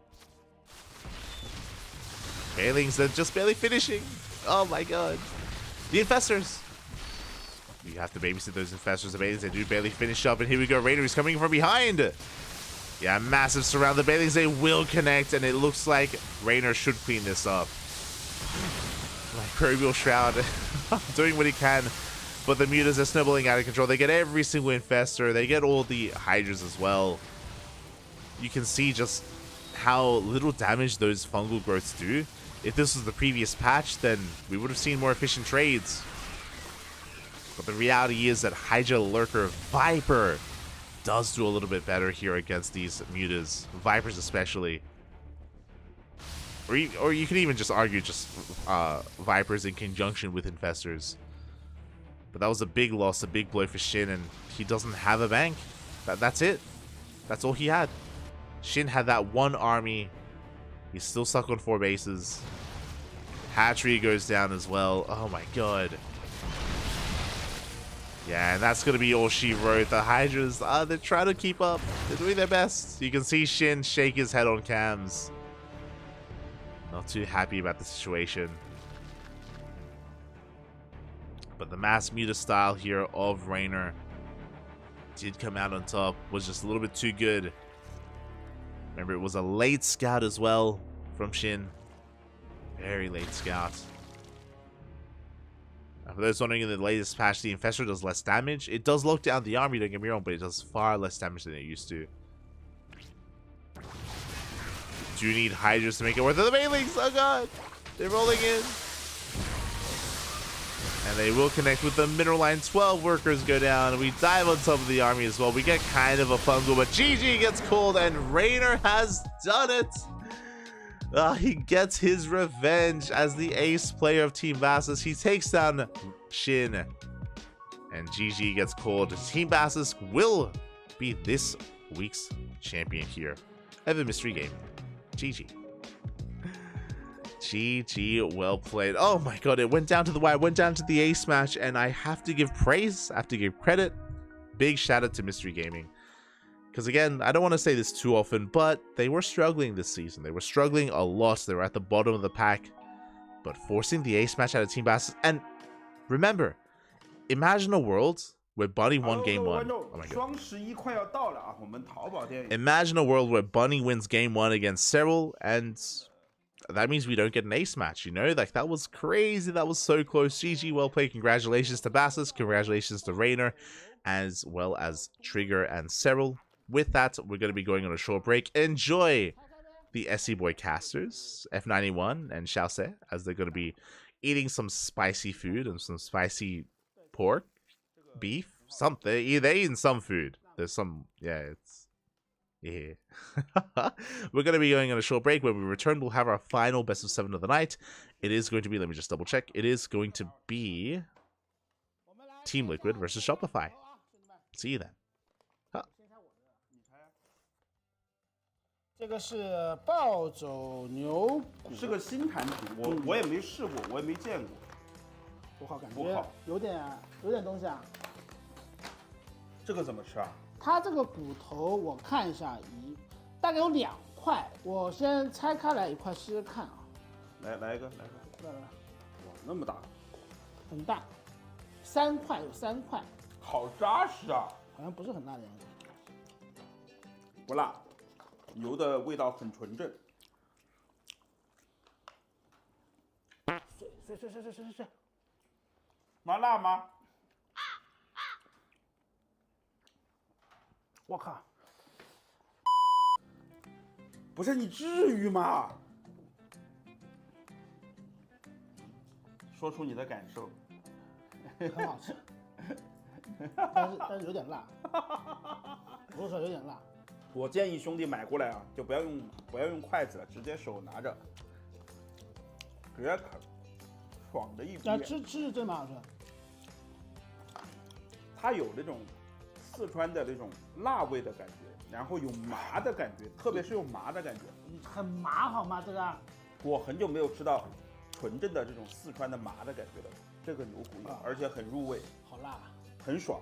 Bailings are just barely finishing. Oh my god. The infestors. You have to babysit those infestors. The Bailings, they do barely finish up. And here we go. Rainer is coming from behind. Yeah, massive surround. The Bailings, they will connect. And it looks like Rainer should clean this up. Microbial Shroud doing what he can. But the mutas are snowballing out of control. They get every single infestor. They get all the hydras as well. You can see just how little damage those fungal growths do. If this was the previous patch, then we would have seen more efficient trades. But the reality is that Hydra, Lurker, Viper does do a little bit better here against these mutas. Vipers especially. Or you can even just argue just Vipers in conjunction with infestors. But that was a big loss, a big blow for Shin, and he doesn't have a bank. That's it. That's all he had. Shin had that one army. He's still stuck on 4 bases. Hatchery goes down as well. Oh my god. Yeah, and that's going to be all she wrote. The Hydras, they're trying to keep up. They're doing their best. You can see Shin shake his head on cams. Not too happy about the situation. But the mass muta style here of Rainer did come out on top. Was just a little bit too good. Remember, it was a late scout as well from Shin. Very late scout. Now, for those wondering, in the latest patch, the Infestor does less damage. It does lock down the army, don't get me wrong, but it does far less damage than it used to. Do you need Hydras to make it worth it? The Bailings! Oh god! They're rolling in. And they will connect with the mineral line. 12 workers go down. We dive on top of the army as well. We get kind of a fungal, but GG gets called, and Rainer has done it. He gets his revenge as the ace player of Team Bassus. He takes down Shin, and GG gets called. Team Bassus will be this week's champion here at the mystery game. GG. GG, well played. Oh my god, it went down to the wire, went down to the ace match, and I have to give praise, I have to give credit. Big shout out to Mystery Gaming. Because again, I don't want to say this too often, but they were struggling this season. They were struggling a lot. They were at the bottom of the pack. But forcing the ace match out of Team Bassus. And remember, imagine a world where Bunny won game 1. Oh my god. Imagine a world where Bunny wins game 1 against Cyril, and that means we don't get an ace match, you know? Like, that was crazy. That was so close. GG, well played. Congratulations to Bassus. Congratulations to Rainer, as well as Trigger and Cyril. With that, we're going to be going on a short break. Enjoy the SC Boy casters, F91 and Xiaose, as they're going to be eating some spicy food and some spicy pork, beef, something. They're eating some food. There's some, yeah, it's, yeah. We're going to be going on a short break. When we return, we'll have our final best of 7 of the night. It is going to be, let me just double check. It is going to be Team Liquid versus Shopify. See you then. 这个是暴走牛骨，是个新产品，我也没试过，我也没见过。我靠，感觉有点东西啊。这个怎么吃啊？它这个骨头我看一下，大概有2块，我先拆开来一块试试看啊。来一个。来，哇，那么大，很大，3块有3块，好扎实啊！好像不是很大的样子。不辣。 牛的味道很纯正。睡。麻辣吗？我靠！不是你至于吗？说出你的感受。很好吃，但是有点辣。我说有点辣。 我建议兄弟买过来啊，就不要用筷子了，直接手拿着，直接啃，爽的一逼。吃真蛮好吃。它有那种四川的那种辣味的感觉，然后有麻的感觉，特别是有麻的感觉。很麻好吗？这个？我很久没有吃到纯正的这种四川的麻的感觉了。这个牛骨有，而且很入味，好辣，很爽。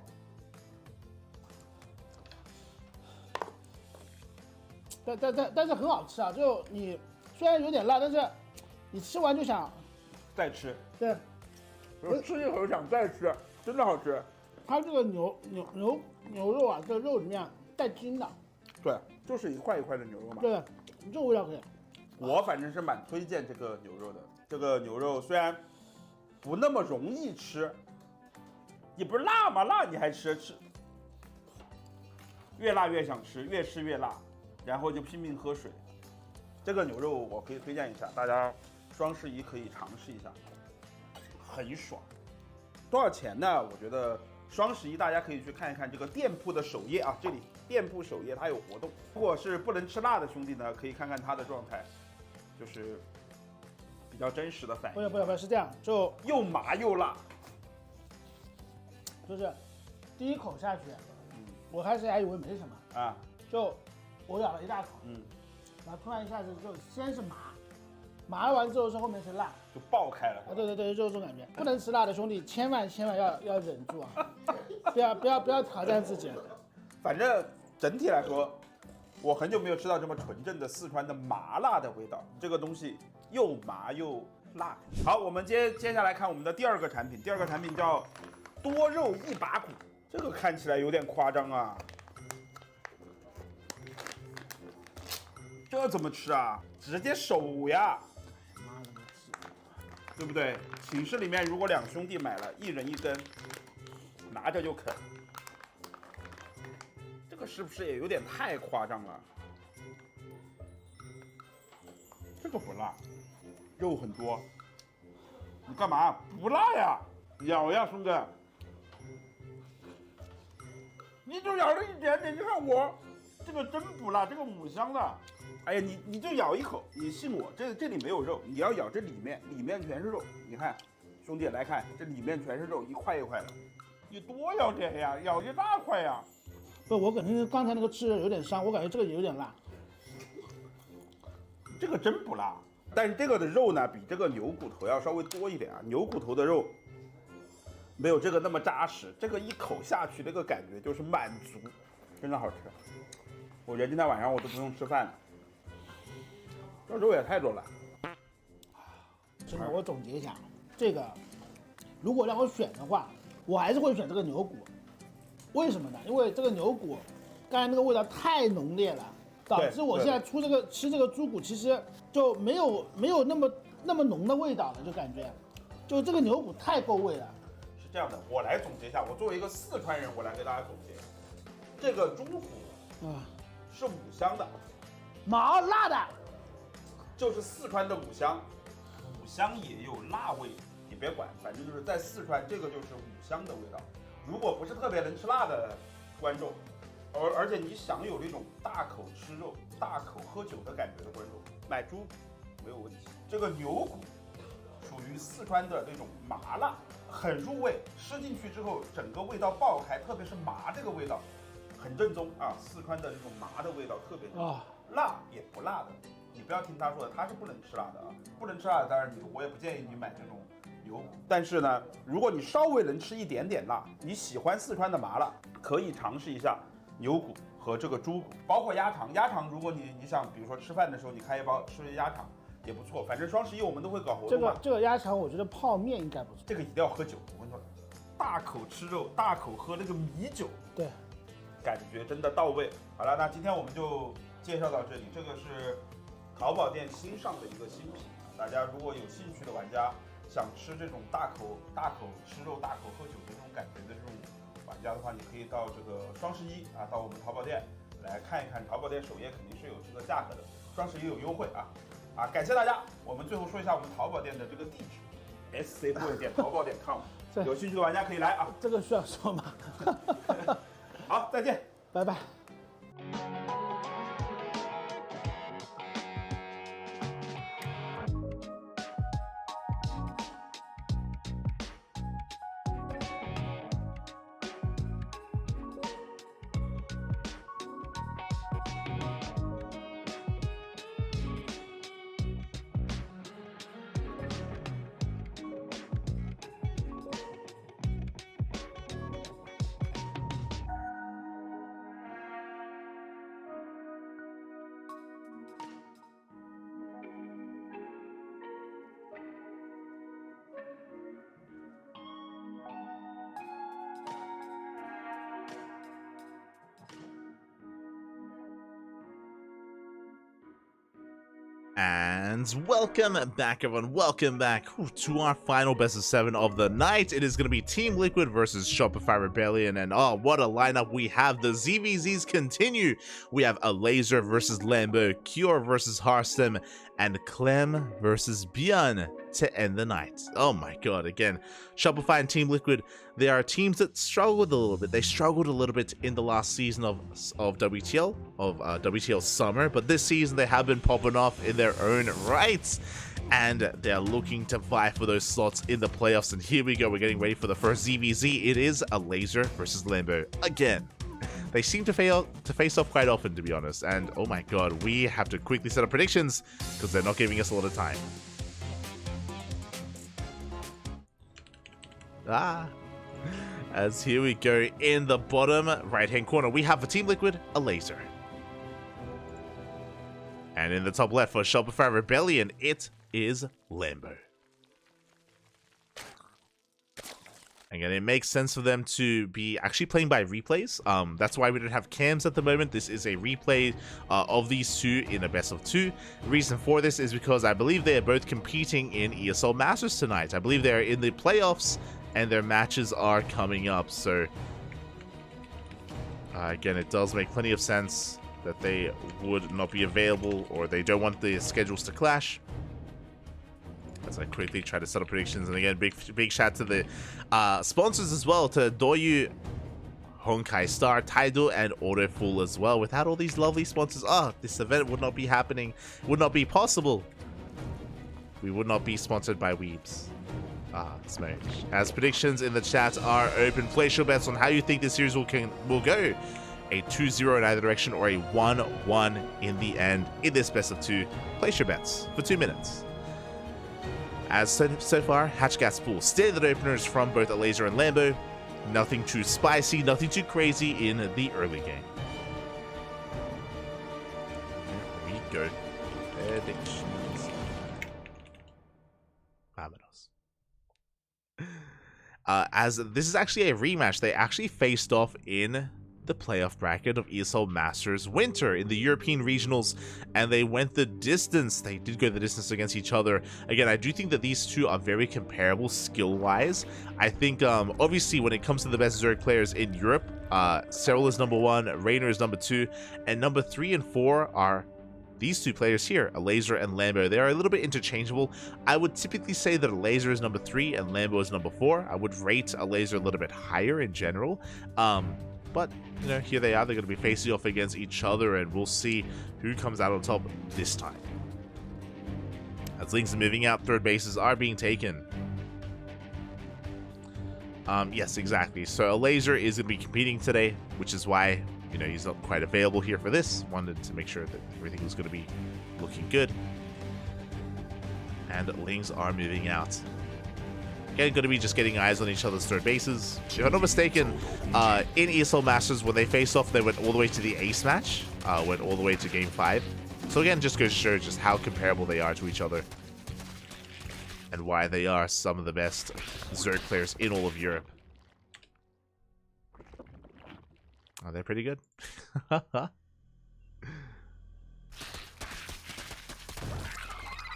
但是很好吃啊！就你虽然有点辣，但是你吃完就想再吃，对，我吃一口想再吃，真的好吃。它这个牛肉啊，这个肉里面带筋的，对，就是一块一块的牛肉嘛。对，这个味道可以。我反正是蛮推荐这个牛肉的。这个牛肉虽然不那么容易吃，也不是辣嘛，辣你还吃，越辣越想吃，越吃越辣，然后就拼命喝水。这个牛肉我可以推荐一下，大家双十一可以尝试一下，很爽。多少钱呢？我觉得双十一大家可以去看一看这个店铺的首页啊，这里店铺首页它有活动。如果是不能吃辣的兄弟呢，可以看看他的状态，就是比较真实的反应。不是，是这样，就又麻又辣，就是第一口下去，我开始还以为没什么啊，就我咬了一大口，然后突然一下子就先是麻了完之后是后面是辣，就爆开了。啊，对，就是这种感觉。不能吃辣的兄弟，千万要忍住啊，不要挑战自己。反正整体来说，我很久没有吃到这么纯正的四川的麻辣的味道，这个东西又麻又辣。好，我们接下来看我们的第二个产品，第二个产品叫多肉一把骨，这个看起来有点夸张啊。这怎么吃啊？直接手呀！妈的个鸡！对不对？寝室里面如果两兄弟买了，一人一根，拿着就啃，这个是不是也有点太夸张了？这个不辣，肉很多，你干嘛不辣呀？咬呀，兄弟！你就咬了一点点，你看我这个真不辣，这个五香的。哎呀，你就咬一口，你信我，这里没有肉，你要咬这里面全是肉。你看，兄弟来看，这里面全是肉，一块一块的，你多咬点呀，咬一大块呀。不，我感觉刚才那个吃有点伤，我感觉这个也有点辣。这个真不辣，但是这个的肉呢，比这个牛骨头要稍微多一点啊。牛骨头的肉没有这个那么扎实，这个一口下去，那个感觉就是满足，真的好吃。我觉得今天晚上我都不用吃饭了。这肉也太多了。真的，我总结一下，这个如果让我选的话，我还是会选这个牛骨。为什么呢？因为这个牛骨刚才那个味道太浓烈了，导致我现在吃这个猪骨，其实就没有那么浓的味道了，就感觉就这个牛骨太够味了。是这样的，我来总结一下，我作为一个四川人，我来给大家总结，这个猪骨啊是五香的，麻辣的。就是四川的五香，五香也有辣味，你别管，反正就是在四川，这个就是五香的味道。如果不是特别能吃辣的观众，而且你想有那种大口吃肉、大口喝酒的感觉的观众，买猪没有问题。这个牛骨属于四川的那种麻辣，很入味，吃进去之后整个味道爆开，特别是麻这个味道很正宗啊，四川的这种麻的味道特别正宗，辣也不辣的。你不要听他说的，他是不能吃辣的啊，不能吃辣的，当然我也不建议你买这种牛骨。但是呢，如果你稍微能吃一点点辣，你喜欢四川的麻辣，可以尝试一下牛骨和这个猪骨，包括鸭肠。鸭肠如果你想，比如说吃饭的时候你开一包吃鸭肠也不错。反正双十一我们都会搞活动嘛。这个鸭肠我觉得泡面应该不错。这个一定要喝酒，我跟你说，大口吃肉，大口喝那个米酒，对，感觉真的到位。好了，那今天我们就介绍到这里，这个是淘宝店新上的一个新品，大家如果有兴趣的玩家，想吃这种大口吃肉、大口喝酒的这种感觉的这种玩家的话，你可以到这个双十一啊，到我们淘宝店来看一看，淘宝店首页肯定是有这个价格的，双十一有优惠啊！感谢大家。我们最后说一下我们淘宝店的这个地址：scboy店淘宝点 com， 有兴趣的玩家可以来啊。这个需要说吗？好，再见，拜拜。And welcome back, everyone. Welcome back to our final best of 7 of the night. It is going to be Team Liquid versus Shopify Rebellion. And oh, what a lineup we have. The ZVZs continue. We have a Laser versus Lambo, Cure versus Harstem, and Clem versus Björn to end the night. Oh my god, again, Shopify and Team Liquid, they are teams that struggled a little bit. They struggled a little bit in the last season of WTL, WTL Summer, but this season they have been popping off in their own rights, and they're looking to vie for those slots in the playoffs. And here we go, we're getting ready for the first ZVZ. It is a Laser versus Lambo again. They seem to face off quite often, to be honest, and oh my god, we have to quickly set up predictions because they're not giving us a lot of time. As here we go, in the bottom right hand corner we have for Team Liquid a Laser, and in the top left for Shopify Rebellion it is Lambo. Again, it makes sense for them to be actually playing by replays. That's why we don't have cams at the moment. This is a replay of these two in a best of 2. The reason for this is because I believe they are both competing in ESL Masters tonight. I believe they're in the playoffs and their matches are coming up. So again, it does make plenty of sense that they would not be available, or they don't want the schedules to clash. As I quickly try to set up predictions, and again, big shout to the sponsors as well, to Doyu, Honkai Star, Tidal, and Autofull as well. Without all these lovely sponsors, this event would not be happening, would not be possible. We would not be sponsored by Weebs. Smash. As predictions in the chat are open, place your bets on how you think this series will go. A 2-0 in either direction or a 1-1 in the end in this best of 2. Place your bets for 2 minutes. As so far, Hatchgas Pool, standard openers from both a Laser and Lambo. Nothing too spicy, nothing too crazy in the early game. Here we go. Predictions. Vámonos. As this is actually a rematch, they actually faced off in the playoff bracket of ESL Masters Winter in the European regionals, and they went the distance. They did go the distance against each other. Again, I do think that these two are very comparable skill-wise. I think, obviously, when it comes to the best Zerg players in Europe, Cyril is number 1, Raynor is number 2, and number 3 and 4 are these two players here, a Laser and Lambo. They are a little bit interchangeable. I would typically say that a Laser is number 3 and Lambo is number 4. I would rate a Laser a little bit higher in general. But, you know, here they are. They're going to be facing off against each other, and we'll see who comes out on top this time. As Links are moving out, third bases are being taken. Yes, exactly. So a Laser is going to be competing today, which is why, you know, he's not quite available here for this. Wanted to make sure that everything was going to be looking good. And Lings are moving out. Again, going to be just getting eyes on each other's third bases. If I'm not mistaken, in ESL Masters, when they faced off, they went all the way to the ace match. Went all the way to Game 5. So again, just goes to show just how comparable they are to each other. And why they are some of the best Zerg players in all of Europe. Oh, they're pretty good.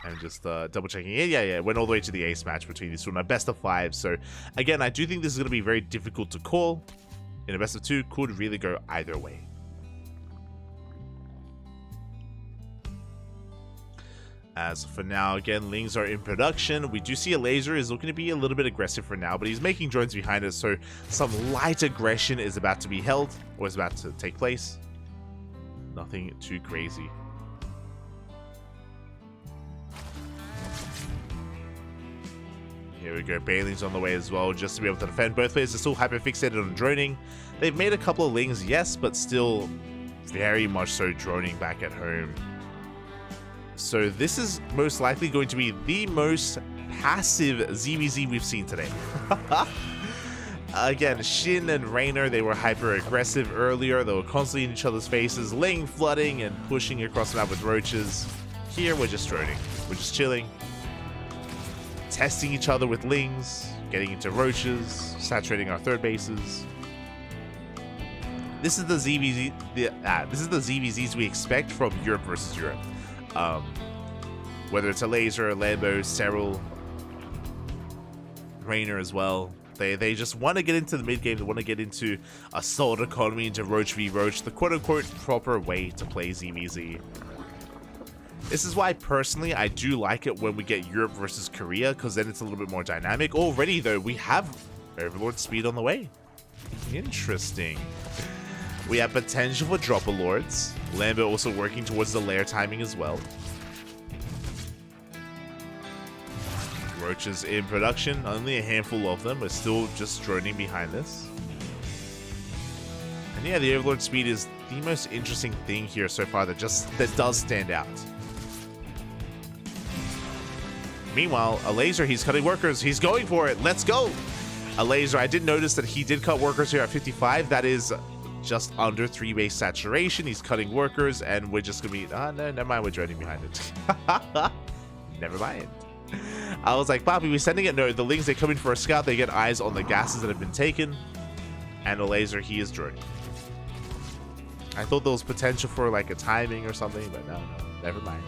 I'm just double checking. Yeah. Went all the way to the ace match between these two in a best of 5. So again, I do think this is going to be very difficult to call. In a best of 2, could really go either way. As for now, again, Lings are in production. We do see a Laser is looking to be a little bit aggressive for now, but he's making drones behind us, so some light aggression is about to be held, or is about to take place. Nothing too crazy. Here we go, Bailing's on the way as well, just to be able to defend. Both players are still hyper-fixated on droning. They've made a couple of Lings, yes, but still very much so droning back at home. So this is most likely going to be the most passive ZVZ we've seen today. Again, Shin and Raynor, they were hyper-aggressive earlier. They were constantly in each other's faces, laying flooding and pushing across the map with roaches. Here, we're just droning. We're just chilling. Testing each other with Lings, getting into roaches, saturating our third bases. This is the ZVZ. This is the ZVZs we expect from Europe versus Europe. Whether it's a laser, Lambo, Cyril, Rainer as well. They just want to get into the mid game. They want to get into a solid economy, into Roach v Roach, the quote-unquote proper way to play ZVZ. This is why, personally, I do like it when we get Europe versus Korea, because then it's a little bit more dynamic. Already, though, we have Overlord speed on the way. Interesting. We have potential for Dropper Lords. Lambo also working towards the lair timing as well. Roaches in production, only a handful of them. We're still just droning behind this. And yeah, the Overlord speed is the most interesting thing here so far that does stand out. Meanwhile, a laser, he's cutting workers. He's going for it. Let's go. A laser, I did notice that he did cut workers here at 55. That is just under 3 base saturation. He's cutting workers, and we're just gonna be, no, never mind, we're droning behind it. Never mind. I was like, Bobby, we're sending it. No, the Lings, they come in for a scout. They get eyes on the gases that have been taken. And a laser, he is droning. I thought there was potential for like a timing or something, but no, never mind.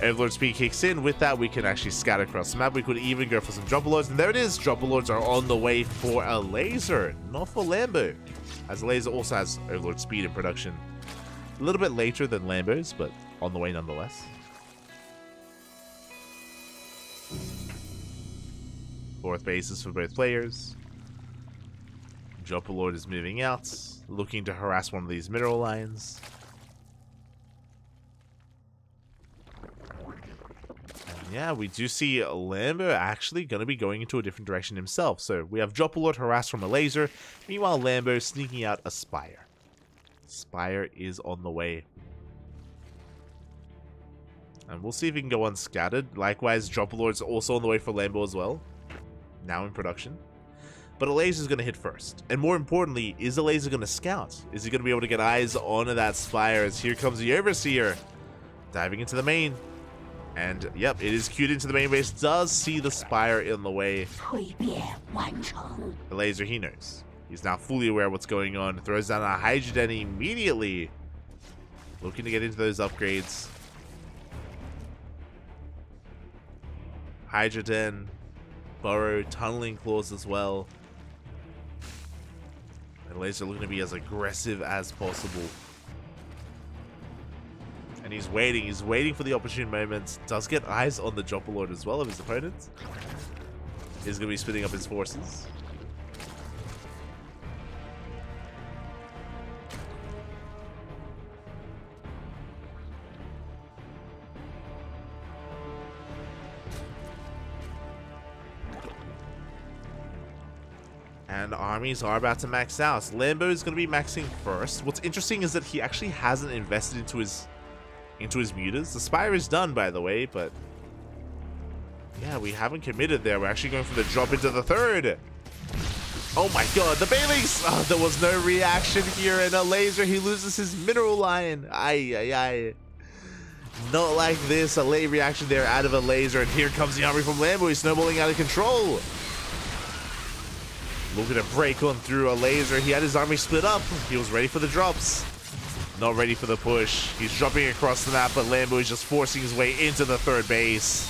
Overlord speed kicks in. With that, we can actually scatter across the map. We could even go for some Dropper Lords. And there it is. Dropper Lords are on the way for a laser, not for Lambo. As a laser also has Overlord speed in production. A little bit later than Lambo's, but on the way nonetheless. Fourth bases for both players. Dropper Lord is moving out, looking to harass one of these mineral lines. And yeah, we do see Lambo actually going to be going into a different direction himself. So we have Dropper Lord harassed from a laser. Meanwhile, Lambo sneaking out a Spire. Spire is on the way. And we'll see if he can go unscattered. Likewise, Dropper Lord's also on the way for Lambo as well. Now in production. But a laser is going to hit first. And more importantly, is the laser going to scout? Is he going to be able to get eyes on that Spire? As here comes the Overseer. Diving into the main. And yep, it is queued into the main base. Does see the Spire in the way. The laser, he knows. He's now fully aware of what's going on. Throws down a Hydrogen immediately. Looking to get into those upgrades. Hydrogen. Burrow, tunneling claws as well. And laser looking to be as aggressive as possible. And he's waiting for the opportune moments. Does get eyes on the Dropper Lord as well of his opponent. He's going to be splitting up his forces. And armies are about to max out. Lambo is going to be maxing first. What's interesting is that he actually hasn't invested into his mutas. The Spire is done, by the way, but yeah, we haven't committed there. We're actually going for the drop into the third. Oh my god, the Bailey's! Oh, there was no reaction here, and a laser, he loses his mineral line. Ay. Not like this. A late reaction there out of a laser, and here comes the army from Lambo. He's snowballing out of control. Looking to break on through a laser. He had his army split up. He was ready for the drops. Not ready for the push. He's dropping across the map, but Lambo is just forcing his way into the third base.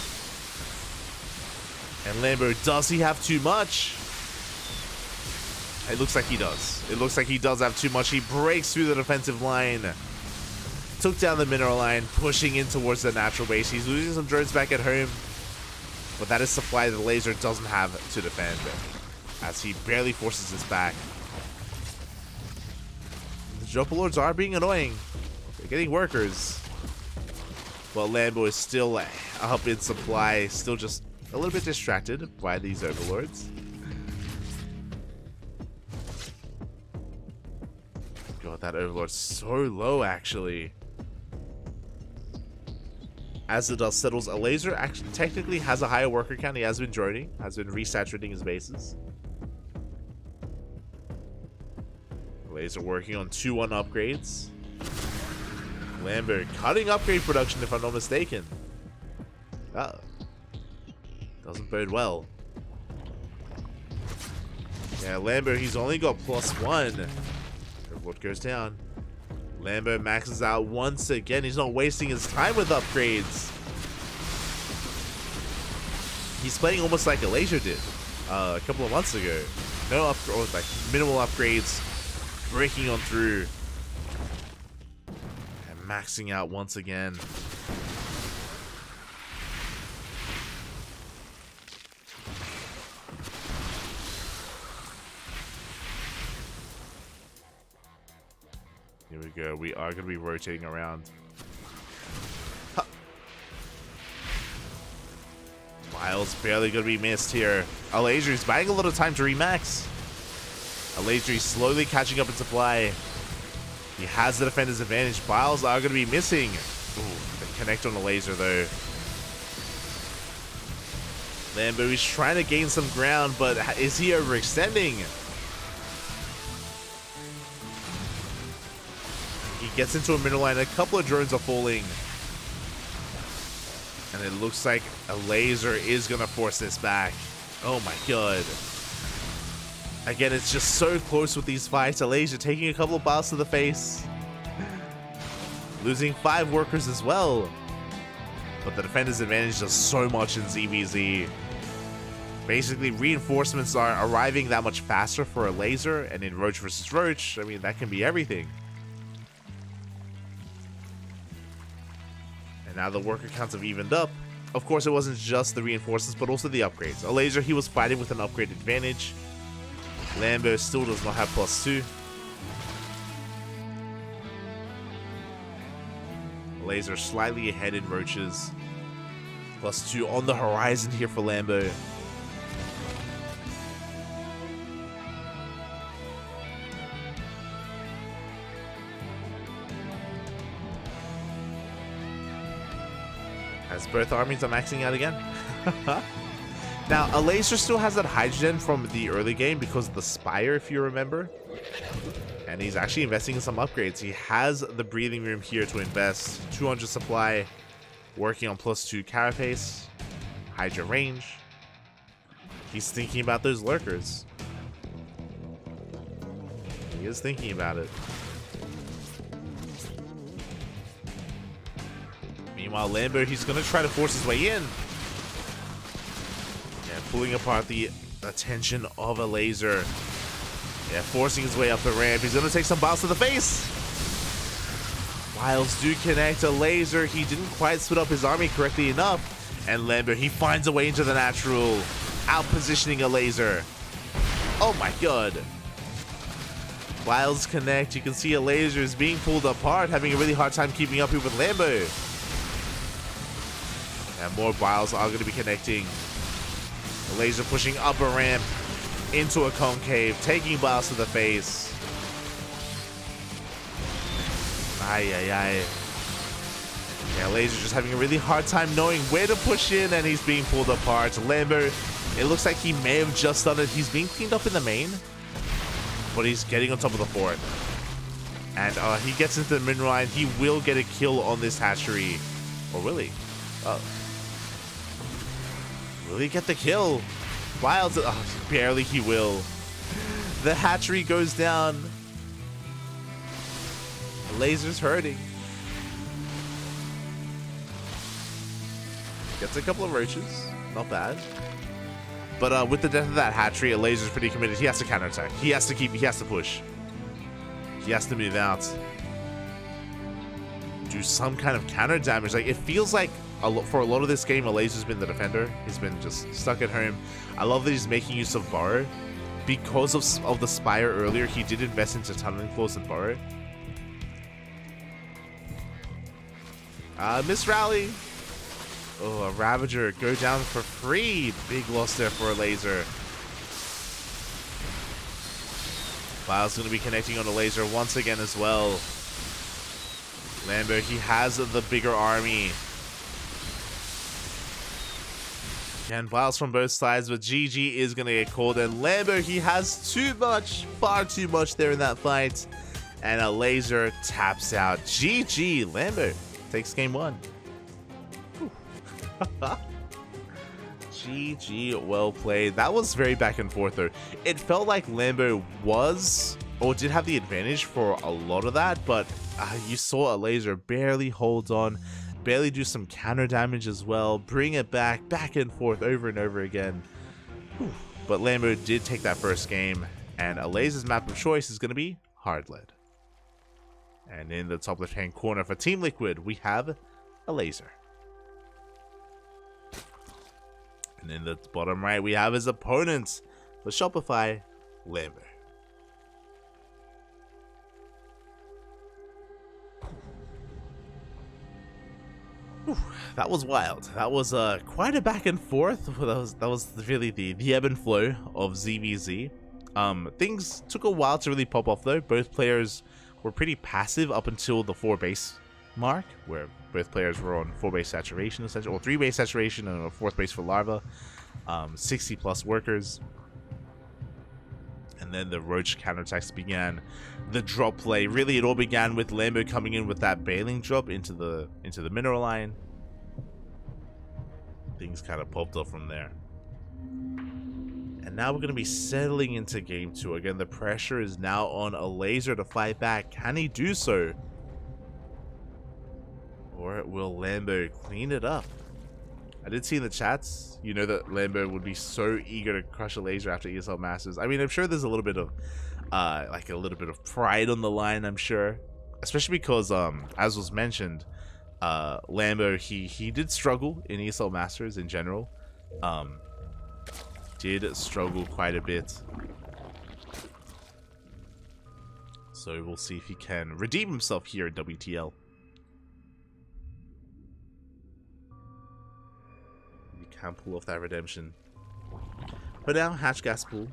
And Lambo, does he have too much? It looks like he does. It looks like he does have too much. He breaks through the defensive line. Took down the mineral line, pushing in towards the natural base. He's losing some drones back at home. But that is supply the laser doesn't have to defend, as he barely forces this back. The Dropper Lords are being annoying. They're getting workers. But Lambo is still up in supply, still just a little bit distracted by these Overlords. God, that Overlord's so low, actually. As the dust settles, a laser actually technically has a higher worker count. He has been droning, has been resaturating his bases. Laser working on 2-1 upgrades. Lambert cutting upgrade production, if I'm not mistaken. Uh-oh. Doesn't bode well. Yeah, Lambert, he's only got +1. What goes down? Lambert maxes out once again. He's not wasting his time with upgrades. He's playing almost like a laser did a couple of months ago. No like minimal upgrades, breaking on through, and maxing out once again. Here we go. We are going to be rotating around. Huh. Miles barely going to be missed here. Alaser's buying a little time to remax. Alaser slowly catching up in supply. He has the defender's advantage. Biles are going to be missing. Ooh, they connect on the laser though. Lambo is trying to gain some ground, but is he overextending? He gets into a middle line. A couple of drones are falling. And it looks like a laser is going to force this back. Oh my god. Again, it's just so close with these fights. A laser taking a couple of biles to the face. Losing 5 workers as well. But the defender's advantage does so much in ZVZ. Basically, reinforcements are arriving that much faster for a laser. And in Roach versus Roach, I mean, that can be everything. Now the worker counts have evened up. Of course, it wasn't just the reinforcements, but also the upgrades. A laser, he was fighting with an upgrade advantage. Lambo still does not have +2. Laser slightly ahead in Roaches. +2 on the horizon here for Lambo. As both armies are maxing out again. Now, a laser still has that hydrogen from the early game because of the Spire, if you remember. And he's actually investing in some upgrades. He has the breathing room here to invest. 200 supply, working on +2 carapace, Hydra range. He's thinking about those lurkers. He is thinking about it. Meanwhile, Lambo, he's going to try to force his way in. Yeah, pulling apart the attention of a laser. Yeah, forcing his way up the ramp. He's going to take some biles to the face. Biles do connect a laser. He didn't quite split up his army correctly enough. And Lambo, he finds a way into the natural. Out-positioning a laser. Oh my god. Biles connect. You can see a laser is being pulled apart, having a really hard time keeping up here with Lambo. And more biles are going to be connecting. The laser pushing up a ramp into a concave, taking biles to the face. Ay, ay, ay. Yeah, laser just having a really hard time knowing where to push in, and he's being pulled apart. Lambo, it looks like he may have just done it. He's being cleaned up in the main, but he's getting on top of the fort. And he gets into the mid line. He will get a kill on this hatchery. Or will he? Oh. Will he get the kill? Wild, barely he will. The hatchery goes down. The laser's hurting. Gets a couple of roaches. Not bad. But with the death of that hatchery, a laser's pretty committed. He has to counterattack. He has to push. He has to move out. Do some kind of counter damage. Like, it feels like for a lot of this game, a laser's been the defender. He's been just stuck at home. I love that he's making use of Burrow. Because of the Spire earlier, he did invest into Tunneling Claws and Burrow. Miss Rally. Oh, a Ravager. Go down for free. Big loss there for a laser. Biles going to be connecting on a laser once again as well. Lambo, he has the bigger army. And Biles from both sides, but GG is going to get called. And Lambo, he has too much, far too much there in that fight. And a laser taps out. GG, Lambo takes game 1. GG, well played. That was very back and forth though. It felt like Lambo was, or did have the advantage for a lot of that, but you saw a laser barely hold on. barely do some counter damage as well. Bring it back and forth over and over again. Whew. But Lambo did take that first game, and Alaze's map of choice is going to be Hard Lead. And in the top left-hand corner for Team Liquid, we have a laser. And in the bottom right, we have his opponent for Shopify, Lambo. Whew, that was wild. That was quite a back and forth. That was really the ebb and flow of ZVZ. Things took a while to really pop off though. Both players were pretty passive up until the 4 base mark, where both players were on 4 base saturation, essentially, or 3 base saturation and a 4th base for Larva. 60 plus workers. And then the Roach counterattacks began. The drop play, really it all began with Lambo coming in with that bailing drop into the mineral line. Things kind of popped off from there. And now we're going to be settling into game 2. Again, the pressure is now on a laser to fight back. Can he do so? Or will Lambo clean it up? I did see in the chats, you know, that Lambo would be so eager to crush a laser after ESL Masters. I mean, I'm sure there's a little bit of pride on the line, I'm sure. Especially because, as was mentioned, Lambo, he did struggle in ESL Masters in general. Did struggle quite a bit. So we'll see if he can redeem himself here at WTL. Can pull off that redemption. But now hatch gas pool.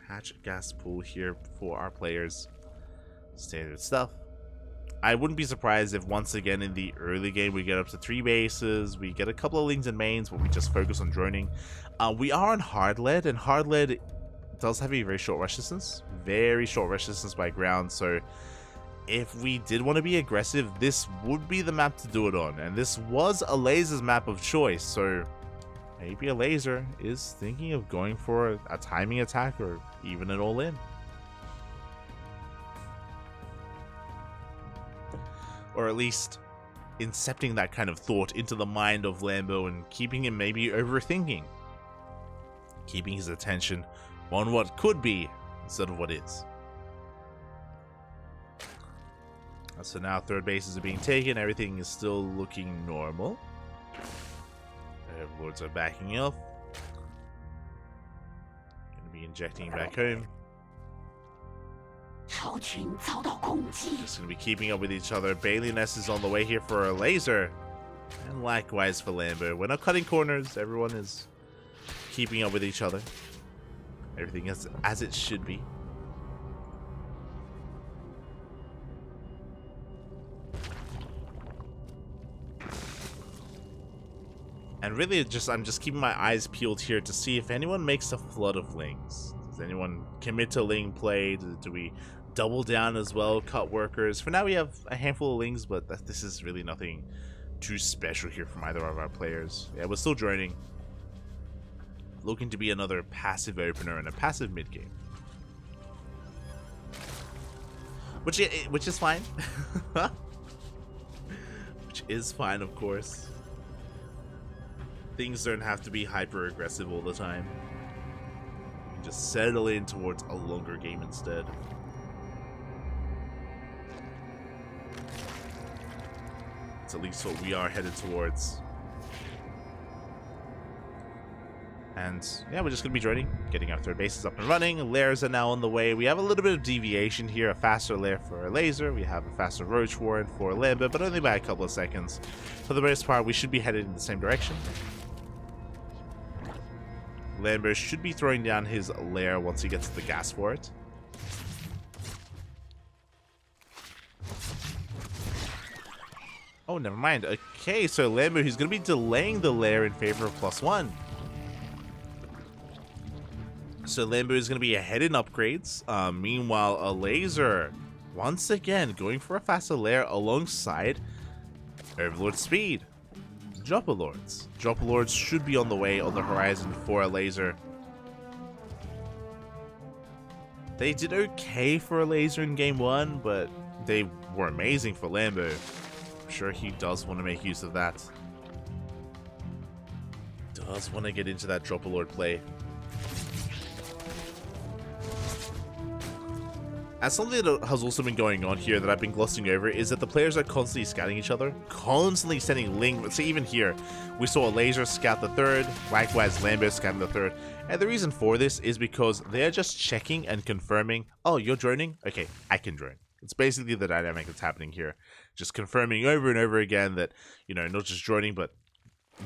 Hatch gas pool here for our players. Standard stuff. I wouldn't be surprised if once again in the early game we get up to 3 bases, we get a couple of lings and mains, but we just focus on droning. We are on hard lead, and hard lead does have a very short rush distance. Very short rush distance by ground, so if we did want to be aggressive, this would be the map to do it on. And this was a laser's map of choice, so maybe a laser is thinking of going for a timing attack or even an all-in. Or at least incepting that kind of thought into the mind of Lambo and keeping him maybe overthinking. Keeping his attention on what could be instead of what is. So now 3rd bases are being taken, everything is still looking normal. Lords are backing off. Gonna be injecting back home. Just gonna be keeping up with each other. Bailey-ness is on the way here for a laser. And likewise for Lambo. We're not cutting corners, everyone is keeping up with each other. Everything is as it should be. And really, I'm just keeping my eyes peeled here to see if anyone makes a flood of lings. Does anyone commit to ling play? Do we double down as well, cut workers? For now, we have a handful of lings, but this is really nothing too special here from either of our players. Yeah, we're still droning. Looking to be another passive opener and a passive mid game, which is fine. Which is fine, of course. Things don't have to be hyper aggressive all the time. You can just settle in towards a longer game instead. It's at least what we are headed towards. And yeah, we're just going to be droning, getting our 3rd bases up and running. Lairs are now on the way. We have a little bit of deviation here. A faster lair for a laser. We have a faster roach ward for a Lambda, but only by a couple of seconds. For the most part, we should be headed in the same direction. Lambo should be throwing down his lair once he gets the gas for it. Oh, never mind. Okay, so Lambo, he's going to be delaying the lair in favor of +1. So Lambo is going to be ahead in upgrades. Meanwhile, a laser, once again, going for a faster lair alongside Overlord speed. Dropper Lords. Dropper Lords should be on the way on the horizon for a laser. They did okay for a laser in game 1, but they were amazing for Lambo. I'm sure he does want to make use of that. Does want to get into that Drop a Lord play. And something that has also been going on here that I've been glossing over is that the players are constantly scouting each other, constantly sending link. So even here, we saw a Laser scout the third, likewise Lambo scouting the third. And the reason for this is because they're just checking and confirming, oh, you're droning? Okay, I can drone. It's basically the dynamic that's happening here. Just confirming over and over again that, you know, not just droning, but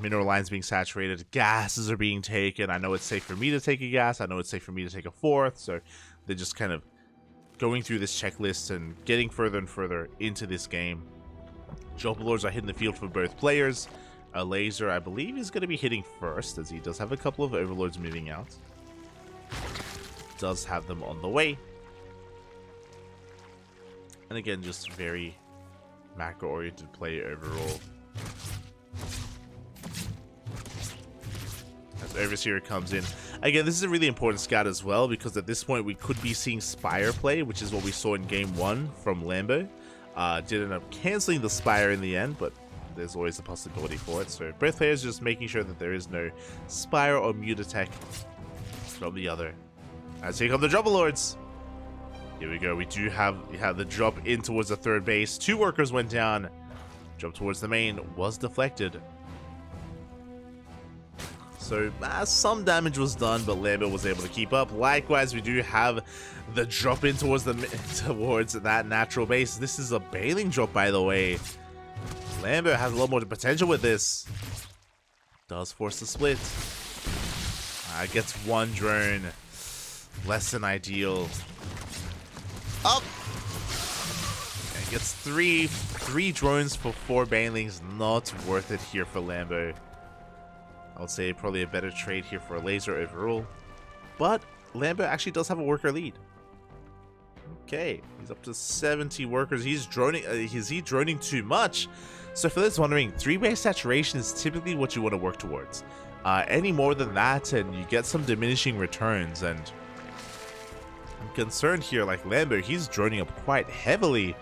mineral lines being saturated, gases are being taken. I know it's safe for me to take a gas. I know it's safe for me to take a fourth. So they're just kind of going through this checklist and getting further and further into this game. Lords are hitting the field for both players. A Laser, I believe, is going to be hitting first, as he does have a couple of Overlords moving out. Does have them on the way. And again, just very macro-oriented play overall. As Overseer comes in. Again, this is a really important scout as well, because at this point we could be seeing Spire play, which is what we saw in Game 1 from Lambo. Did end up cancelling the Spire in the end, but there's always a possibility for it. So both players just making sure that there is no Spire or Mute attack from the other. As here come the Drop a Lords. Here we go. We do have the drop in towards the third base. 2 workers went down. Jump towards the main was deflected. So some damage was done, but Lambo was able to keep up. Likewise, we do have the drop in towards that natural base. This is a bailing drop, by the way. Lambo has a lot more potential with this. Does force the split. Gets 1 drone. Less than ideal. Up! And gets three drones for 4 bailings. Not worth it here for Lambo. I would say probably a better trade here for a Laser overall. But Lambo actually does have a worker lead. Okay, he's up to 70 workers. He's droning. Is he droning too much? So for those wondering, 3-base saturation is typically what you want to work towards. Any more than that, and you get some diminishing returns. And I'm concerned here, like Lambo, he's droning up quite heavily.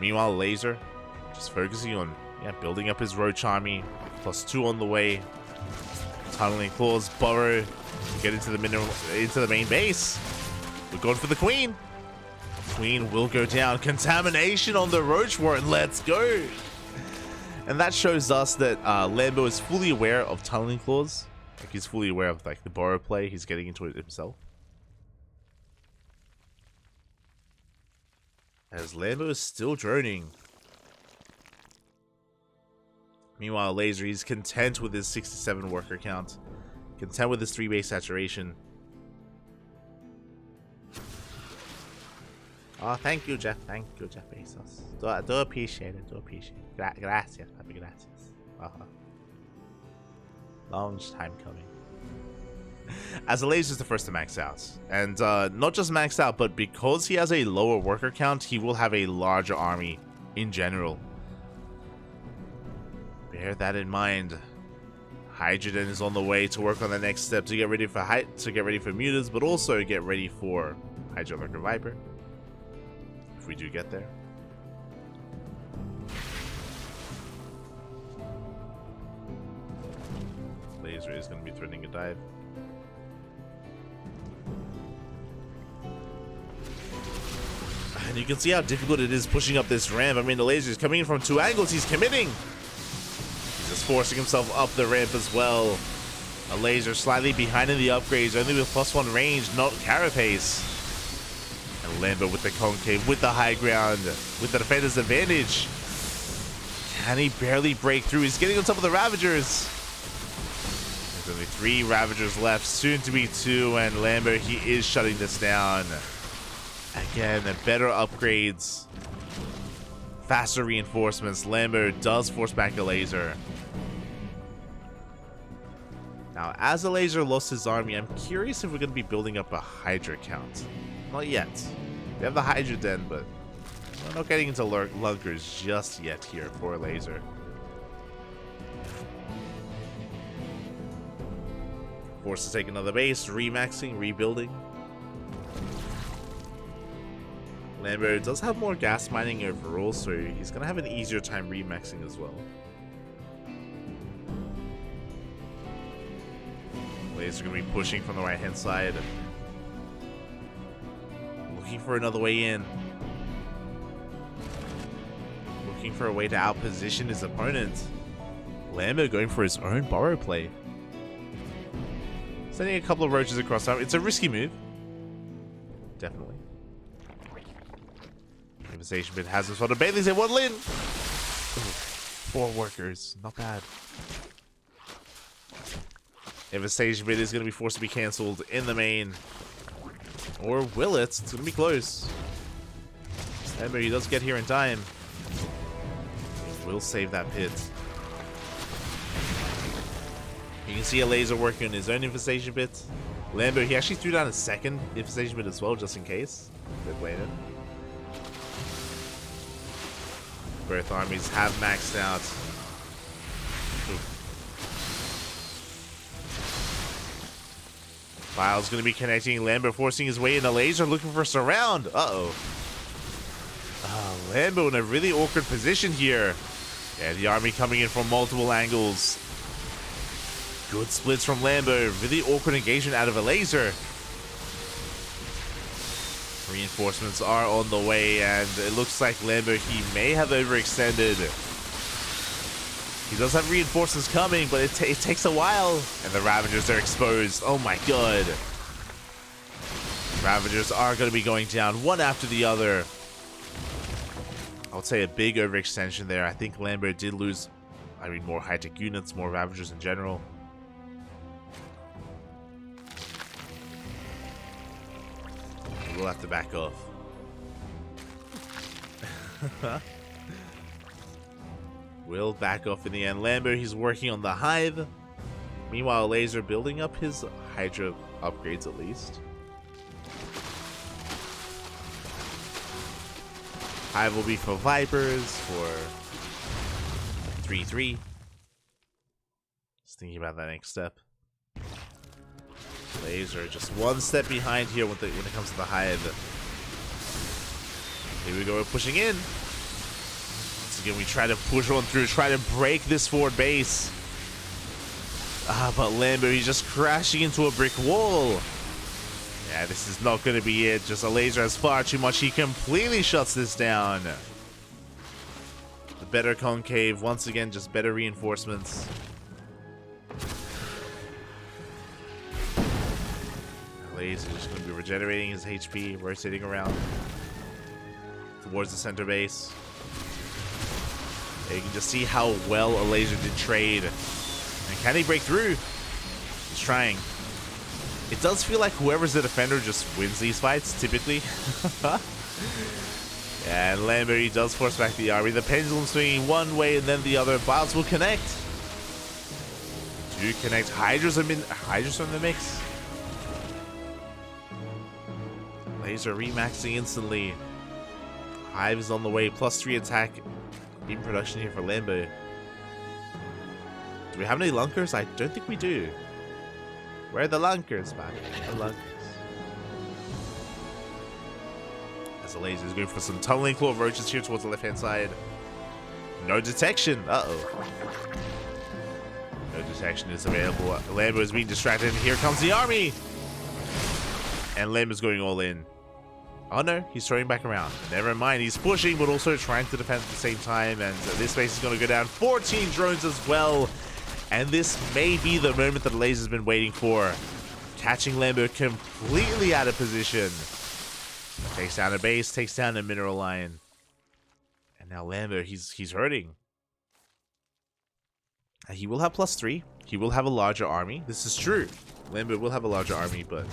Meanwhile, Laser just focusing on building up his Roach army. +2 on the way. Tunneling Claws, burrow, get into the main base. We're going for the Queen. Queen will go down. Contamination on the Roach Warren. Let's go. And that shows us that Lambo is fully aware of Tunneling Claws. Like, he's fully aware of like the burrow play. He's getting into it himself. As Lambo is still droning. Meanwhile, Laser, he's content with his 67 worker count. Content with his 3-base saturation. Oh, thank you, Jeff. Thank you, Jeff Bezos. Do appreciate it. Do appreciate it. Gracias, papi. Gracias. Long time coming. As a Laser is the first to max out. And not just max out, but because he has a lower worker count, he will have a larger army in general. Bear that in mind. Hydrogen is on the way to work on the next step to get ready for mutas, but also get ready for Hydra Lurker Viper. If we do get there. Laser is going to be threatening a dive. And you can see how difficult it is pushing up this ramp. I mean, the Laser is coming in from 2 angles. He's committing. Just forcing himself up the ramp as well. A Laser slightly behind in the upgrades, only with +1 range, not carapace. And Lambo with the concave, with the high ground, with the defender's advantage. Can he barely break through? He's getting on top of the Ravagers. There's only 3 Ravagers left, soon to be 2, and Lambo, he is shutting this down. Again, better upgrades. Faster reinforcements. Lambo does force back a Laser. Now, as a Laser lost his army, I'm curious if we're going to be building up a Hydra count. Not yet. We have the Hydra Den, but we're not getting into Lunkers just yet here for a Laser. Forced to take another base, remaxing, rebuilding. Lambo does have more gas mining overall, so he's going to have an easier time remaxing as well. Laser going to be pushing from the right-hand side. Looking for another way in. Looking for a way to outposition his opponent. Lambo going for his own borrow play. Sending a couple of roaches across time. It's a risky move. Definitely. Conversation bit has this one. Bailey's in one lin. 4 workers. Not bad. Devastation bit is going to be forced to be cancelled in the main. Or will it? It's going to be close. Remember, he does get here in time. Will save that pit. You can see a laser working on his own infestation bit. Lambo, he actually threw down a second infestation bit as well, just in case. They're playing it. Both armies have maxed out. File's going to be connecting. Lambo forcing his way in a laser, looking for a surround. Uh-oh. Lambo in a really awkward position here. Yeah, the army coming in from multiple angles. Good splits from Lambo. Really awkward engagement out of a laser. Reinforcements are on the way, and it looks like Lambo, he may have overextended. He does have reinforcements coming, but it takes a while. And the Ravagers are exposed. Oh my god. Ravagers are going to be going down one after the other. I would say a big overextension there. I think Lambo did lose, more high-tech units, more Ravagers in general. We'll have to back off. Will back off in the end. Lambo, he's working on the Hive. Meanwhile, Laser building up his Hydra upgrades at least. Hive will be for Vipers, for 3-3. Just thinking about that next step. Laser just one step behind here when it comes to the Hive. Here we go, we're pushing in. Once again, we try to push on through, try to break this forward base. But Lambo, he's just crashing into a brick wall. Yeah, this is not going to be it. Just a laser has far too much. He completely shuts this down. The better concave. Once again, just better reinforcements. Laser is going to be regenerating his HP, rotating around towards the center base. You can just see how well a laser did trade. And can he break through? He's trying. It does feel like whoever's the defender just wins these fights, typically. Yeah, and Lambo, he does force back the army. The pendulum swinging one way and then the other. Bots will connect. Do connect. Hydra's in the mix. Laser remaxing instantly. Hive is on the way. +3 attack in production here for Lambo. Do we have any lunkers? I don't think we do. Where are the lunkers, man? The lunkers. As the laser is going for some tunneling claw roaches here towards the left-hand side. No detection. Uh-oh. No detection is available. Lambo is being distracted, and here comes the army. And Lambo's going all in. Oh no, he's throwing back around. Never mind, he's pushing, but also trying to defend at the same time. And this base is going to go down. 14 drones as well. And this may be the moment that Laser's been waiting for. Catching Lambo completely out of position. Takes down a base, takes down a mineral line. And now Lambo, he's hurting. He will have +3. He will have a larger army. This is true. Lambo will have a larger army, but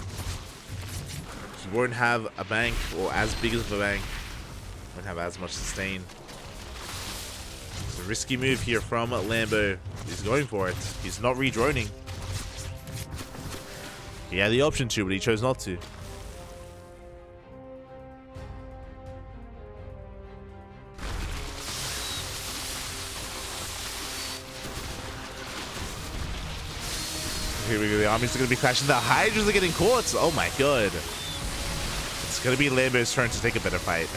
he won't have a bank, or as big as a bank. Won't have as much sustain. It's a risky move here from Lambo. He's going for it. He's not redroning. He had the option to, but he chose not to. Here we go. The armies are going to be crashing. The Hydras are getting caught. Oh my god. It's gonna be Lambo's turn to take a better fight.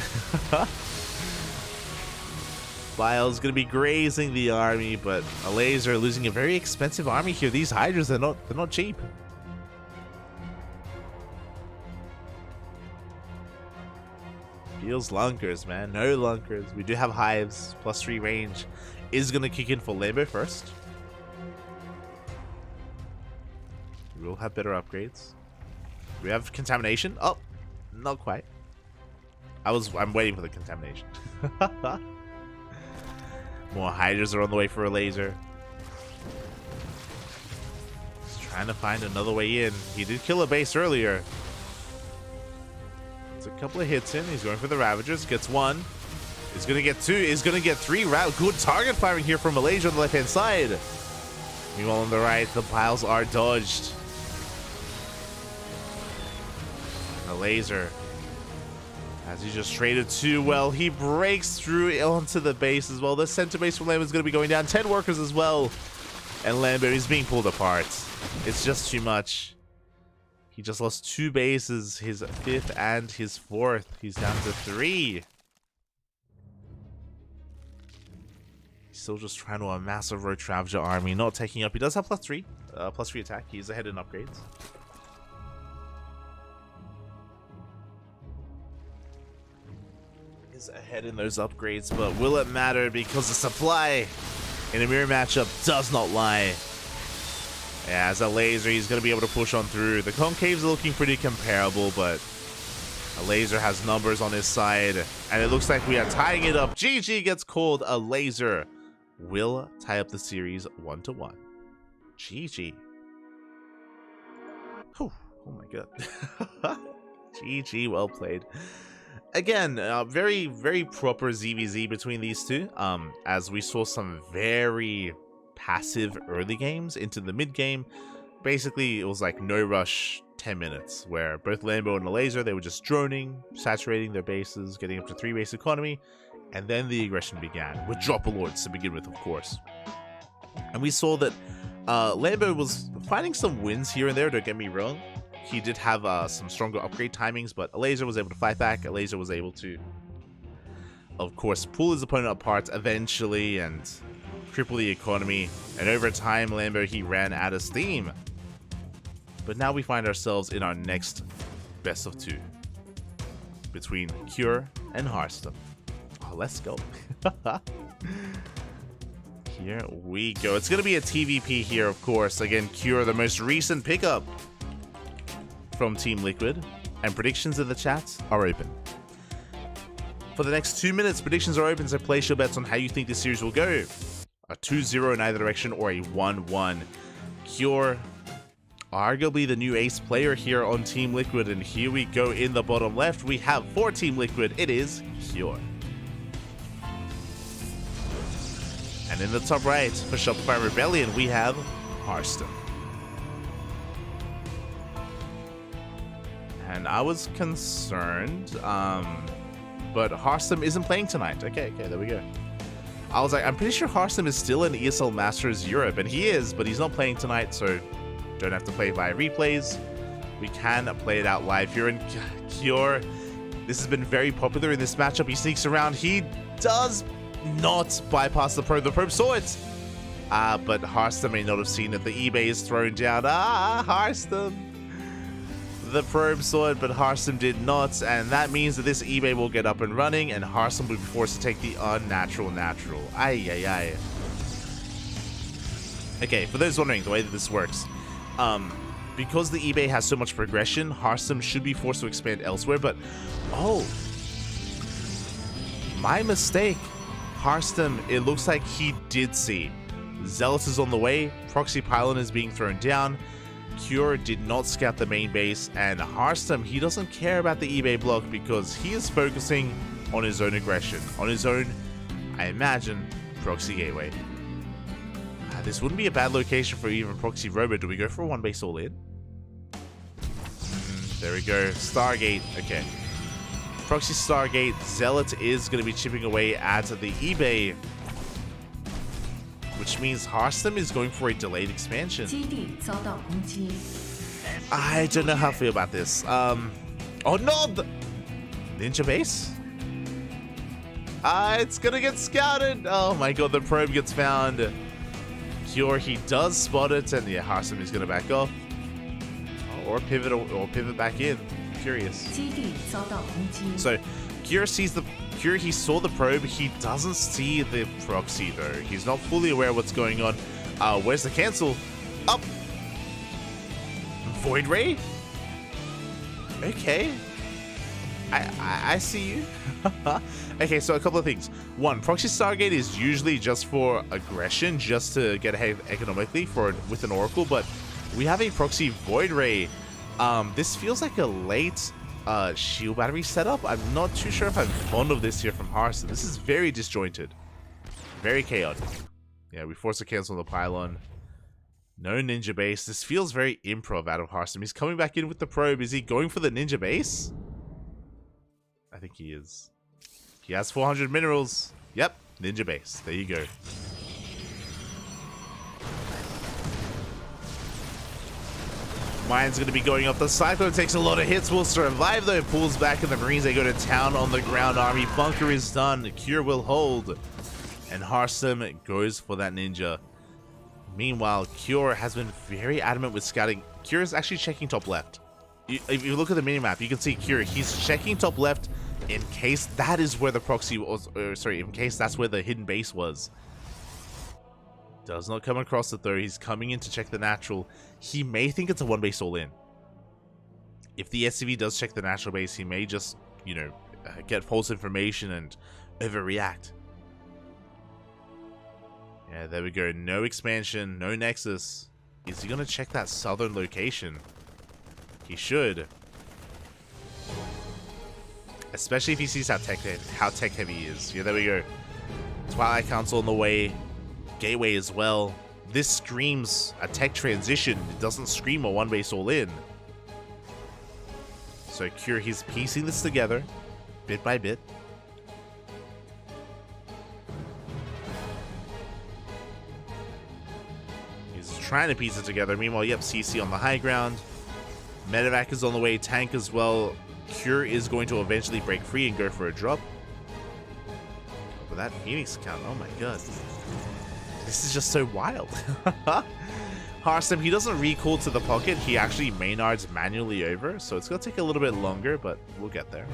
Bile's gonna be grazing the army, but a laser losing a very expensive army here. These Hydras, they're not cheap. Feels lunkers, man. No lunkers. We do have hives. +3 range is gonna kick in for Lambo first. We will have better upgrades. We have contamination. Oh, not quite. I'm waiting for the contamination. More Hydras are on the way for a laser. He's trying to find another way in. He did kill a base earlier. It's a couple of hits in. He's going for the Ravagers. Gets one. He's going to get two. He's going to get three. Good target firing here from Malaysia on the left-hand side. Meanwhile, on the right, the piles are dodged. And the laser, as he just traded too well, he breaks through onto the base as well. The center base from Lambo is going to be going down. 10 workers as well. And Lambo is being pulled apart. It's just too much. He just lost 2 bases, his 5th and his 4th. He's down to 3. He's still just trying to amass a Roach Ravager army, not taking up. He does have +3 attack. He's ahead in upgrades. He's ahead in those upgrades, but will it matter? Because the supply in a mirror matchup does not lie. Yeah, as a laser, he's going to be able to push on through. The concaves are looking pretty comparable, but a laser has numbers on his side. And it looks like we are tying it up. GG gets called. A laser will tie up the series 1-1. GG. Whew. Oh my god. GG, well played. Again, very, very proper ZVZ between these two. As we saw some very passive early games into the mid game. Basically, it was like no rush 10 minutes, where both Lambo and the laser, they were just droning, saturating their bases, getting up to 3 base economy, and then the aggression began, with dropper lords to begin with, of course. And we saw that Lambo was finding some wins here and there, don't get me wrong. He did have some stronger upgrade timings, but a laser was able to fight back. A laser was able to, of course, pull his opponent apart eventually and cripple the economy. And over time, Lambo, he ran out of steam. But now we find ourselves in our next best of 2 between Cure and Hearthstone. Oh, let's go. Here we go. It's going to be a TVP here, of course. Again, Cure, the most recent pickup from Team Liquid. And predictions in the chat are open. For the next 2 minutes, predictions are open, so place your bets on how you think this series will go. A 2-0 in either direction or a 1-1. Cure, arguably the new ace player here on Team Liquid, and here we go in the bottom left. We have for Team Liquid, it is Cure. And in the top right, for Shopify Rebellion, we have Hearthstone. And I was concerned, but Hearthstone isn't playing tonight. Okay, there we go. I was like, I'm pretty sure Hearthstone is still in ESL Masters Europe, and he is, but he's not playing tonight, so don't have to play via replays. We can play it out live here in Cure. This has been very popular in this matchup. He sneaks around. He does not bypass the probe. The probe saw it, but Hearthstone may not have seen it. The eBay is thrown down. Hearthstone. The probe saw it, but Hearthstone did not, and that means that this eBay will get up and running, and Hearthstone will be forced to take the unnatural natural. Ay. Okay, for those wondering the way that this works, because the eBay has so much progression, Hearthstone should be forced to expand elsewhere, but oh, my mistake. Hearthstone, it looks like he did see. Zealot is on the way, Proxy Pylon is being thrown down, Cure did not scout the main base, and Hearthstone, he doesn't care about the eBay block because he is focusing on his own aggression, on his own, I imagine, Proxy Gateway. This wouldn't be a bad location for even Proxy Robo. Do we go for a 1 base all in? There we go. Stargate. Okay. Proxy Stargate. Zealot is going to be chipping away at the eBay, which means Hearthstone is going for a delayed expansion. I don't know how I feel about this. Oh no! Ninja base? It's gonna get scouted. Oh my god, the probe gets found. Cure, he does spot it, and yeah, Harsum is gonna back off. Oh, or pivot back in. Curious. 基地遭到攻击。 So Cure he saw the probe, he doesn't see the proxy though. He's not fully aware of what's going on. Where's the cancel? Up! Void Ray? Okay. I see you. Okay, so a couple of things. One, Proxy Stargate is usually just for aggression, just to get ahead economically with an Oracle, but we have a Proxy Void Ray. This feels like a late shield battery setup. I'm not too sure if I'm fond of this here from Harsum. This is very disjointed. Very chaotic. Yeah, we force a cancel on the pylon. No ninja base. This feels very improv out of Harsum. He's coming back in with the probe. Is he going for the ninja base? I think he is. He has 400 minerals. Yep, ninja base. There you go. Mine's going to be going up. The Cyclone takes a lot of hits. Will survive though. Pulls back and the Marines, they go to town on the ground army. Bunker is done. The Cure will hold. And Harsum goes for that ninja. Meanwhile, Cure has been very adamant with scouting. Cure is actually checking top left. If you look at the minimap, you can see Cure. He's checking top left in case that is where the proxy was. In case that's where the hidden base was. Does not come across it though. He's coming in to check the natural. He may think it's a one base all in. If the SCV does check the natural base, he may just, you know, get false information and overreact. Yeah, there we go. No expansion, no nexus. Is he gonna check that southern location? He should. Especially if he sees how tech heavy he is. Yeah, there we go. Twilight Council on the way. Gateway as well. This screams a tech transition. It doesn't scream a one base all in. So Cure, he's piecing this together bit by bit. He's trying to piece it together. Meanwhile, yep, CC on the high ground. Medevac is on the way. Tank as well. Cure is going to eventually break free and go for a drop. But that Phoenix count, oh my god. This is just so wild. Harsum, he doesn't recall to the pocket. He actually Maynards manually over. So it's going to take a little bit longer, but we'll get there.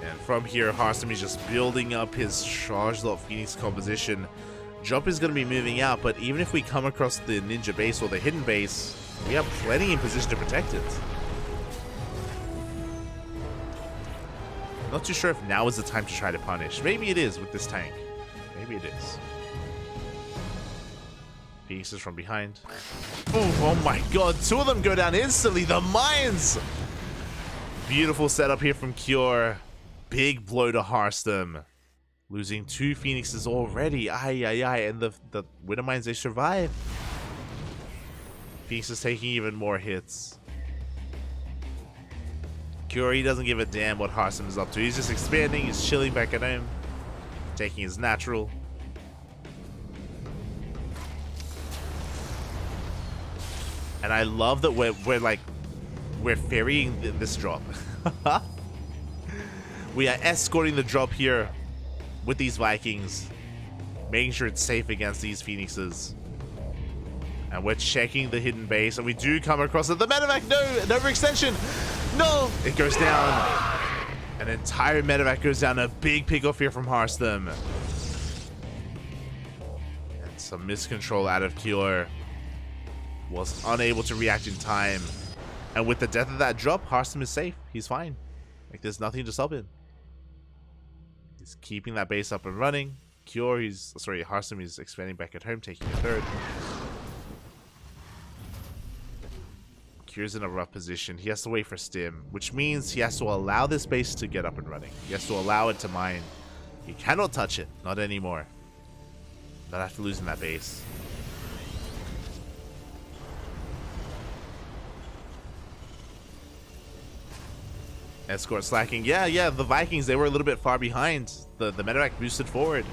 And from here, Harsum is just building up his charged up Phoenix composition. Drop is going to be moving out, but even if we come across the ninja base or the hidden base, we have plenty in position to protect it. Not too sure if now is the time to try to punish. Maybe it is with this tank. Maybe it is. Pieces from behind. Oh my god, two of them go down instantly. The mines! Beautiful setup here from Cure. Big blow to Harsum. Losing two Phoenixes already. And the Winter Mines, they survive. Phoenix is taking even more hits. Cure, he doesn't give a damn what Harsum is up to. He's just expanding. He's chilling back at home. Taking his natural. And I love that we're ferrying this drop. We are escorting the drop here with these Vikings, making sure it's safe against these Phoenixes. And we're checking the hidden base, and we do come across it. The medevac, no, an overextension. No, it goes down. An entire medevac goes down. A big pick-off here from Harsum. And some miscontrol out of Cure. Was unable to react in time. And with the death of that drop, Harsum is safe. He's fine. Like, there's nothing to stop him. He's keeping that base up and running. Harsum is expanding back at home, taking a third. Cure's in a rough position. He has to wait for stim, which means he has to allow this base to get up and running. He has to allow it to mine. He cannot touch it. Not anymore. Not after losing that base. Escort slacking. Yeah, the Vikings, they were a little bit far behind. The medevac boosted forward.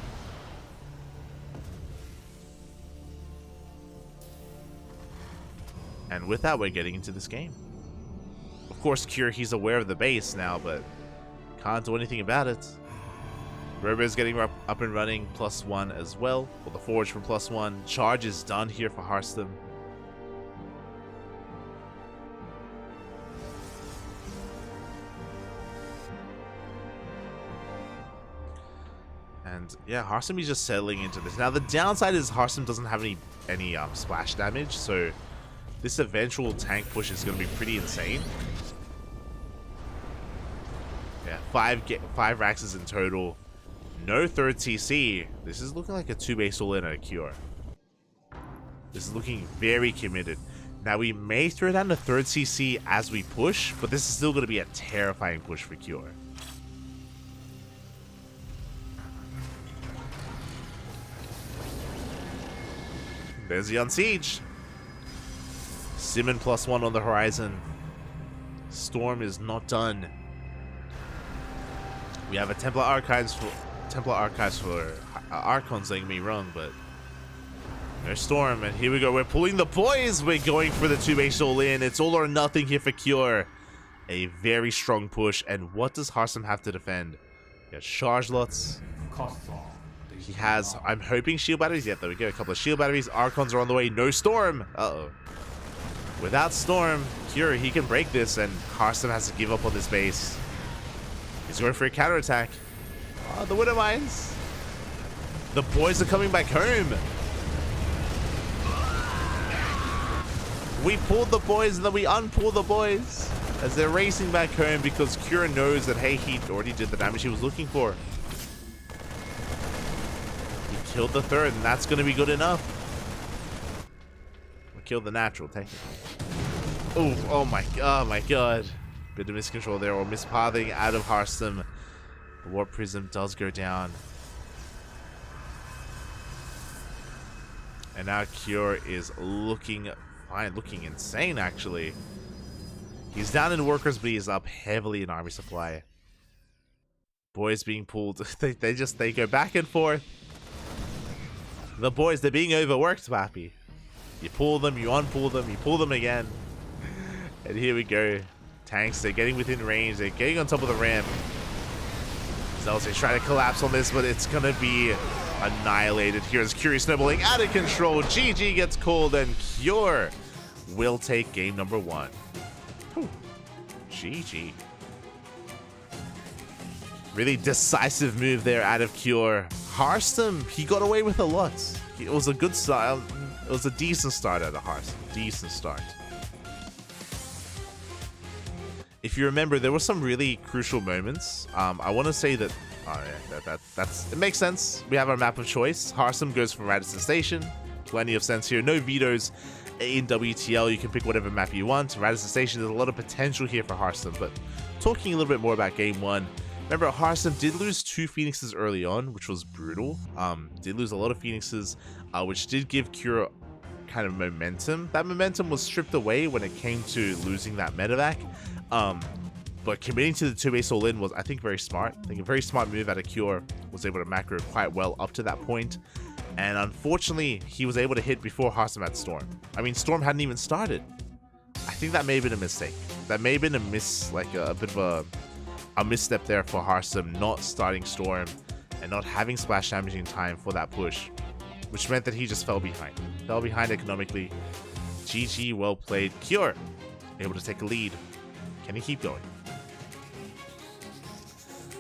And with that, we're getting into this game. Of course, Cure, he's aware of the base now, but can't do anything about it. Robo's getting up and running, +1 as well. Well, the Forge for +1. Charge is done here for Hearthstone. And yeah, Hearthstone is just settling into this. Now, the downside is Hearthstone doesn't have any splash damage, so this eventual tank push is going to be pretty insane. Yeah, 5 Raxes in total. No third CC. This is looking like a 2-base all-in at a Cure. This is looking very committed. Now, we may throw down the third CC as we push, but this is still going to be a terrifying push for Cure. There's the Unsiege. Simon +1 on the horizon. Storm is not done. We have a Templar Archives for Archons, don't get me wrong, but there's Storm, and here we go. We're pulling the boys. We're going for the 2-base all-in. It's all or nothing here for Cure. A very strong push, and what does Hearthstone have to defend? He has charge lots. He has, I'm hoping, shield batteries. Yeah, there we go. A couple of shield batteries. Archons are on the way. No Storm. Uh-oh. Without Storm, Cure, he can break this, and Hearthstone has to give up on this base. He's going for a counterattack. Oh, the Widow Mines. The boys are coming back home. We pulled the boys, and then we unpulled the boys as they're racing back home because Cure knows that, hey, he already did the damage he was looking for. Killed the third, and that's going to be good enough. We killed the natural, take it. Oh my god. Bit of miscontrol there, or mispathing out of Hearthstone. The Warp Prism does go down. And now Cure is looking fine, looking insane actually. He's down in workers, but he's up heavily in army supply. Boys being pulled. they go back and forth. The boys, they're being overworked, Pappy. You pull them, you unpull them, you pull them again. And here we go. Tanks, they're getting within range. They're getting on top of the ramp. Zealous, they try to collapse on this, but it's going to be annihilated. Here's Cure snowballing out of control. GG gets called, and Cure will take game number 1. Whew. GG. Really decisive move there out of Cure. Hearthstone, he got away with a lot. It was a good start. It was a decent start out of Hearthstone. Decent start. If you remember, there were some really crucial moments. I want to say that, it makes sense. We have our map of choice. Hearthstone goes from Radisson Station. Plenty of sense here. No vetoes in WTL. You can pick whatever map you want. Radisson Station, there's a lot of potential here for Hearthstone. But talking a little bit more about game 1. Remember, Hearthstone did lose 2 Phoenixes early on, which was brutal. Did lose a lot of Phoenixes, which did give Cure kind of momentum. That momentum was stripped away when it came to losing that medevac. But committing to the 2-base all-in was, I think, very smart. I think a very smart move out of Cure. Was able to macro quite well up to that point. And unfortunately, he was able to hit before Hearthstone had Storm. I mean, Storm hadn't even started. I think that may have been a mistake. That may have been a bit of a misstep there for Hearthstone, not starting Storm and not having splash damage in time for that push, which meant that he just fell behind. Fell behind economically. GG, well played. Cure, able to take a lead. Can he keep going?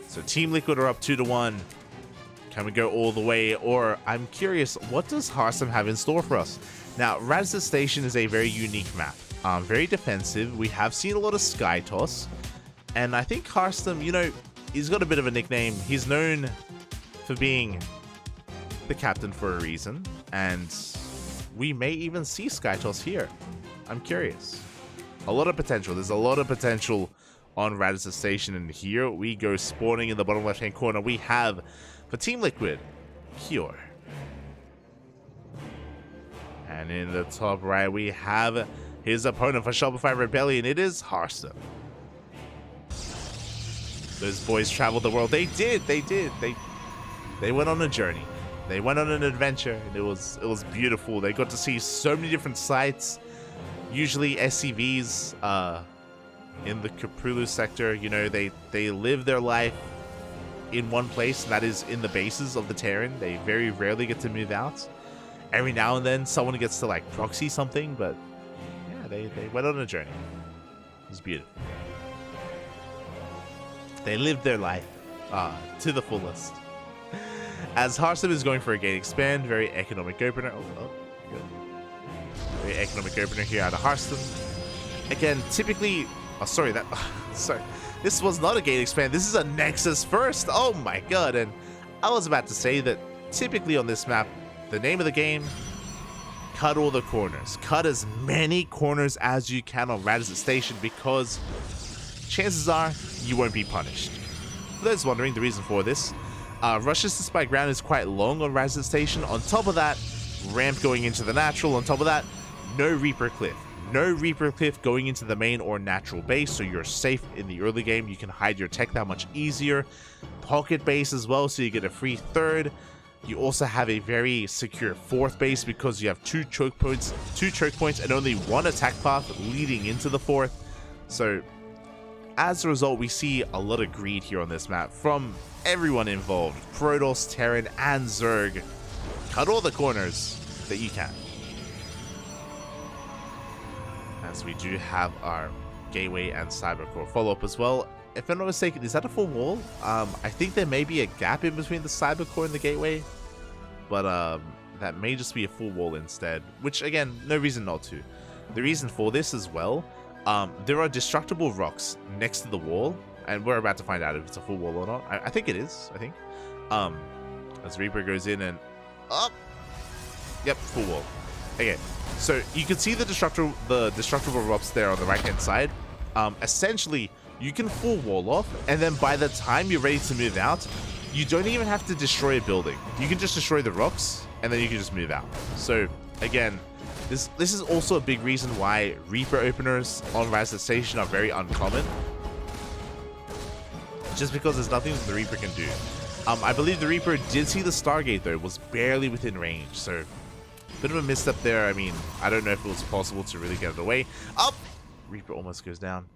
So Team Liquid are up 2-1. Can we go all the way? Or I'm curious, what does Hearthstone have in store for us? Now, Radisson Station is a very unique map. Very defensive. We have seen a lot of Sky Toss. And I think Hearthstone, you know, he's got a bit of a nickname. He's known for being the captain for a reason. And we may even see Sky Toss here. I'm curious. A lot of potential. There's a lot of potential on Radisson Station. And here we go, spawning in the bottom left-hand corner. We have, for Team Liquid, Cure. And in the top right, we have his opponent for Shopify Rebellion. It is Hearthstone. Those boys traveled the world. They did. They went on a journey. They went on an adventure, and it was beautiful. They got to see so many different sights. usually SCVs in the Kapulu sector, you know, they live their life in one place, and that is in the bases of the Terran. They very rarely get to move out. Every now and then someone gets to like proxy something, but yeah, they went on a journey. It was beautiful. They lived their life to the fullest. As Hearthstone is going for a gate expand, very economic opener. Oh, good. Very economic opener here out of Hearthstone. Again, typically, sorry, this was not a gate expand. This is a Nexus first. Oh my god! And I was about to say that typically on this map, the name of the game: cut all the corners. Cut as many corners as you can on Radizet Station, because chances are you won't be punished. For those wondering, the reason for this, rush distance by ground is quite long on Radizet Station. On top of that, ramp going into the natural. On top of that, no Reaper Cliff. No Reaper Cliff going into the main or natural base, so you're safe in the early game. You can hide your tech that much easier. Pocket base as well, so you get a free third. You also have a very secure fourth base because you have two choke points, and only one attack path leading into the fourth. So as a result, we see a lot of greed here on this map from everyone involved. Protoss, Terran, and Zerg. Cut all the corners that you can. As we do have our Gateway and Cybercore follow-up as well. If I'm not mistaken, is that a full wall? I think there may be a gap in between the Cybercore and the Gateway, but that may just be a full wall instead, which again, no reason not to. The reason for this as well, there are destructible rocks next to the wall, and we're about to find out if it's a full wall or not. I think it is, I think. As Reaper goes in and up. Yep, full wall. Okay, so you can see the destructible rocks there on the right hand side. Essentially, you can full wall off, and then by the time you're ready to move out, you don't even have to destroy a building. You can just destroy the rocks, and then you can just move out. So again, this is also a big reason why Reaper openers on Radizet Station are very uncommon. Just because there's nothing that the Reaper can do. I believe the Reaper did see the Stargate though, was barely within range, so bit of a misstep there. I mean, I don't know if it was possible to really get it away. Up! Reaper almost goes down.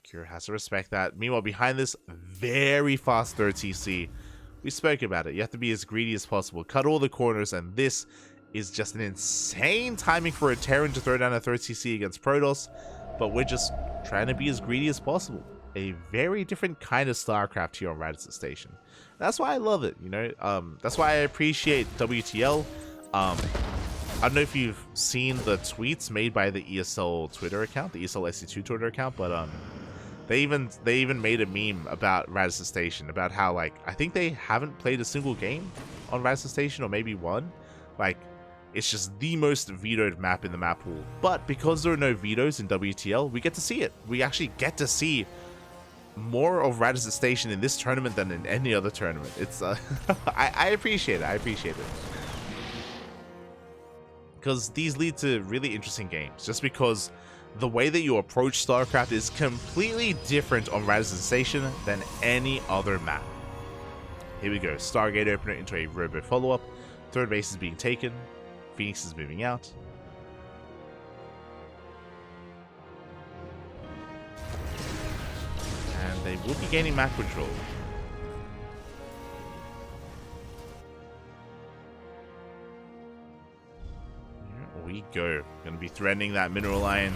Cure has to respect that. Meanwhile, behind this, very fast third TC. We spoke about it. You have to be as greedy as possible. Cut all the corners, and this is just an insane timing for a Terran to throw down a third TC against Protoss. But we're just trying to be as greedy as possible. A very different kind of StarCraft here on Radizet Station. That's why I love it, you know. That's why I appreciate WTL. I don't know if you've seen the tweets made by the ESL Twitter account, the ESL SC2 Twitter account, but they even made a meme about Radizet Station, about how, like, I think they haven't played a single game on Radizet Station, or maybe one. Like, it's just the most vetoed map in the map pool. But because there are no vetoes in WTL, we get to see it. We actually get to see more of Radizet Station in this tournament than in any other tournament. It's I appreciate it. I appreciate it. Because these lead to really interesting games, just because the way that you approach StarCraft is completely different on Radizet Station than any other map. Here we go, Stargate opener into a Robo follow-up, third base is being taken, Phoenix is moving out. And they will be gaining map control. We go. Gonna be threatening that mineral line.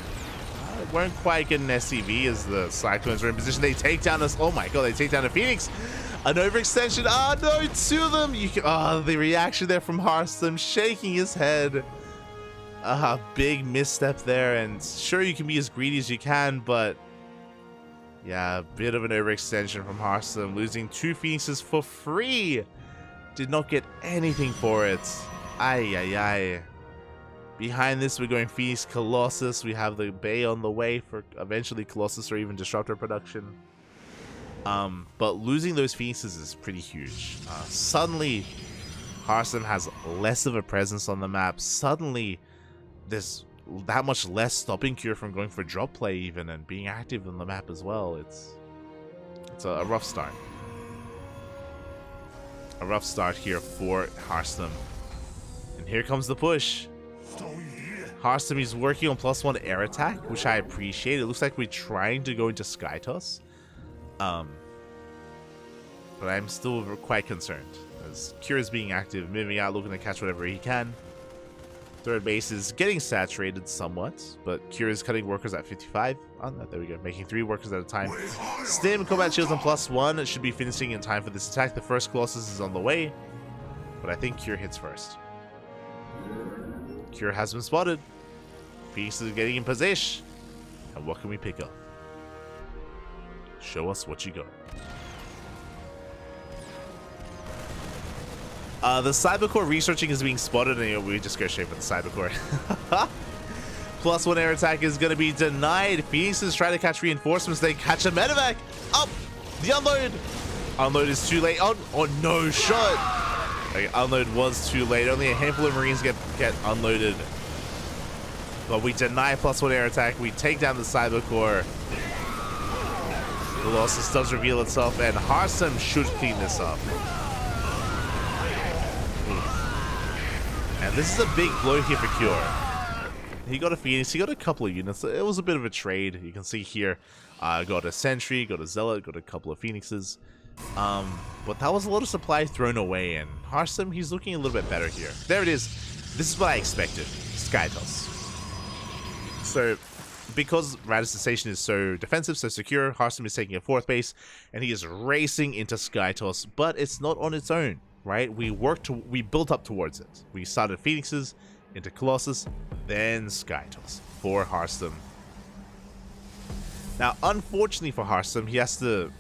It won't quite get an SCV as the Cyclones are in position. They take down us. Oh my god, they take down a Phoenix. An overextension. Ah, no, two of them. You can, the reaction there from Hearthstone, shaking his head. Big misstep there. And sure, you can be as greedy as you can, but yeah, a bit of an overextension from Hearthstone, losing two Phoenixes for free. Did not get anything for it. Ay. Behind this, we're going Phoenix Colossus. We have the Bay on the way for eventually Colossus or even Disruptor production. But losing those Phoenixes is pretty huge. Suddenly, Hearthstone has less of a presence on the map. Suddenly, there's that much less stopping Cure from going for drop play even and being active on the map as well. It's a rough start. A rough start here for Hearthstone. And here comes the push. Harsum is working on +1 air attack, which I appreciate. It looks like we're trying to go into Sky Toss. But I'm still quite concerned. As Kira's being active, moving out, looking to catch whatever he can. Third base is getting saturated somewhat, but Kira's cutting workers at 55. Oh, no, there we go. Making 3 workers at a time. Stim, combat shields on +1. It should be finishing in time for this attack. The first Colossus is on the way, but I think Kira hits first. Kira has been spotted. Phoenix is getting in position. And what can we pick up? Show us what you got. The Cybercore researching is being spotted, and we just go straight for the Cybercore. +1 air attack is going to be denied. Phoenix is trying to catch reinforcements. They catch a medevac. Up! The unload! Unload is too late. Oh no, shot! Okay, unload was too late. Only a handful of Marines get unloaded. But we deny +1 air attack. We take down the Cybercore. The Colossus does reveal itself, and Harsum should clean this up. And this is a big blow here for Cure. He got a Phoenix, he got a couple of units. It was a bit of a trade. You can see here, got a Sentry, got a Zealot, got a couple of Phoenixes. But that was a lot of supply thrown away, and Harsum, he's looking a little bit better here. There it is. This is what I expected. Sky Toss. So, because Radisson Station is so defensive, so secure, Harsum is taking a 4th base, and he is racing into Sky Toss, but it's not on its own. Right, we built up towards it. We started Phoenixes into Colossus, then Sky Toss for Harsum. Now, unfortunately for Harsum, he has to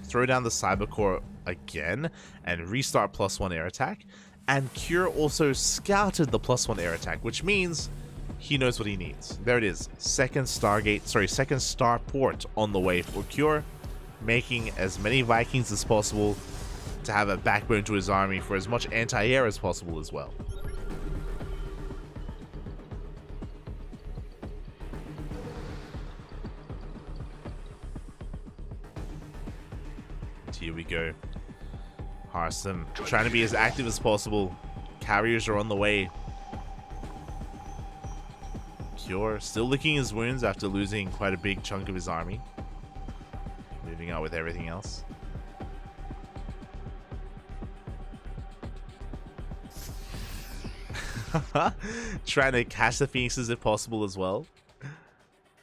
throw down the Cybercore again and restart +1 air attack. And Cure also scouted the +1 air attack, which means he knows what he needs. There it is, second starport on the way for Cure, making as many Vikings as possible to have a backbone to his army for as much anti-air as possible as well. Here we go. Harsum trying to be as active as possible. Carriers are on the way. Cure still licking his wounds after losing quite a big chunk of his army. Moving out with everything else. Trying to catch the Phoenixes if possible as well.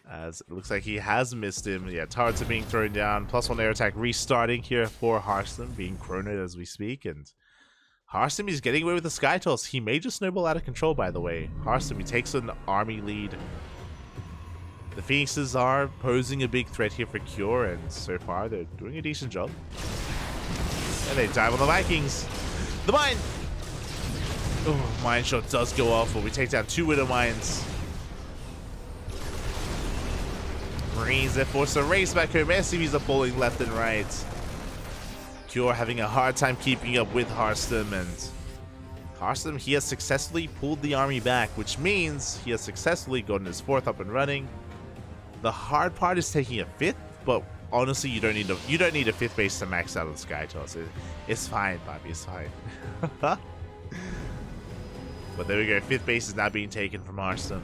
As it looks like he has missed him. Yeah, turrets are being thrown down. +1 air attack restarting here for Harsum, being chronoed as we speak. And Harsum is getting away with the Sky Toss. He may just snowball out of control, by the way. Harsum, he takes an army lead. The Phoenixes are posing a big threat here for Cure, and so far they're doing a decent job. And they dive on the Vikings. The mine! Oh, mine shot does go off, but we take down 2 Widow Mines. Marines, they're forced to race back home. SCVs are falling left and right. Cure having a hard time keeping up with Harsum, and Harsum, he has successfully pulled the army back, which means he has successfully gotten his 4th up and running. The hard part is taking a 5th, but honestly, you don't need a 5th base to max out on Sky Toss. It's fine, Bobby, it's fine. But there we go, 5th base is now being taken from Harsum.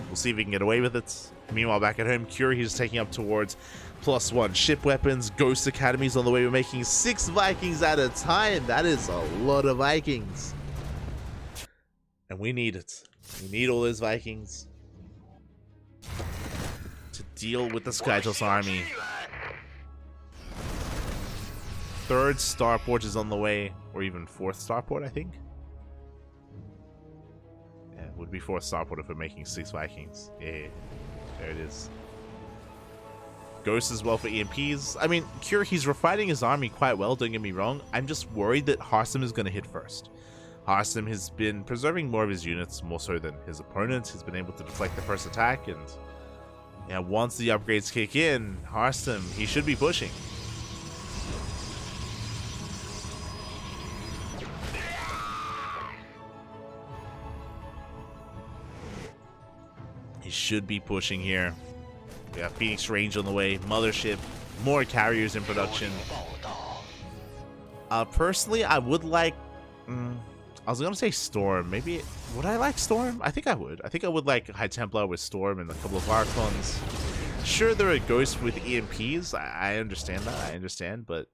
We'll see if we can get away with it. Meanwhile, back at home, Curie is taking up towards +1 ship weapons. Ghost Academies on the way. We're making 6 Vikings at a time. That is a lot of Vikings. And we need it. We need all those Vikings to deal with the Skytos army. 3rd starport is on the way. Or even 4th starport, I think. Yeah, it would be 4th starport if we're making 6 Vikings. Yeah. There it is. Ghost as well for EMPs. I mean, Cure, he's refining his army quite well, don't get me wrong. I'm just worried that Harsum is going to hit first. Harsum has been preserving more of his units, more so than his opponent. He's been able to deflect the first attack, and yeah, once the upgrades kick in, Harsum, he should be pushing. He should be pushing here. We got Phoenix Range on the way, Mothership, more carriers in production. Personally, I would like a was gonna say Storm. Maybe would I like Storm? I think I would. I think I would like High Templar with Storm and a couple of Archons. Sure, there are ghosts with EMPs. I understand that. I understand, but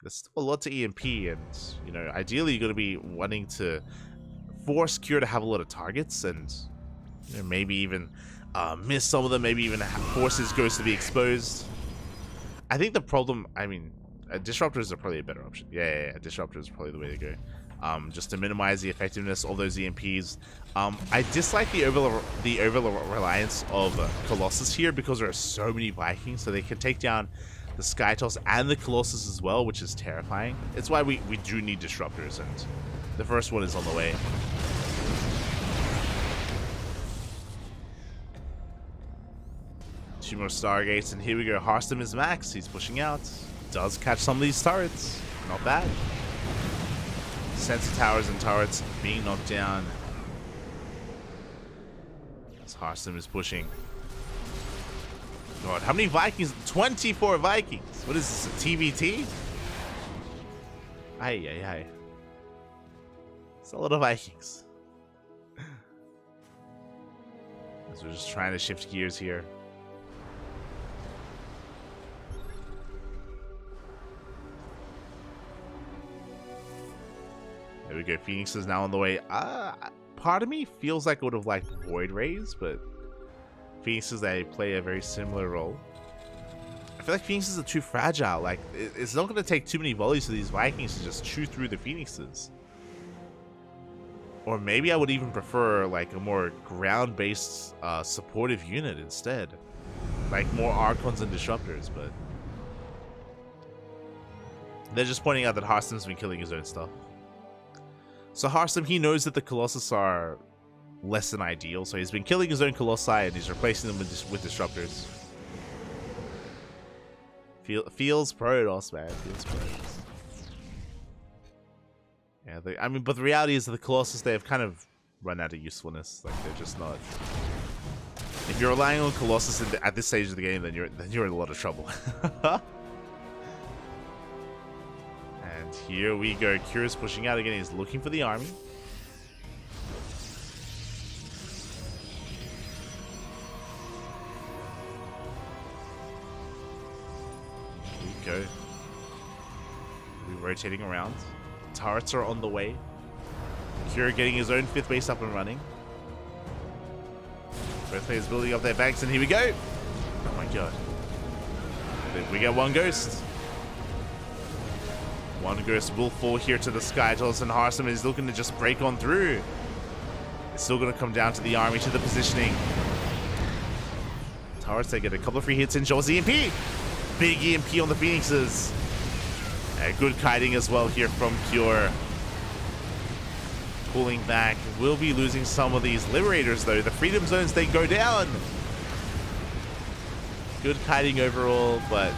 there's still a lot to EMP, and you know, ideally you're gonna be wanting to force Cure to have a lot of targets, and you know, maybe even miss some of them. Maybe even force his ghost to be exposed. I think the problem. I mean, disruptors are probably a better option. Yeah. Disruptors are probably the way to go. Just to minimize the effectiveness of those EMPs. I dislike the over reliance of Colossus here because there are so many Vikings, so they can take down the Skytoss and the Colossus as well, which is terrifying. It's why we do need disruptors, and the first one is on the way. Two more Stargates, and here we go. Harstem is max. He's pushing out. Does catch some of these turrets. Not bad. Sensor towers and turrets being knocked down. As Harstem is pushing. God, how many Vikings? 24 Vikings. What is this, a TVT? Aye. It's a lot of Vikings. As we're just trying to shift gears here. There we go. Phoenix is now on the way. Part of me feels like I would have liked Void Rays, but Phoenixes, they play a very similar role. I feel like Phoenixes are too fragile. Like, it's not going to take too many volleys for these Vikings to just chew through the Phoenixes. Or maybe I would even prefer like a more ground-based supportive unit instead. Like more Archons and Disruptors, but they're just pointing out that Harstem's been killing his own stuff. So Harstem, he knows that the Colossus are less than ideal, so he's been killing his own Colossi and he's replacing them with Disruptors. Feels Protoss, man. Feels Protoss. Yeah, I mean, but the reality is that the Colossus, they have kind of run out of usefulness. Like, they're just not. If you're relying on Colossus at this stage of the game, then you're in a lot of trouble. And here we go. Kira's pushing out again. He's looking for the army. Here we go. We're rotating around. Turrets are on the way. Kira getting his own 5th base up and running. Both players building up their banks, and here we go. Oh my god. We get one ghost. One ghost will fall here to the Skytoss, and Harstem is looking to just break on through. It's still going to come down to the army, to the positioning. Turrets, they get a couple of free hits in Jaws EMP. Big EMP on the Phoenixes. Good kiting as well here from Cure. Pulling back. We'll be losing some of these Liberators though. The Freedom Zones, they go down. Good kiting overall, but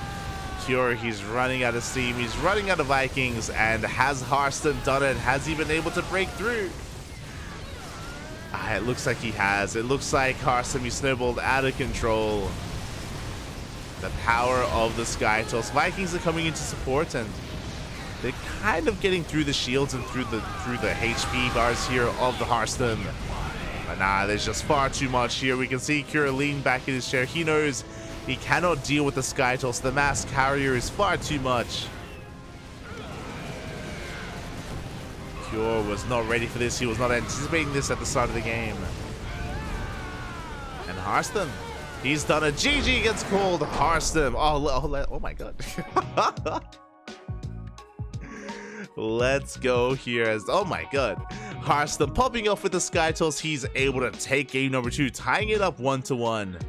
Cure, he's running out of steam. He's running out of Vikings. And has Harstem done it? Has he been able to break through? It looks like he has. It looks like Harstem, he snowballed out of control. The power of the Skytoss. Vikings are coming into support, and they're kind of getting through the shields and through the HP bars here of the Harstem. But nah, there's just far too much here. We can see Cure lean back in his chair. He knows he cannot deal with the Skytoss. The mass carrier is far too much. Cure was not ready for this. He was not anticipating this at the start of the game. And Harstem, he's done a GG gets called. Harstem. Oh my god. Let's go here as, oh my god. Harstem popping off with the Skytoss. He's able to take game number 2, tying it up 1-1.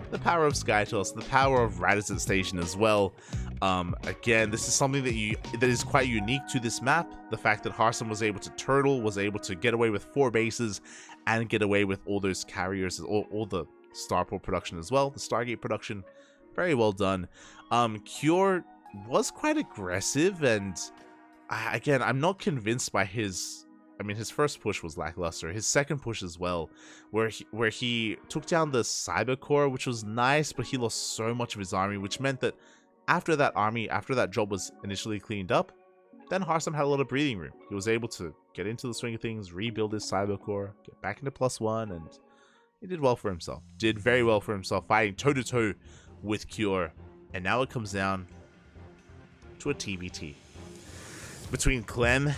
The power of Skytoss, the power of Radisson Station as well. Again, this is something that is quite unique to this map. The fact that Harstem was able to turtle, was able to get away with 4 bases, and get away with all those carriers, all the Starport production as well, the Stargate production. Very well done. Cure was quite aggressive, and again, I'm not convinced by his. I mean, his first push was lackluster. His second push as well, where he took down the Cyber Core, which was nice, but he lost so much of his army, which meant that after that job was initially cleaned up, then Hearthstone had a lot of breathing room. He was able to get into the swing of things, rebuild his cyber core, get back into +1, and he did well for himself. Did very well for himself, fighting toe-to-toe with Cure. And now it comes down to a TBT between Clem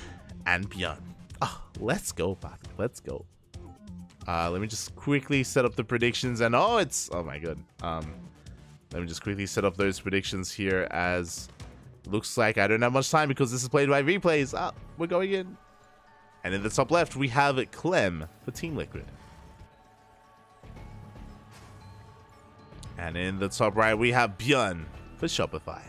and Bjorn. Oh, let's go, Papi. Let's go. Let me just quickly set up the predictions. And oh my god. Let me just quickly set up those predictions here, as looks like I don't have much time because this is played by replays. We're going in. And in the top left, we have Clem for Team Liquid. And in the top right, we have Bjorn for Shopify.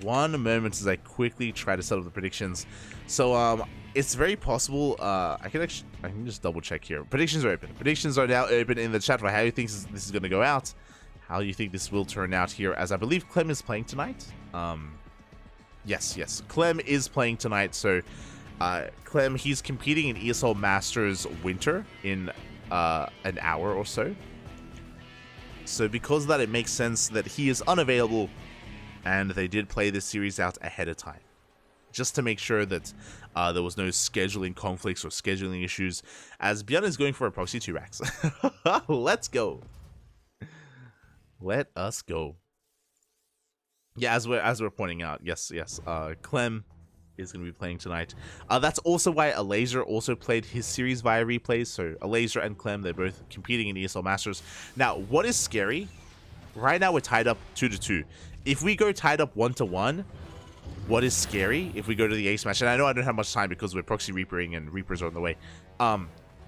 One moment as I quickly try to set up the predictions. So, it's very possible. I can just double check here. Predictions are open. Predictions are now open in the chat for how you think this is going to go out. How you think this will turn out here, as I believe Clem is playing tonight. Yes, Clem is playing tonight. So, Clem, he's competing in ESL Masters Winter in an hour or so. So because of that, it makes sense that he is unavailable, and they did play this series out ahead of time, just to make sure that there was no scheduling conflicts or scheduling issues, as Bjorn is going for a proxy 2 racks. Let's go. Let us go. Yeah, as we're pointing out, yes. Clem is going to be playing tonight. That's also why Alazer also played his series via replays. So Alazer and Clem, they're both competing in ESL Masters. Now, what is scary? Right now we're tied up 2-2. If we go tied up 1-1, what is scary? If we go to the ace match, and I know I don't have much time because we're proxy reapering and reapers are on the way.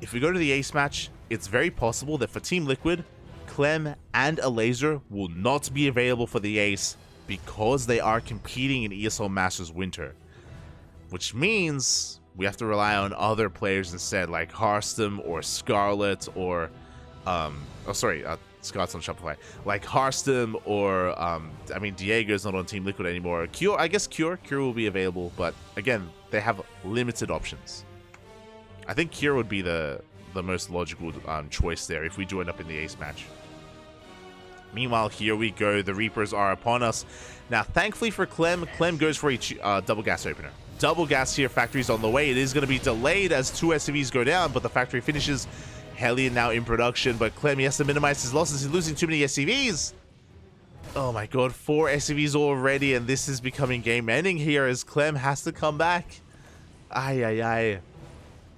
If we go to the ace match, it's very possible that for Team Liquid, Clem and Alazer will not be available for the ace because they are competing in ESL Masters Winter. Which means we have to rely on other players instead, like Hearthstone or Scarlet or, Scarlet's on Shopify. Like Hearthstone or, I mean, Diego's not on Team Liquid anymore. Cure, I guess Cure will be available, but again, they have limited options. I think Cure would be the most logical choice there if we do end up in the ace match. Meanwhile, here we go. The Reapers are upon us. Now, thankfully for Clem goes for a double gas opener. Double gas here, factory's on the way. It is going to be delayed as 2 SCVs go down, but the factory finishes. Hellion now in production, but Clem, he has to minimize his losses. He's losing too many SCVs. Oh my god, 4 SCVs already, and this is becoming game-ending here as Clem has to come back. Ay.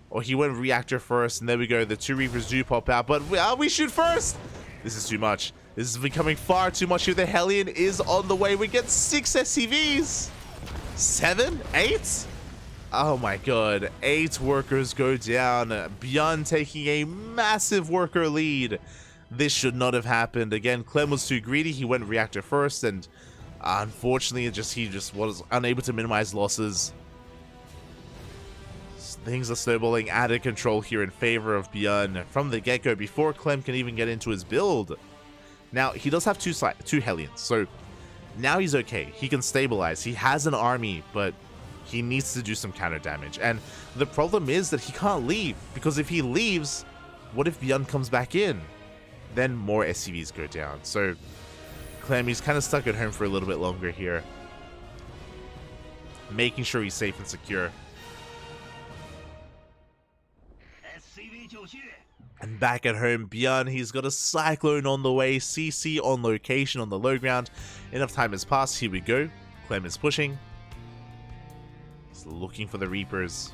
Or he went reactor first, and there we go. The 2 Reapers do pop out, but we shoot first. This is too much. This is becoming far too much here. The Hellion is on the way. We get 6 SCVs. 7? 8? Oh my god. 8 workers go down. Bjorn taking a massive worker lead. This should not have happened. Again, Clem was too greedy. He went reactor first, and unfortunately, he just was unable to minimize losses. Things are snowballing out of control here in favor of Bjorn from the get-go before Clem can even get into his build. Now, he does have 2 Hellions, so now he's okay. He can stabilize. He has an army, but he needs to do some counter damage. And the problem is that he can't leave, because if he leaves, what if Bjorn comes back in? Then more SCVs go down. So Clem, he's kind of stuck at home for a little bit longer here, making sure he's safe and secure. And back at home, Bjorn, he's got a Cyclone on the way, CC on location on the low ground. Enough time has passed, here we go. Clem is pushing. He's looking for the Reapers.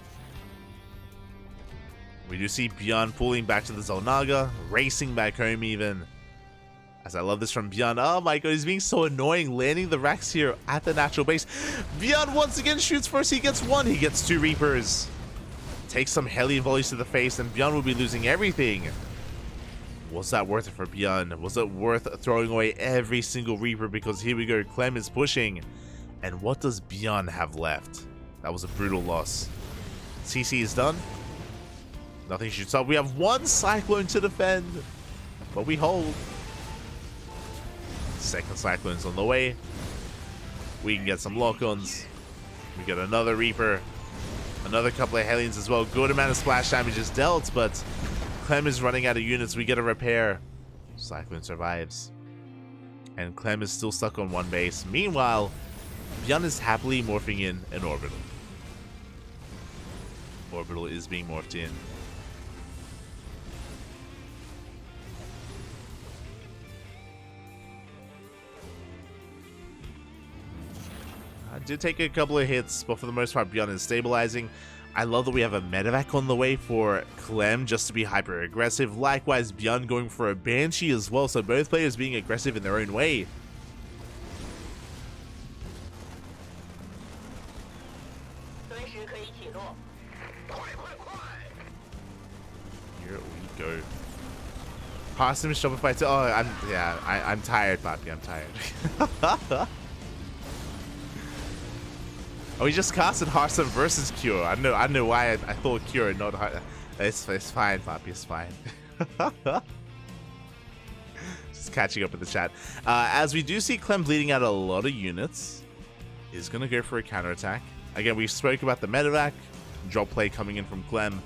We do see Bjorn pulling back to the Zolnaga, racing back home even. As I love this from Bjorn. Oh my god, he's being so annoying, landing the racks here at the natural base. Bjorn once again shoots first, he gets 1, he gets 2 Reapers. Takes some Hellion volleys to the face, and Bjorn will be losing everything. Was that worth it for Bjorn? Was it worth throwing away every single Reaper? Because here we go, Clem is pushing. And what does Bjorn have left? That was a brutal loss. CC is done. Nothing shoots up. We have 1 Cyclone to defend, but we hold. Second Cyclone's on the way. We can get some lock-ons. We get another Reaper. Another couple of Hellions as well. Good amount of splash damage is dealt, but Clem is running out of units. We get a repair. Cyclone survives. And Clem is still stuck on one base. Meanwhile, Bjorn is happily morphing in an Orbital. Orbital is being morphed in. I did take a couple of hits, but for the most part, Bjorn is stabilizing. I love that we have a medevac on the way for Clem just to be hyper aggressive. Likewise, Bjorn going for a Banshee as well, so both players being aggressive in their own way. Here we go. Awesome Shopify. Oh, I'm tired, Papi. I'm tired. Oh, he just casted Hearthstone versus Cure. I don't know why I thought Cure, not Hearthstone. It's fine, Papi. It's fine. Just catching up with the chat. As we do see Clem bleeding out a lot of units, is going to go for a counterattack. Again, we spoke about the medevac. Drop play coming in from Clem.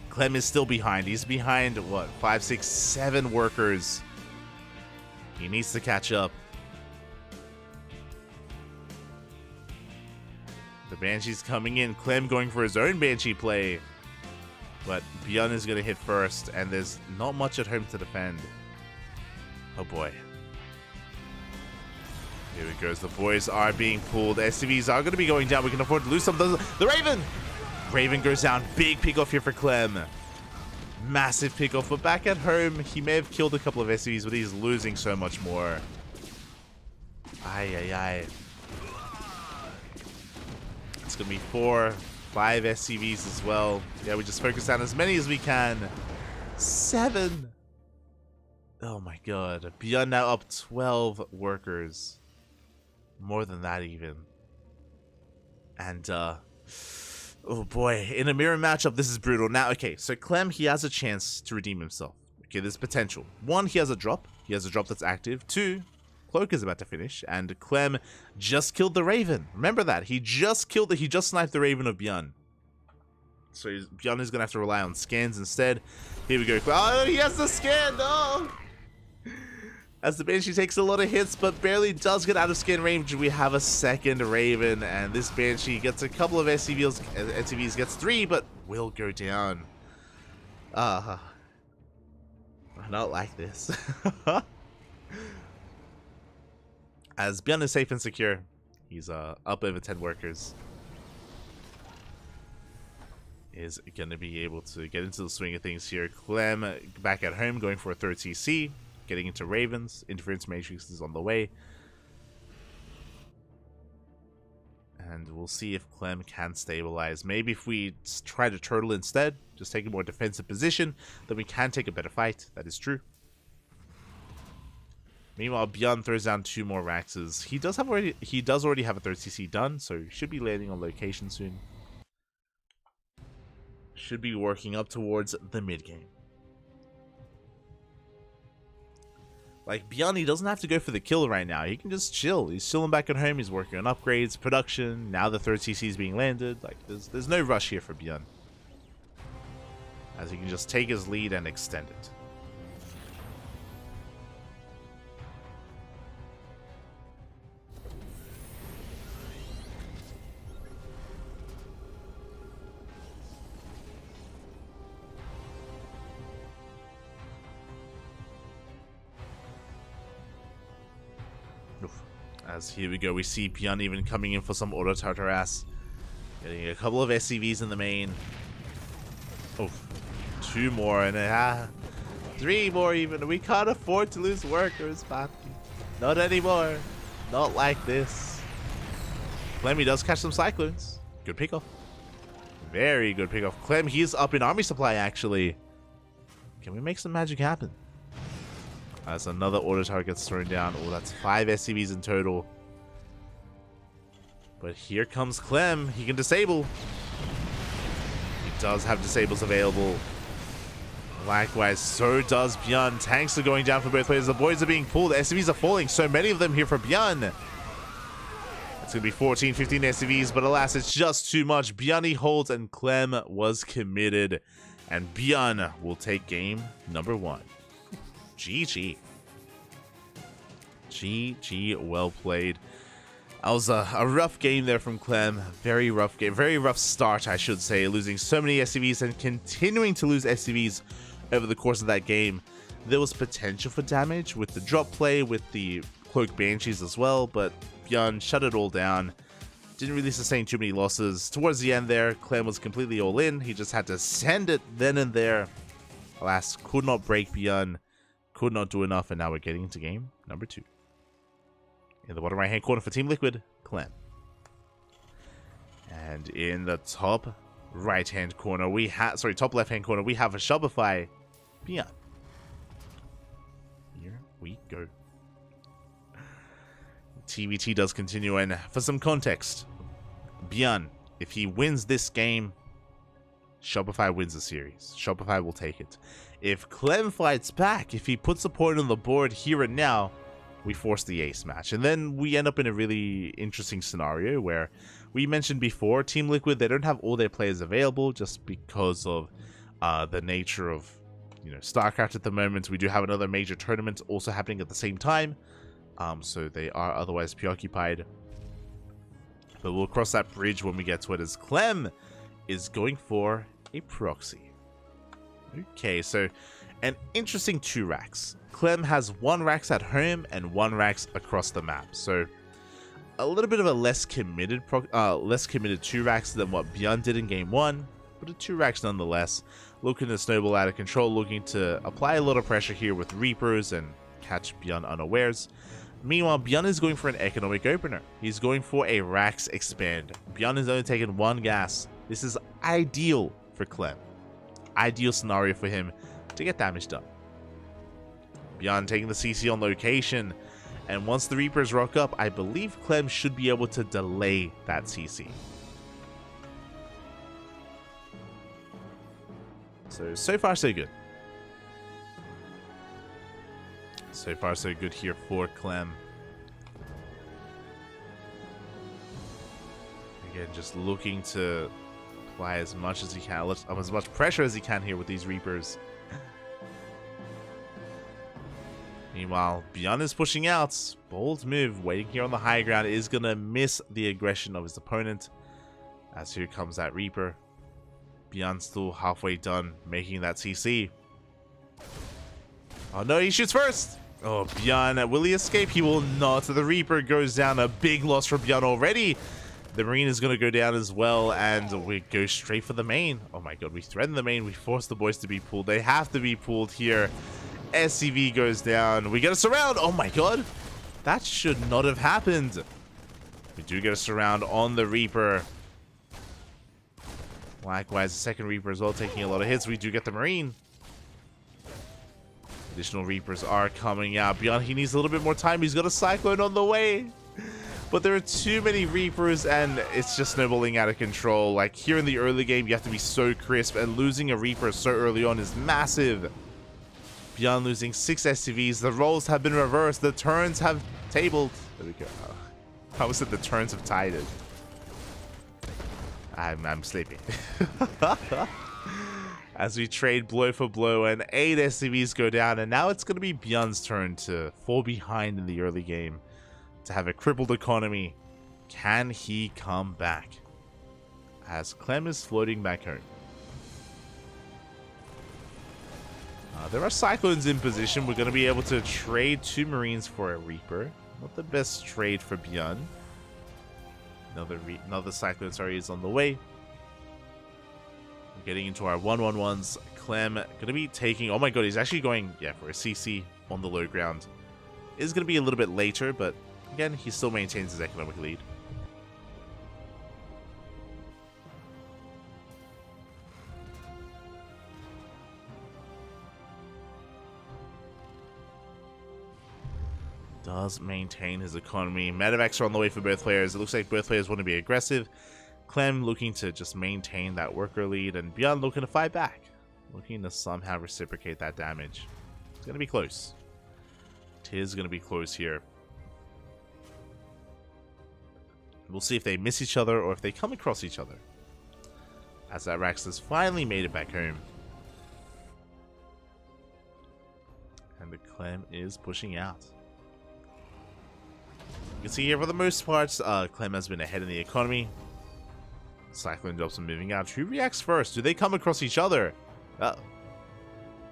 Clem is still behind. He's behind, what, 5, 6, 7 workers. He needs to catch up. The Banshee's coming in. Clem going for his own Banshee play. But Bjorn is going to hit first, and there's not much at home to defend. Oh boy. Here it goes. The boys are being pulled. SCVs are going to be going down. We can afford to lose some of those. The Raven! Raven goes down. Big pickoff here for Clem. Massive pickoff. But back at home, he may have killed a couple of SCVs, but he's losing so much more. Ay. It's going to be 4, 5 SCVs as well. Yeah, we just focus on as many as we can. 7. Oh my god. Bjorn now up 12 workers. More than that even. And, oh boy. In a mirror matchup, this is brutal. Now, okay, so Clem, he has a chance to redeem himself. Okay, there's potential. 1, he has a drop. He has a drop that's active. 2, Cloak is about to finish, and Clem just killed the Raven. Remember that. He just sniped the Raven of Bjorn. So Bjorn is going to have to rely on scans instead. Here we go. Oh, he has the scan! No! As the Banshee takes a lot of hits, but barely does get out of scan range, we have a second Raven, and this Banshee gets a couple of SCVs, gets 3, but will go down. I don't like this. As Bjorn is safe and secure, he's up over 10 workers. Is going to be able to get into the swing of things here. Clem back at home, going for a third CC, getting into Ravens. Interference Matrix is on the way. And we'll see if Clem can stabilize. Maybe if we try to turtle instead, just take a more defensive position, then we can take a better fight. That is true. Meanwhile, Bjorn throws down 2 more Raxes. He does already have a third CC done, so he should be landing on location soon. Should be working up towards the mid game. Like, Bjorn, he doesn't have to go for the kill right now. He can just chill. He's chilling back at home. He's working on upgrades, production. Now the third CC is being landed. Like, there's no rush here for Bjorn, as he can just take his lead and extend it. As here we go, we see Bjorn even coming in for some auto Tartaras. Getting a couple of SCVs in the main. Oh, 2 more and 3 more even. We can't afford to lose workers, Papi. Not anymore. Not like this. Clem, he does catch some Cyclones. Good pickoff. Very good pickoff. Clem, he's up in army supply actually. Can we make some magic happen? As another auto target gets thrown down. Oh, that's 5 SCVs in total. But here comes Clem. He can disable. He does have disables available. Likewise, so does Bjorn. Tanks are going down for both players. The boys are being pulled. SCVs are falling. So many of them here for Bjorn. It's going to be 14, 15 SCVs, but alas, it's just too much. Bjorn holds, and Clem was committed. And Bjorn will take game number 1. GG. GG, well played. That was a rough game there from Clem. Very rough game. Very rough start, I should say. Losing so many SCVs and continuing to lose SCVs over the course of that game. There was potential for damage with the drop play, with the Cloak Banshees as well, but Bjorn shut it all down. Didn't really sustain too many losses. Towards the end there, Clem was completely all in. He just had to send it then and there. Alas, could not break Bjorn. Could not do enough, and now we're getting into game number 2. In the bottom right hand corner for Team Liquid, Clem. And in the top right hand corner, we have, sorry, top left hand corner, we have a Shopify, Bjorn. Here we go. TBT does continue, and for some context, Bjorn, if he wins this game, Shopify wins the series. Shopify will take it. If Clem fights back, if he puts a point on the board here and now, we force the ace match. And then we end up in a really interesting scenario where we mentioned before, Team Liquid, they don't have all their players available just because of the nature of, you know, StarCraft at the moment. We do have another major tournament also happening at the same time. So they are otherwise preoccupied. But we'll cross that bridge when we get to it, as Clem is going for a proxy. Okay, so an interesting 2 racks. Clem has 1 racks at home and 1 racks across the map. So a little bit of a less committed 2 racks than what Bjorn did in game 1, but a 2 racks nonetheless. Looking to snowball out of control, looking to apply a lot of pressure here with Reapers and catch Bjorn unawares. Meanwhile, Bjorn is going for an economic opener. He's going for a racks expand. Bjorn is only taking 1 gas. This is ideal for Clem. Ideal scenario for him to get damage done. Bjorn taking the CC on location, and once the Reapers rock up, I believe Clem should be able to delay that CC. So far so good. So far so good here for Clem. Again, just looking to apply as much as he can, as much pressure as he can here with these Reapers. Meanwhile, Bjorn is pushing out. Bold move, waiting here on the high ground, is going to miss the aggression of his opponent. As here comes that Reaper. Bjorn still halfway done making that CC. Oh no, he shoots first! Oh, Bjorn, will he escape? He will not. The Reaper goes down. A big loss for Bjorn already. The Marine is going to go down as well, and we go straight for the main. Oh my god, we threaten the main. We force the boys to be pulled. They have to be pulled here. SCV goes down. We get a surround. Oh my god. That should not have happened. We do get a surround on the Reaper. Likewise, the second Reaper as well, taking a lot of hits. We do get the Marine. Additional Reapers are coming out. Bjorn, he needs a little bit more time. He's got a Cyclone on the way. But there are too many Reapers, and it's just snowballing out of control. Like, here in the early game, you have to be so crisp, and losing a Reaper so early on is massive. Bjorn losing 6 SCVs. The roles have been reversed. The turns have tabled. There we go. How was it the turns have tided? I'm sleepy. As we trade blow for blow, and 8 SCVs go down, and now it's going to be Bjorn's turn to fall behind in the early game, to have a crippled economy. Can he come back? As Clem is floating back home. There are Cyclones in position. We're going to be able to trade 2 Marines for a Reaper. Not the best trade for Bjorn. Another Cyclone, sorry, is on the way. We're getting into our 1-1-1s. Clem going to be taking... Oh my god, he's actually going, yeah, for a CC on the low ground. It is going to be a little bit later, but again, he still maintains his economic lead. Does maintain his economy. Medevacs are on the way for both players. It looks like both players want to be aggressive. Clem looking to just maintain that worker lead, and Bjorn looking to fight back. Looking to somehow reciprocate that damage. It's going to be close. It is going to be close here. We'll see if they miss each other or if they come across each other. As that Rax has finally made it back home. And the Clem is pushing out. can see here, for the most part, Clem has been ahead in the economy. Cyclone drops are moving out. Who reacts first? Do they come across each other?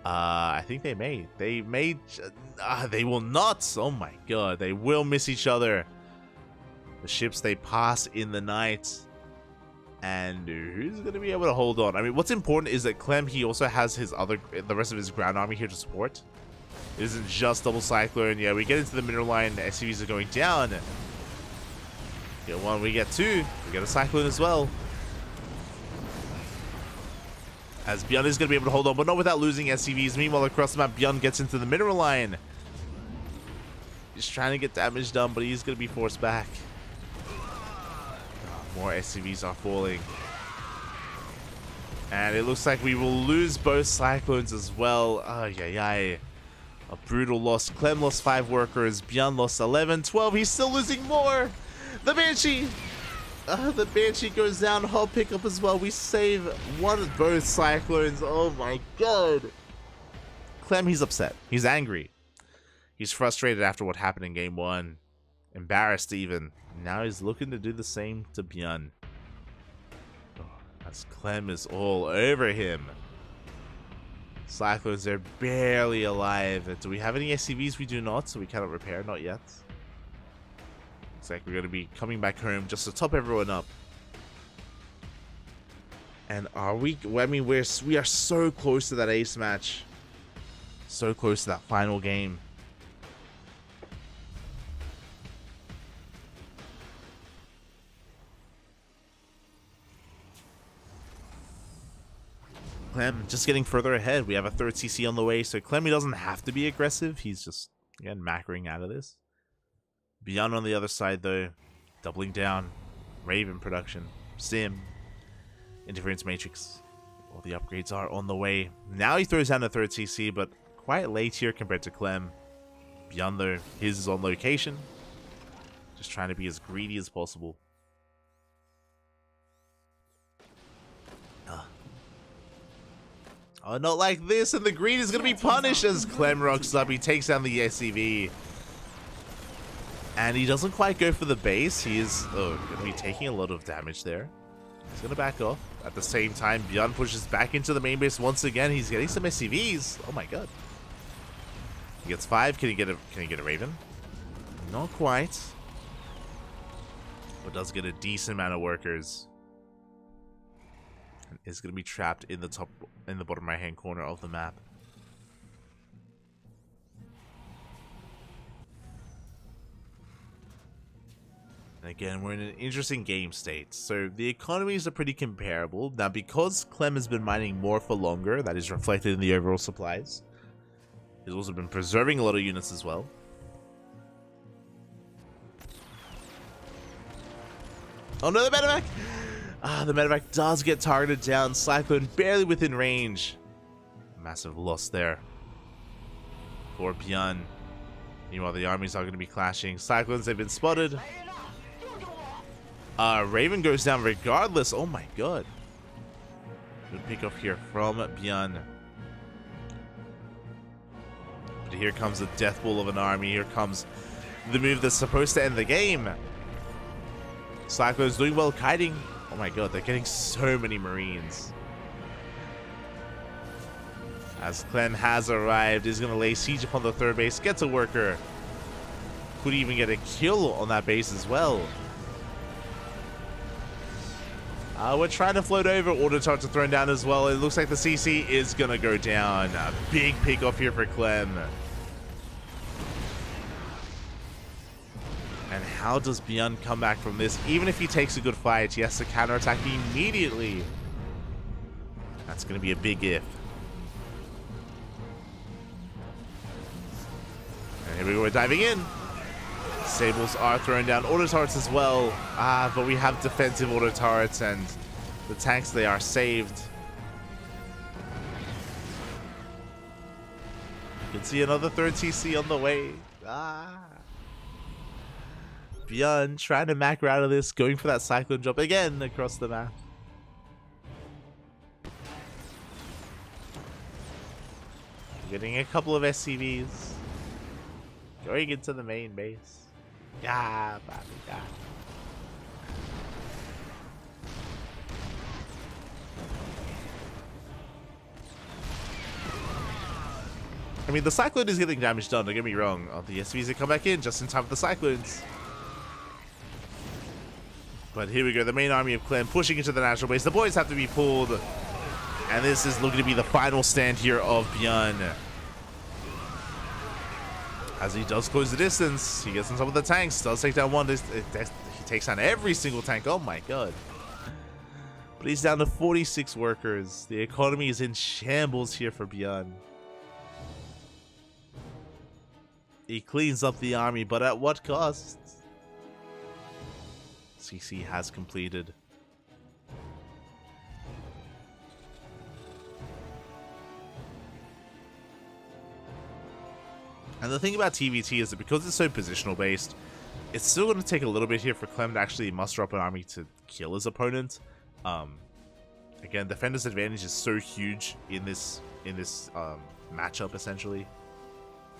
I think they may. They may. They will not. Oh my god. They will miss each other. The ships, they pass in the night. And who's going to be able to hold on? I mean, what's important is that Clem, he also has the rest of his ground army here to support. It isn't just double Cyclone. Yeah, we get into the mineral line. The SCVs are going down. Get one, we get two. We get a Cyclone as well. As Bjorn is going to be able to hold on, but not without losing SCVs. Meanwhile, across the map, Bjorn gets into the mineral line. He's trying to get damage done, but he's going to be forced back. More SCVs are falling. And it looks like we will lose both Cyclones as well. A brutal loss. Clem lost 5 workers. Bjorn lost 11. 12. He's still losing more. The Banshee. The Banshee goes down. Hull pickup as well. We save both Cyclones. Oh my god. Clem, he's upset. He's angry. He's frustrated after what happened in game 1. Embarrassed even. Now he's looking to do the same to Bjorn. As Clem is all over him. Cyclones, they're barely alive. Do we have any SCVs? We do not, so we cannot repair. Not yet. Looks like we're going to be coming back home just to top everyone up. And are we... I mean, we are so close to that ace match. So close to that final game. Clem just getting further ahead. We have a 3rd CC on the way, so Clem, he doesn't have to be aggressive. He's just, again, macroing out of this. Bjorn on the other side, though, doubling down. Raven production. Sim. Interference Matrix. All the upgrades are on the way. Now he throws down a 3rd CC, but quite late here compared to Clem. Bjorn, though, his is on location. Just trying to be as greedy as possible. Oh, not like this, and the green is going to be punished as Clem rocks up. He takes down the SCV. And he doesn't quite go for the base. He is going to be taking a lot of damage there. He's going to back off. At the same time, Bjorn pushes back into the main base once again. He's getting some SCVs. Oh my god. He gets 5. Can he get a Raven? Not quite. But does get a decent amount of workers. Is going to be trapped in the bottom right hand corner of the map. And again, we're in an interesting game state. So the economies are pretty comparable. Now, because Clem has been mining more for longer, that is reflected in the overall supplies. He's also been preserving a lot of units as well. Oh no, the medevac! The medevac does get targeted down. Cyclone barely within range. Massive loss there for Bjorn. Meanwhile, the armies are going to be clashing. Cyclones, they've been spotted. Raven goes down regardless. Oh my god. Good pick off here from Bjorn. But here comes the death ball of an army. Here comes the move that's supposed to end the game. Cyclone's doing well kiting. Oh my god, they're getting so many Marines. As Clem has arrived, he's going to lay siege upon the 3rd base, gets a worker. Could even get a kill on that base as well. We're trying to float over. Auto turrets are thrown down as well. It looks like the CC is going to go down. A big pick off here for Clem. And how does Bjorn come back from this? Even if he takes a good fight, he has to counterattack immediately. That's going to be a big if. And here we go, we're diving in. Sables are thrown down. Auto turrets as well. But we have defensive auto turrets, and the tanks, they are saved. You can see another 3rd TC on the way. Bjorn trying to macro out of this, going for that Cyclone drop again across the map. Getting a couple of SCVs. Going into the main base. Yeah, Bobby, yeah. I mean, the Cyclone is getting damage done, don't get me wrong. Oh, the SVs come back in just in time for the Cyclones. But here we go, the main army of Clem pushing into the natural base. The boys have to be pulled. And this is looking to be the final stand here of Bjorn. As he does close the distance, he gets on top of the tanks, does take down one. He takes down every single tank, oh my god. But he's down to 46 workers. The economy is in shambles here for Bjorn. He cleans up the army, but at what cost? CC has completed. And the thing about TVT is that because it's so positional based, it's still going to take a little bit here for Clem to actually muster up an army to kill his opponent. Again, defender's advantage is so huge in this matchup, essentially,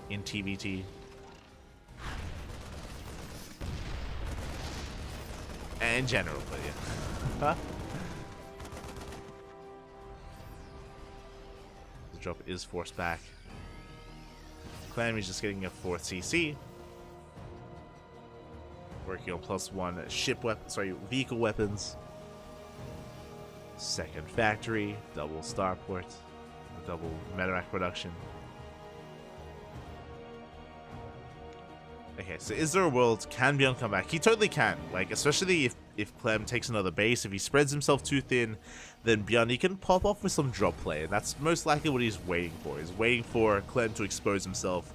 in TVT. And in general, but yeah. The drop is forced back. Clam is just getting a 4th CC. Working on +1 ship vehicle weapons. Second factory, double starport, double Metamac production. Okay, so is there a world, can Bjorn come back? He totally can, like, especially if Clem takes another base, if he spreads himself too thin, then Bjorn, he can pop off with some drop play, and that's most likely what he's waiting for. He's waiting for Clem to expose himself,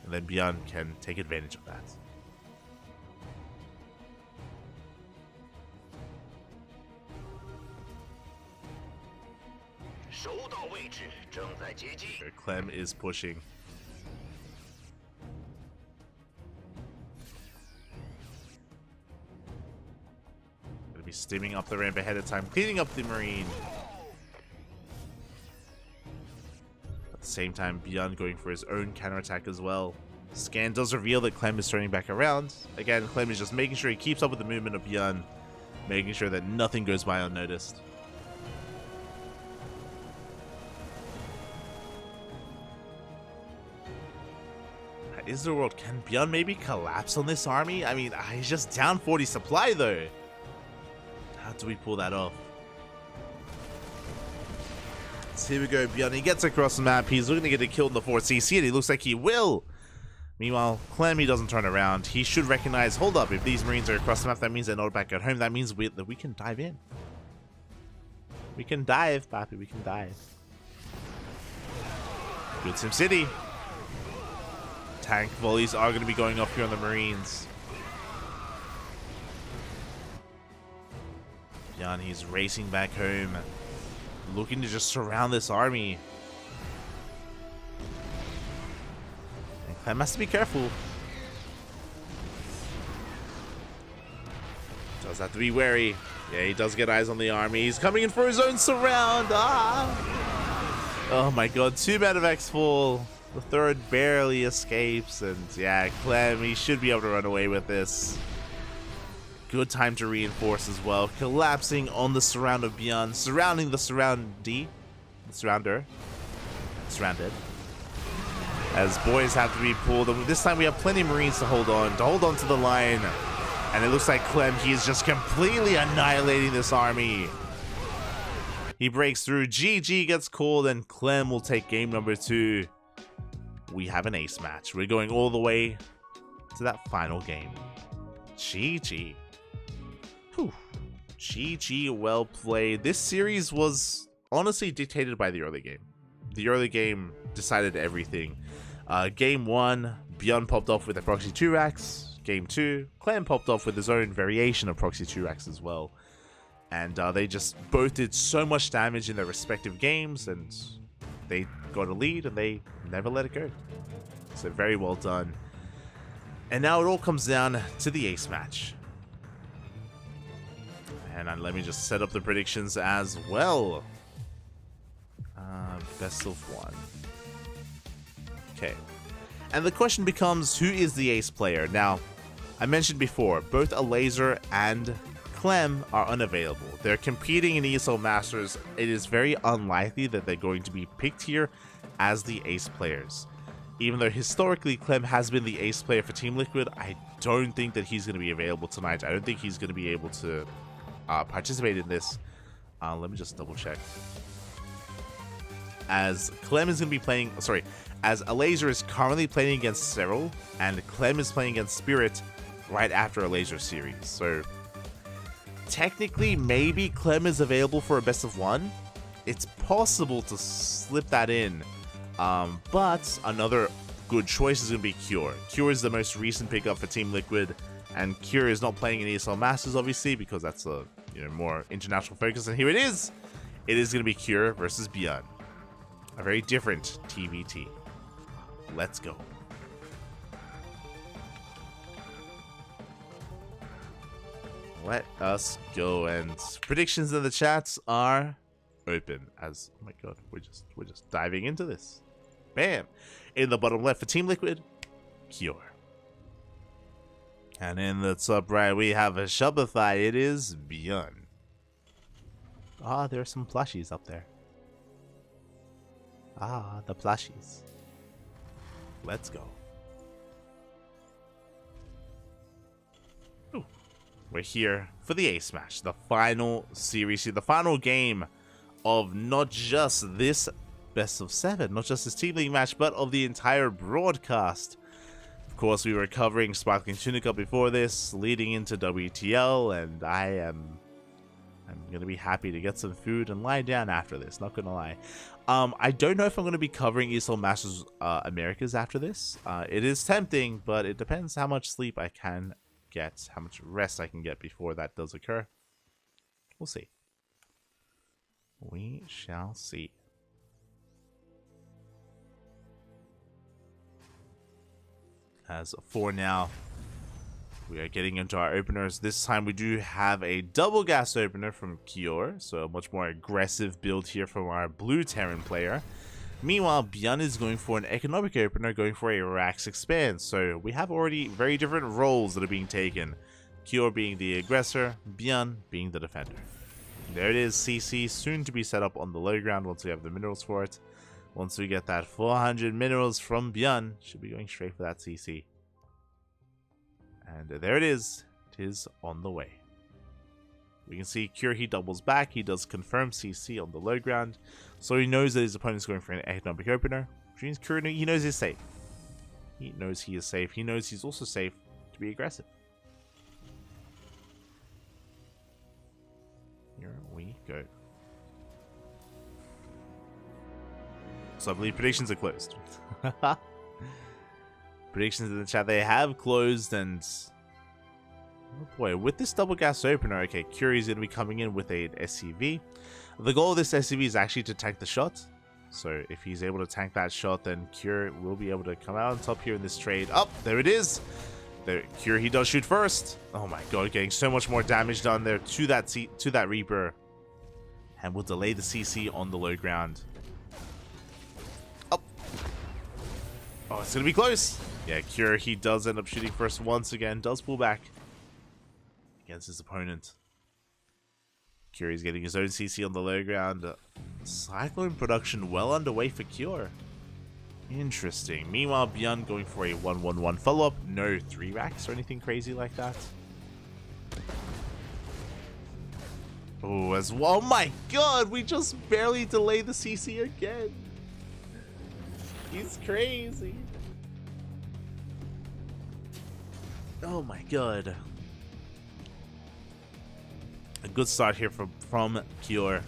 and then Bjorn can take advantage of that. Clem is pushing. Be steaming up the ramp ahead of time, cleaning up the marine. At the same time, Bjorn going for his own counterattack as well. Scan does reveal that Clem is turning back around. Again, Clem is just making sure he keeps up with the movement of Bjorn, making sure that nothing goes by unnoticed. Is there a world? Can Bjorn maybe collapse on this army? I mean, he's just down 40 supply though. How do we pull that off? So here we go, Bjorn. He gets across the map. He's looking to get it killed in the 4th CC, and he looks like he will. Meanwhile, Clem, he doesn't turn around. He should recognize, hold up, if these Marines are across the map, that means they're not back at home. That means that we can dive in. We can dive, Papi. We can dive. Good SimCity. Tank volleys are going to be going off here on the Marines. Bjorn, he's racing back home, looking to just surround this army. And Clem has to be careful. Does have to be wary. Yeah, he does get eyes on the army. He's coming in for his own surround. Ah! Oh my god, 2 medevacs fall. The 3rd barely escapes. And yeah, Clem, he should be able to run away with this. Good time to reinforce as well. Collapsing on the surround of Bjorn. Surrounding the surroundee. The surrounder. Surrounded. As boys have to be pulled. And this time we have plenty of Marines to hold on to the line. And it looks like Clem, he is just completely annihilating this army. He breaks through. GG gets called, and Clem will take game number 2. We have an ace match. We're going all the way to that final game. GG. Whew. GG, well played. This series was honestly dictated by the early game. The early game decided everything. Game 1, Bjorn popped off with a proxy 2 racks. Game 2, Clem popped off with his own variation of proxy 2 racks as well. And they just both did so much damage in their respective games, and they got a lead and they never let it go. So very well done. And now it all comes down to the ace match. And let me just set up the predictions as well. Best of 1. Okay. And the question becomes, who is the ace player? Now, I mentioned before, both a Laser and Clem are unavailable. They're competing in ESL Masters. It is very unlikely that they're going to be picked here as the ace players. Even though historically Clem has been the ace player for Team Liquid, I don't think that he's going to be available tonight. I don't think he's going to be able to participate in this. Let me just double check. As Clem is going to be playing, as a Laser is currently playing against Cyril, and Clem is playing against Spirit right after a Laser series. So technically, maybe Clem is available for a best of one. It's possible to slip that in. But another good choice is going to be Cure. Cure is the most recent pickup for Team Liquid, and Cure is not playing in ESL Masters, obviously, because that's a more international focus. And here it is. It is going to be Cure versus Bjorn. A very different TVT. Let's go. Let us go, and predictions in the chats are open. As oh my god, we're just diving into this. Bam! In the bottom left for Team Liquid, Cure. And in the top right we have a Shopify. It is Bjorn. Ah, there are some plushies up there. Ah, the plushies. Let's go. Ooh. We're here for the Ace Match, the final series here, the final game of not just this best of 7, not just this Team League match, but of the entire broadcast. Of course, we were covering Sparkling Tunica before this, leading into WTL, and I'm gonna be happy to get some food and lie down after this, not gonna lie. I don't know if I'm gonna be covering ESL Masters Americas after this. It is tempting, but it depends how much sleep I can get, how much rest I can get before that does occur. We'll see. We shall see. As for now, we are getting into our openers. This time we do have a double gas opener from Kior, so a much more aggressive build here from our blue Terran player. Meanwhile, Bjorn is going for an economic opener, going for a Rax expand. So we have already very different roles that are being taken. Kior being the aggressor, Bjorn being the defender. There it is, CC, soon to be set up on the low ground once we have the minerals for it. Once we get that 400 minerals from Bjorn, should be going straight for that CC. And there it is. It is on the way. We can see Cure, he doubles back. He does confirm CC on the low ground. So he knows that his opponent's going for an economic opener. Which means Cure, he knows he's safe. He knows he is safe. He knows he's also safe to be aggressive. Here we go. So I believe predictions are closed. Predictions in the chat, they have closed, and oh boy, with this double gas opener, okay, Curie is going to be coming in with an SCV. The goal of this SCV is actually to tank the shot. So if he's able to tank that shot, then Cure will be able to come out on top here in this trade. Oh, there it is. There, Cure, he does shoot first. Oh my god, getting so much more damage done there to that Reaper, and will delay the CC on the low ground. Oh, it's gonna be close. Yeah, Cure, he does end up shooting first once again, does pull back against his opponent. Cure is getting his own CC on the low ground. Cyclone production well underway for Cure. Interesting. Meanwhile, Bjorn going for a 1-1-1 follow-up. No 3 racks or anything crazy like that. Oh, as well. Oh my god, we just barely delayed the CC again. He's crazy. Oh my god. A good start here from Cure.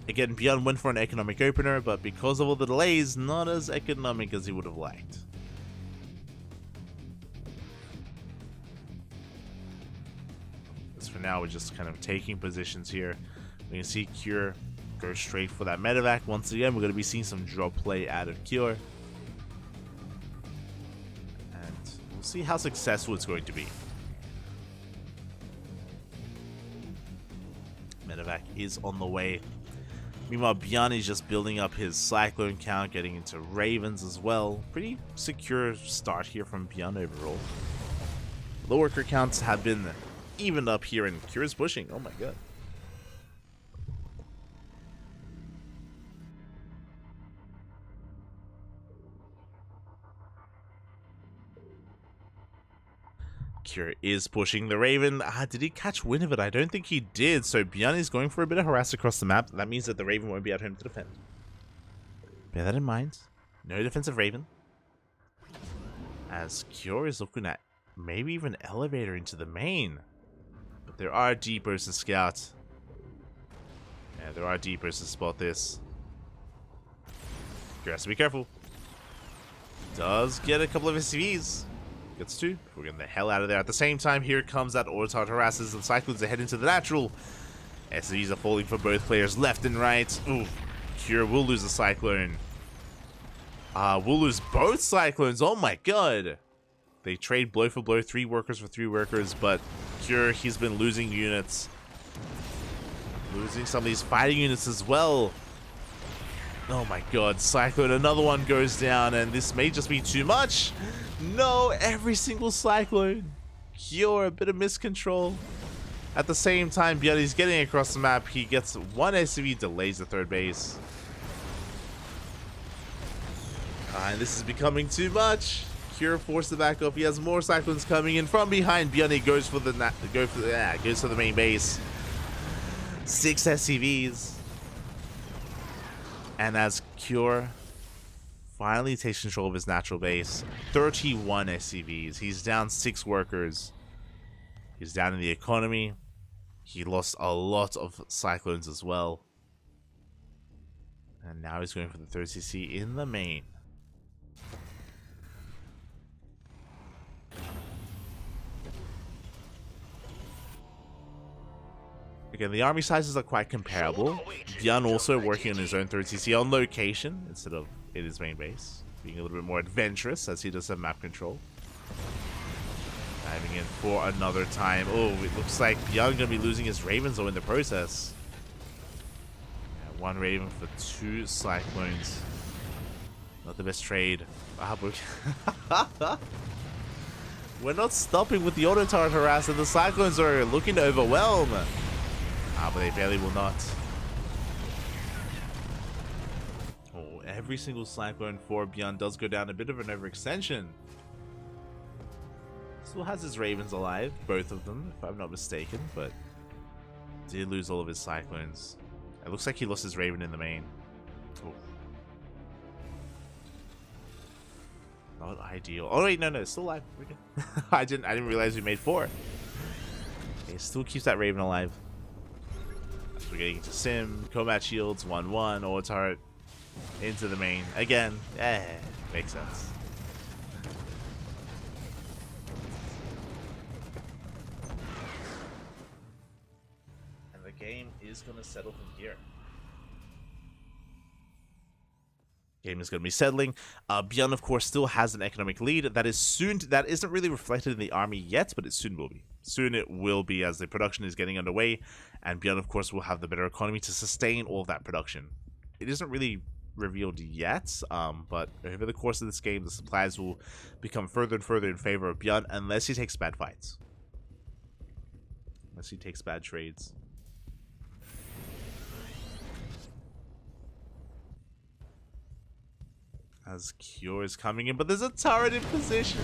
Again, Bjorn went for an economic opener, but because of all the delays, not as economic as he would have liked. As for now, we're just kind of taking positions here. We can see Cure go straight for that medevac. Once again, we're going to be seeing some drop play out of Cure. And we'll see how successful it's going to be. Medevac is on the way. Meanwhile, Bjorn is just building up his Cyclone count, getting into Ravens as well. Pretty secure start here from Bjorn overall. The worker counts have been evened up here, and Cura's pushing. Oh my god. Cure is pushing the Raven. Did he catch wind of it? I don't think he did. So Bjorn is going for a bit of harass across the map. That means that the Raven won't be at home to defend. Bear that in mind. No defensive Raven. As Cure is looking at maybe even elevator into the main. But there are deepers to scout. Yeah, there are deepers to spot this. Cure has to be careful. Does get a couple of SCVs. Gets two. We're getting the hell out of there. At the same time, here comes that Autotart harasses and Cyclones ahead into the natural. SCVs are falling for both players left and right. Ooh, Cure will lose a Cyclone. We'll lose both Cyclones. Oh my god. They trade blow for blow, 3 workers for 3 workers, but Cure, he's been losing units. Losing some of these fighting units as well. Oh my god, Cyclone, another one goes down, and this may just be too much. No, every single Cyclone. Cure, a bit of miscontrol. At the same time, Bjorn's getting across the map. He gets 1 SCV, delays the 3rd base. And this is becoming too much. Cure forced to back up. He has more Cyclones coming in from behind. Bjorn goes for the goes for the main base. 6 SCVs. And as Cure finally takes control of his natural base, 31 SCVs. He's down 6 workers. He's down in the economy. He lost a lot of Cyclones as well. And now he's going for the 3rd CC in the main. Again, the army sizes are quite comparable. Bjorn also working on his own 3rd CC on location instead of in his main base. Being a little bit more adventurous as he does have map control. Diving in for another time. Oh, it looks like Bjorn going to be losing his Ravens though in the process. Yeah, 1 Raven for 2 Cyclones. Not the best trade. We're not stopping with the Autotart harass, and the Cyclones are looking to overwhelm. But they barely will not. Oh, every single Cyclone for Bjorn does go down a bit of an overextension. Still has his Ravens alive, both of them, if I'm not mistaken, but did lose all of his Cyclones. It looks like he lost his Raven in the main. Oh. Not ideal. Oh wait, no, it's still alive. We're good. I didn't realize we made 4. Okay, still keeps that Raven alive. We're getting into Sim, combat shields, 1-1, Autotart into the main. Again, makes sense. And the game is going to settle from here. Game is going to be settling. Bjorn, of course, still has an economic lead that isn't really reflected in the army yet, but it soon will be. Soon it will be as the production is getting underway, and Bjorn, of course, will have the better economy to sustain all of that production. It isn't really revealed yet, but over the course of this game, the supplies will become further and further in favor of Bjorn unless he takes bad fights. Unless he takes bad trades. As Cure is coming in, but there's a turret in position.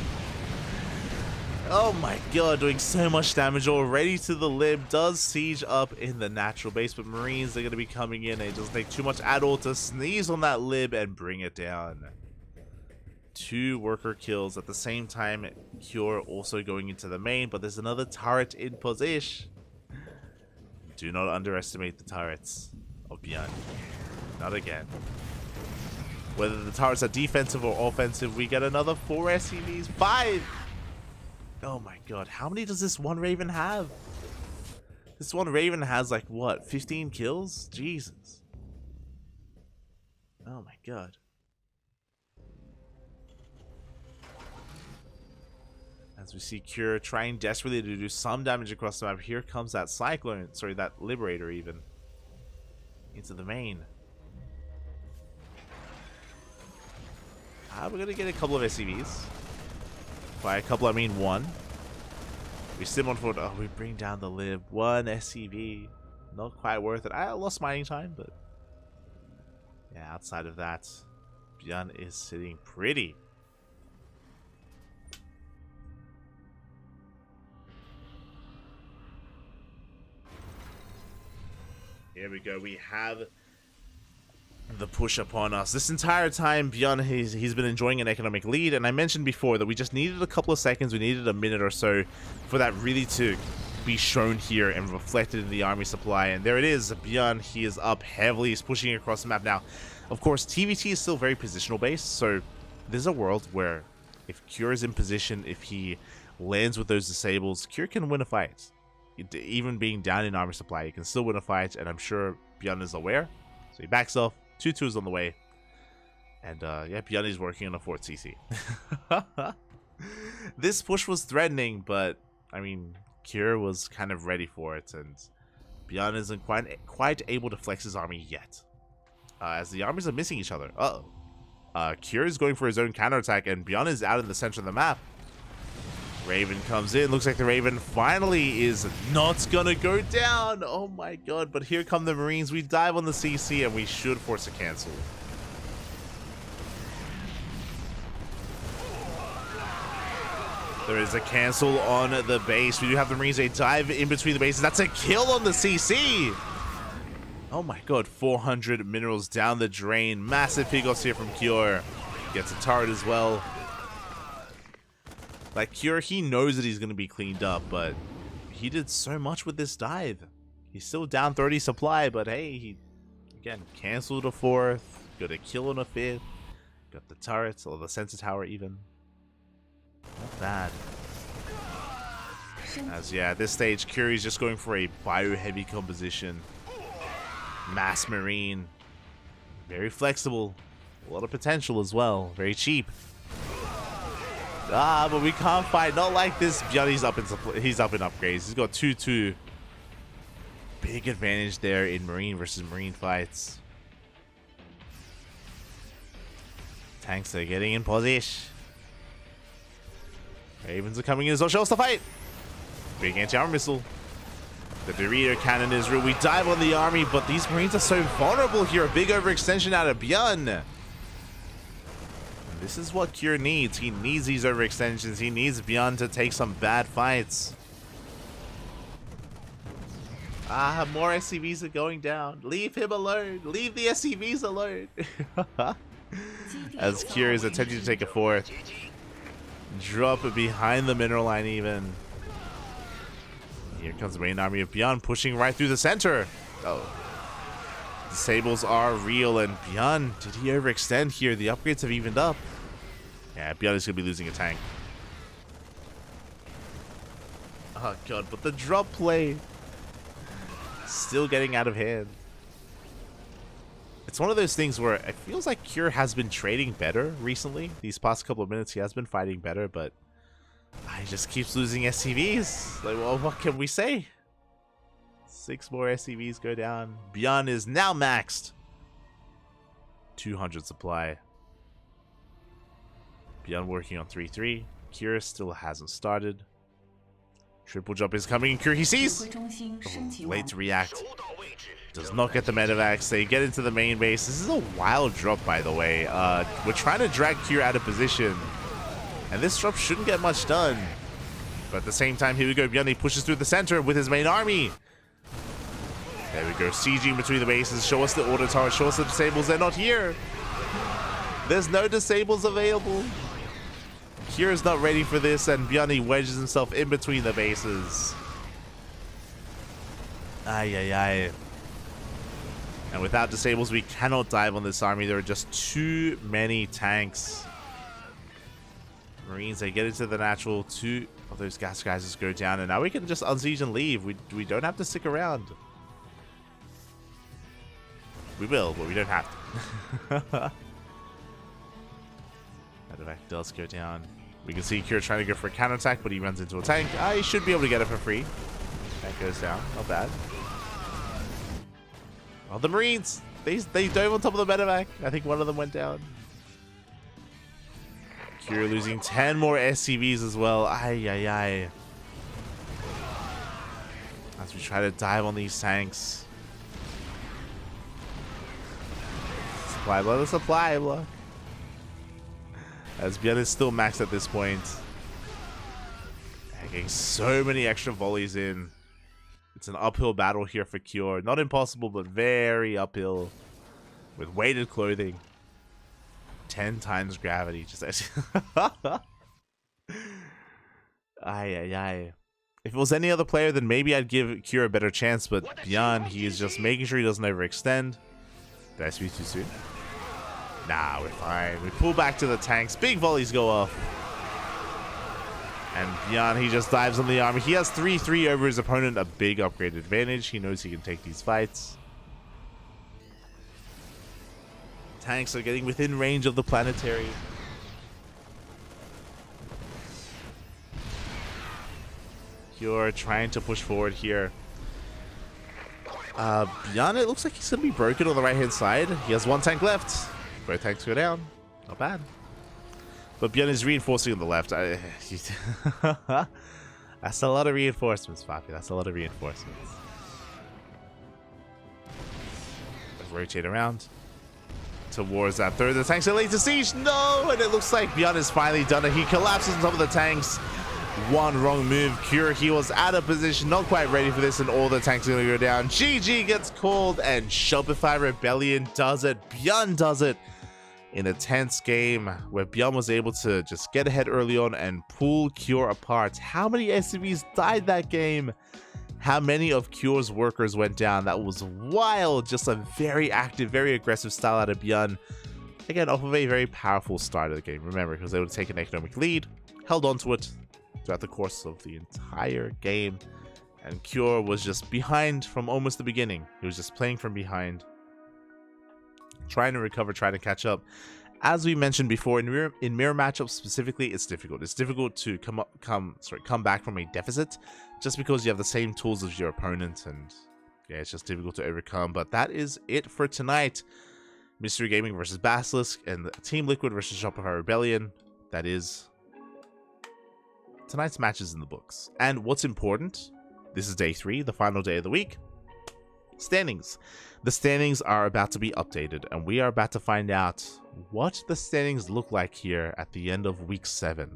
Oh my god, doing so much damage already to the lib. Does siege up in the natural base, but Marines are going to be coming in. It doesn't take too much at all to sneeze on that lib and bring it down. 2 worker kills at the same time. Cure also going into the main, but there's another turret in position. Do not underestimate the turrets of Bjorn. Not again. Whether the turrets are defensive or offensive, we get another 4 SCVs. 5! Oh my god, how many does this 1 Raven have? This 1 Raven has like, what, 15 kills? Jesus. Oh my god. As we see Cure trying desperately to do some damage across the map. Here comes that Cyclone, sorry, that Liberator even. Into the main. We're going to get a couple of SCVs. By a couple, I mean 1. We sim on forward. Oh, we bring down the lib. 1 SCV. Not quite worth it. I lost mining time, but yeah, outside of that, Björn is sitting pretty. Here we go. We have the push upon us. This entire time, Björn, he's been enjoying an economic lead, and I mentioned before that we just needed a couple of seconds, we needed a minute or so for that really to be shown here and reflected in the army supply. And there it is, Björn, he is up heavily, he's pushing across the map. Now, of course, TVT is still very positional based, so there's a world where if Cure is in position, if he lands with those disables, Cure can win a fight. Even being down in armor supply, he can still win a fight, and I'm sure Björn is aware. So he backs off. 2-2 is on the way. And yeah, Björn is working on a 4th CC. This push was threatening, but I mean, Cure was kind of ready for it, and Björn isn't quite able to flex his army yet. As the armies are missing each other. Cure is going for his own counterattack, and Björn is out in the center of the map. Raven comes in. Looks like the Raven finally is not gonna go down. Oh my god. But here come the Marines. We dive on the CC and we should force a cancel. There is a cancel on the base. We do have the Marines. They dive in between the bases. That's a kill on the CC. Oh my god. 400 minerals down the drain. Massive pickoffs here from Cure. Gets a turret as well. Like, Cure, he knows that he's going to be cleaned up, but he did so much with this dive. He's still down 30 supply, but hey, he, again, canceled a 4th, got a kill on a 5th, got the turrets, or the sensor tower even. Not bad. As, yeah, at this stage, Cure is just going for a bio-heavy composition. Mass Marine. Very flexible. A lot of potential as well. Very cheap. But we can't fight. Not like this. Björn, he's up in upgrades. He's got 2-2. Big advantage there in Marine versus Marine fights. Tanks are getting in position. Ravens are coming in as well. Show us the fight. Big anti-armor missile. The Dorito cannon is real. We dive on the army, but these Marines are so vulnerable here. A big overextension out of Björn. This is what Cure needs. He needs these overextensions. He needs Björn to take some bad fights. More SCVs are going down. Leave him alone. Leave the SCVs alone. As Cure is attempting to take a 4th. Drop behind the mineral line even. Here comes the main army of Björn pushing right through the center. Oh. Disables are real, and Björn, did he overextend here? The upgrades have evened up. Yeah, Björn is going to be losing a tank. Oh god, but the drop play still getting out of hand. It's one of those things where it feels like Cure has been trading better recently. These past couple of minutes he has been fighting better, but he just keeps losing SCVs. Like, well, what can we say? 6 more SCVs go down. Björn is now maxed. 200 supply. Björn working on 3-3. Cure still hasn't started. Triple jump is coming. Cure, he sees. Late to react. Does not get the medevacs. They get into the main base. This is a wild drop, by the way. We're trying to drag Cure out of position. And this drop shouldn't get much done. But at the same time, here we go. Björn, he pushes through the center with his main army. There we go. Sieging between the bases. Show us the auto turret. Show us the disables. They're not here. There's no disables available. Cure is not ready for this, and Björn wedges himself in between the bases. Ay. And without disables, we cannot dive on this army. There are just too many tanks. Marines, they get into the natural. 2 of those gas guys just go down, and now we can just unsiege and leave. We don't have to stick around. We will, but we don't have to. Medevac does go down. We can see Cure trying to go for a counterattack, but he runs into a tank. He should be able to get it for free. That goes down. Not bad. Oh, the Marines! They dove on top of the medevac. I think one of them went down. Cure losing 10 more SCVs as well. Ay. As we try to dive on these tanks. Supply block, the supply block. As Björn is still maxed at this point. And getting so many extra volleys in. It's an uphill battle here for Cure. Not impossible, but very uphill. With weighted clothing. 10 times gravity. Just Ay. If it was any other player, then maybe I'd give Cure a better chance, but Björn, he is just making sure he doesn't overextend. Did I speak too soon? Nah, we're fine. We pull back to the tanks. Big volleys go off. And Björn, he just dives on the army. He has 3-3 over his opponent, a big upgrade advantage. He knows he can take these fights. Tanks are getting within range of the planetary. You're trying to push forward here. Björn, it looks like he's going to be broken on the right-hand side. He has one tank left. Both tanks go down. Not bad. But Björn is reinforcing on the left. That's a lot of reinforcements, Papi. That's a lot of reinforcements. Let's rotate around towards that third. The tanks are late to siege. No! And it looks like Björn has finally done it. He collapses on top of the tanks. One wrong move. Cure, he was out of position, not quite ready for this, and all the tanks are going to go down. GG gets called, and Shopify Rebellion does it. Björn does it in a tense game where Björn was able to just get ahead early on and pull Cure apart. How many SCVs died that game? How many of Cure's workers went down? That was wild. Just a very active, very aggressive style out of Björn. Again, off of a very powerful start of the game. Remember, because they would take an economic lead, held on to it throughout the course of the entire game, and Cure was just behind from almost the beginning. He was just playing from behind, trying to recover, trying to catch up. As we mentioned before, in mirror matchups specifically, it's difficult. It's difficult to come back from a deficit just because you have the same tools as your opponent, and yeah, it's just difficult to overcome. But that is it for tonight. Mystery Gaming versus Basilisk and Team Liquid versus Shopify Rebellion. That is tonight's matches in the books. And what's important, this is day 3, the final day of the week. Standings. The standings are about to be updated, and we are about to find out what the standings look like here at the end of week 7.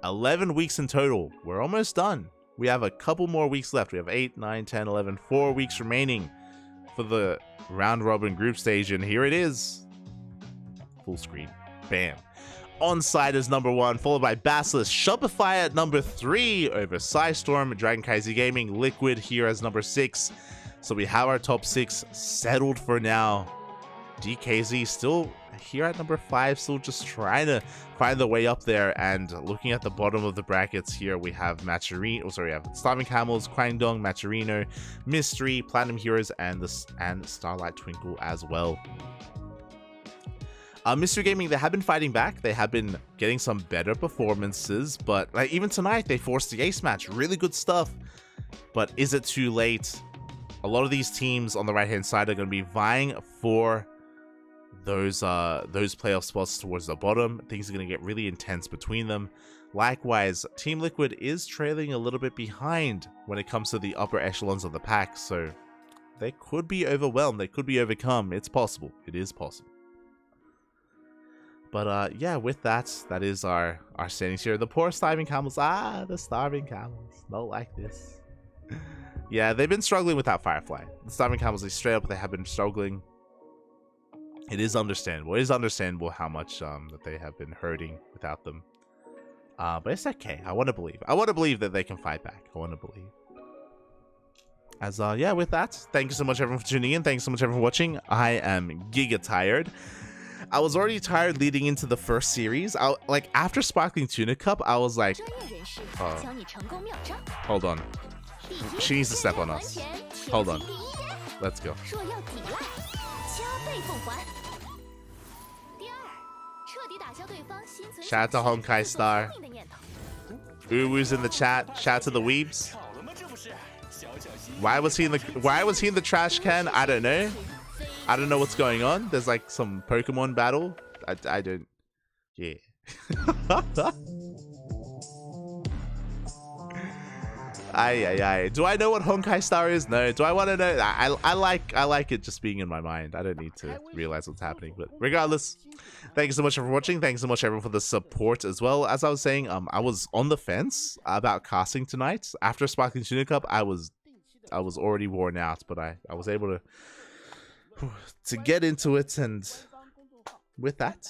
11 weeks in total. We're almost done. We have a couple more weeks left. We have 8, 9, 10, 11, 4 weeks remaining for the round robin group stage, and here it is. Full screen. Bam. Onside is number 1, followed by Basilisk. Shopify at number 3 over Psystorm. CranKy Gaming. Liquid here as number 6. So we have our top 6 settled for now. DKZ still here at number 5, still just trying to find the way up there. And looking at the bottom of the brackets here, we have Maturino, we have Starving Camels, Kwangdong, Maturino, Mystery, Platinum Heroes, and Starlight Twinkle as well. Mystery Gaming, they have been fighting back. They have been getting some better performances, but like even tonight, they forced the ace match. Really good stuff. But is it too late? A lot of these teams on the right-hand side are going to be vying for those playoff spots towards the bottom. Things are going to get really intense between them. Likewise, Team Liquid is trailing a little bit behind when it comes to the upper echelons of the pack, so they could be overwhelmed. They could be overcome. It's possible. It is possible. But yeah, with that, that is our standings here. The poor Starving Camels. The Starving Camels. Not like this. Yeah, they've been struggling without Firefly. The Starving Camels, they straight up, they have been struggling. It is understandable. It is understandable how much that they have been hurting without them. But it's okay. I want to believe. I want to believe that they can fight back. I want to believe. As yeah, with that, thank you so much everyone for tuning in. Thanks so much everyone for watching. I am giga tired. I was already tired leading into the first series. Like after Sparkling Tuna Cup, I was like, hold on. She needs to step on us. Hold on. Let's go. Shout out to Honkai Star. Uwu's in the chat. Shout out to the Weebs. Why was he in the trash can? I don't know. I don't know what's going on. There's like some Pokemon battle. I don't. Yeah. Aye. Do I know what Honkai Star is? No. Do I want to know? I like it just being in my mind. I don't need to realize what's happening. But regardless, thank you so much for watching. Thanks so much everyone for the support as well. As I was saying, I was on the fence about casting tonight. After Sparkling Tuna Cup, I was already worn out, but I was able to get into it, and with that,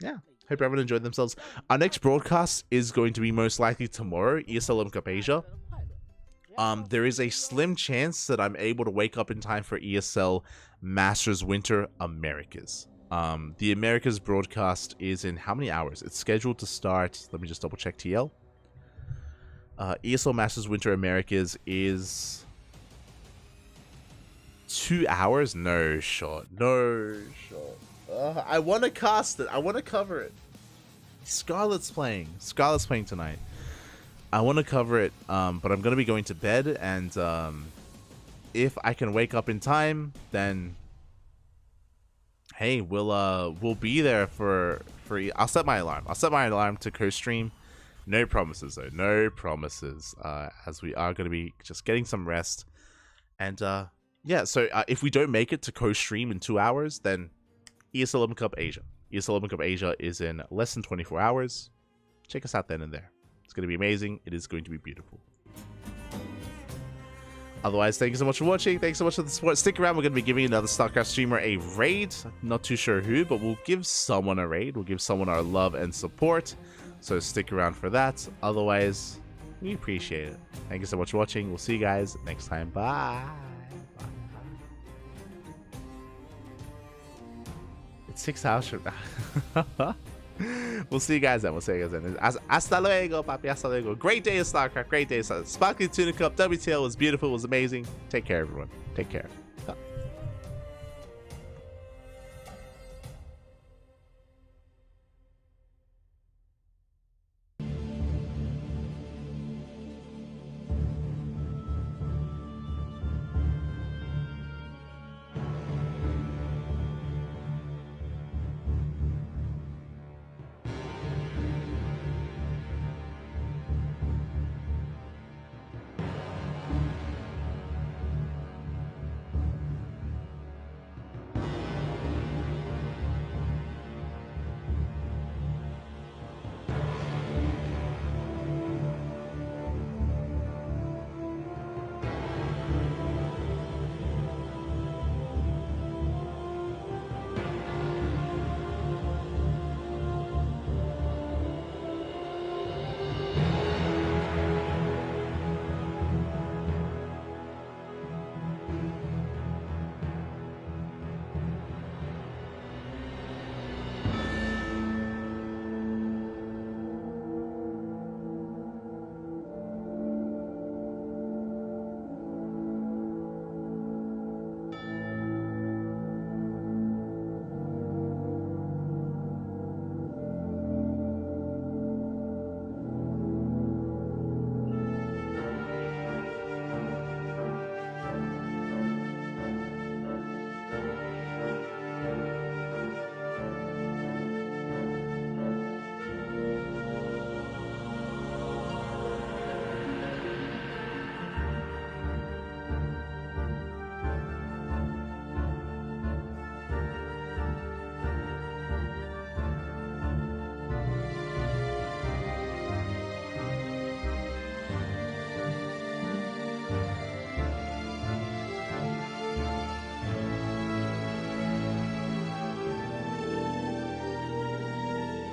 yeah. Hope everyone enjoyed themselves. Our next broadcast is going to be most likely tomorrow, ESL Cup Asia. There is a slim chance that I'm able to wake up in time for ESL Masters Winter Americas. The Americas broadcast is in how many hours? It's scheduled to start. Let me just double check TL. ESL Masters Winter Americas is 2 hours. No shot. I want to cast it. I want to cover it. Scarlett's playing tonight. I want to cover it, but I'm going to be going to bed, and if I can wake up in time, then hey, we'll be there for I'll set my alarm to co-stream. No promises though. No promises. As we are going to be just getting some rest, and yeah. So if we don't make it to co-stream in 2 hours, then ESL Cup Asia. ESL Cup Asia is in less than 24 hours. Check us out then and there. It's going to be amazing. It is going to be beautiful. Otherwise, thank you so much for watching. Thanks so much for the support. Stick around. We're going to be giving another StarCraft streamer a raid. Not too sure who, but we'll give someone a raid. We'll give someone our love and support. So stick around for that. Otherwise, we appreciate it. Thank you so much for watching. We'll see you guys next time. Bye. It's 6 hours from now. We'll see you guys then. Hasta luego, papi. Hasta luego. Great day of StarCraft. Great day of StarCraft. Sparkling Tuna Cup. WTL was beautiful. It was amazing. Take care, everyone. Take care.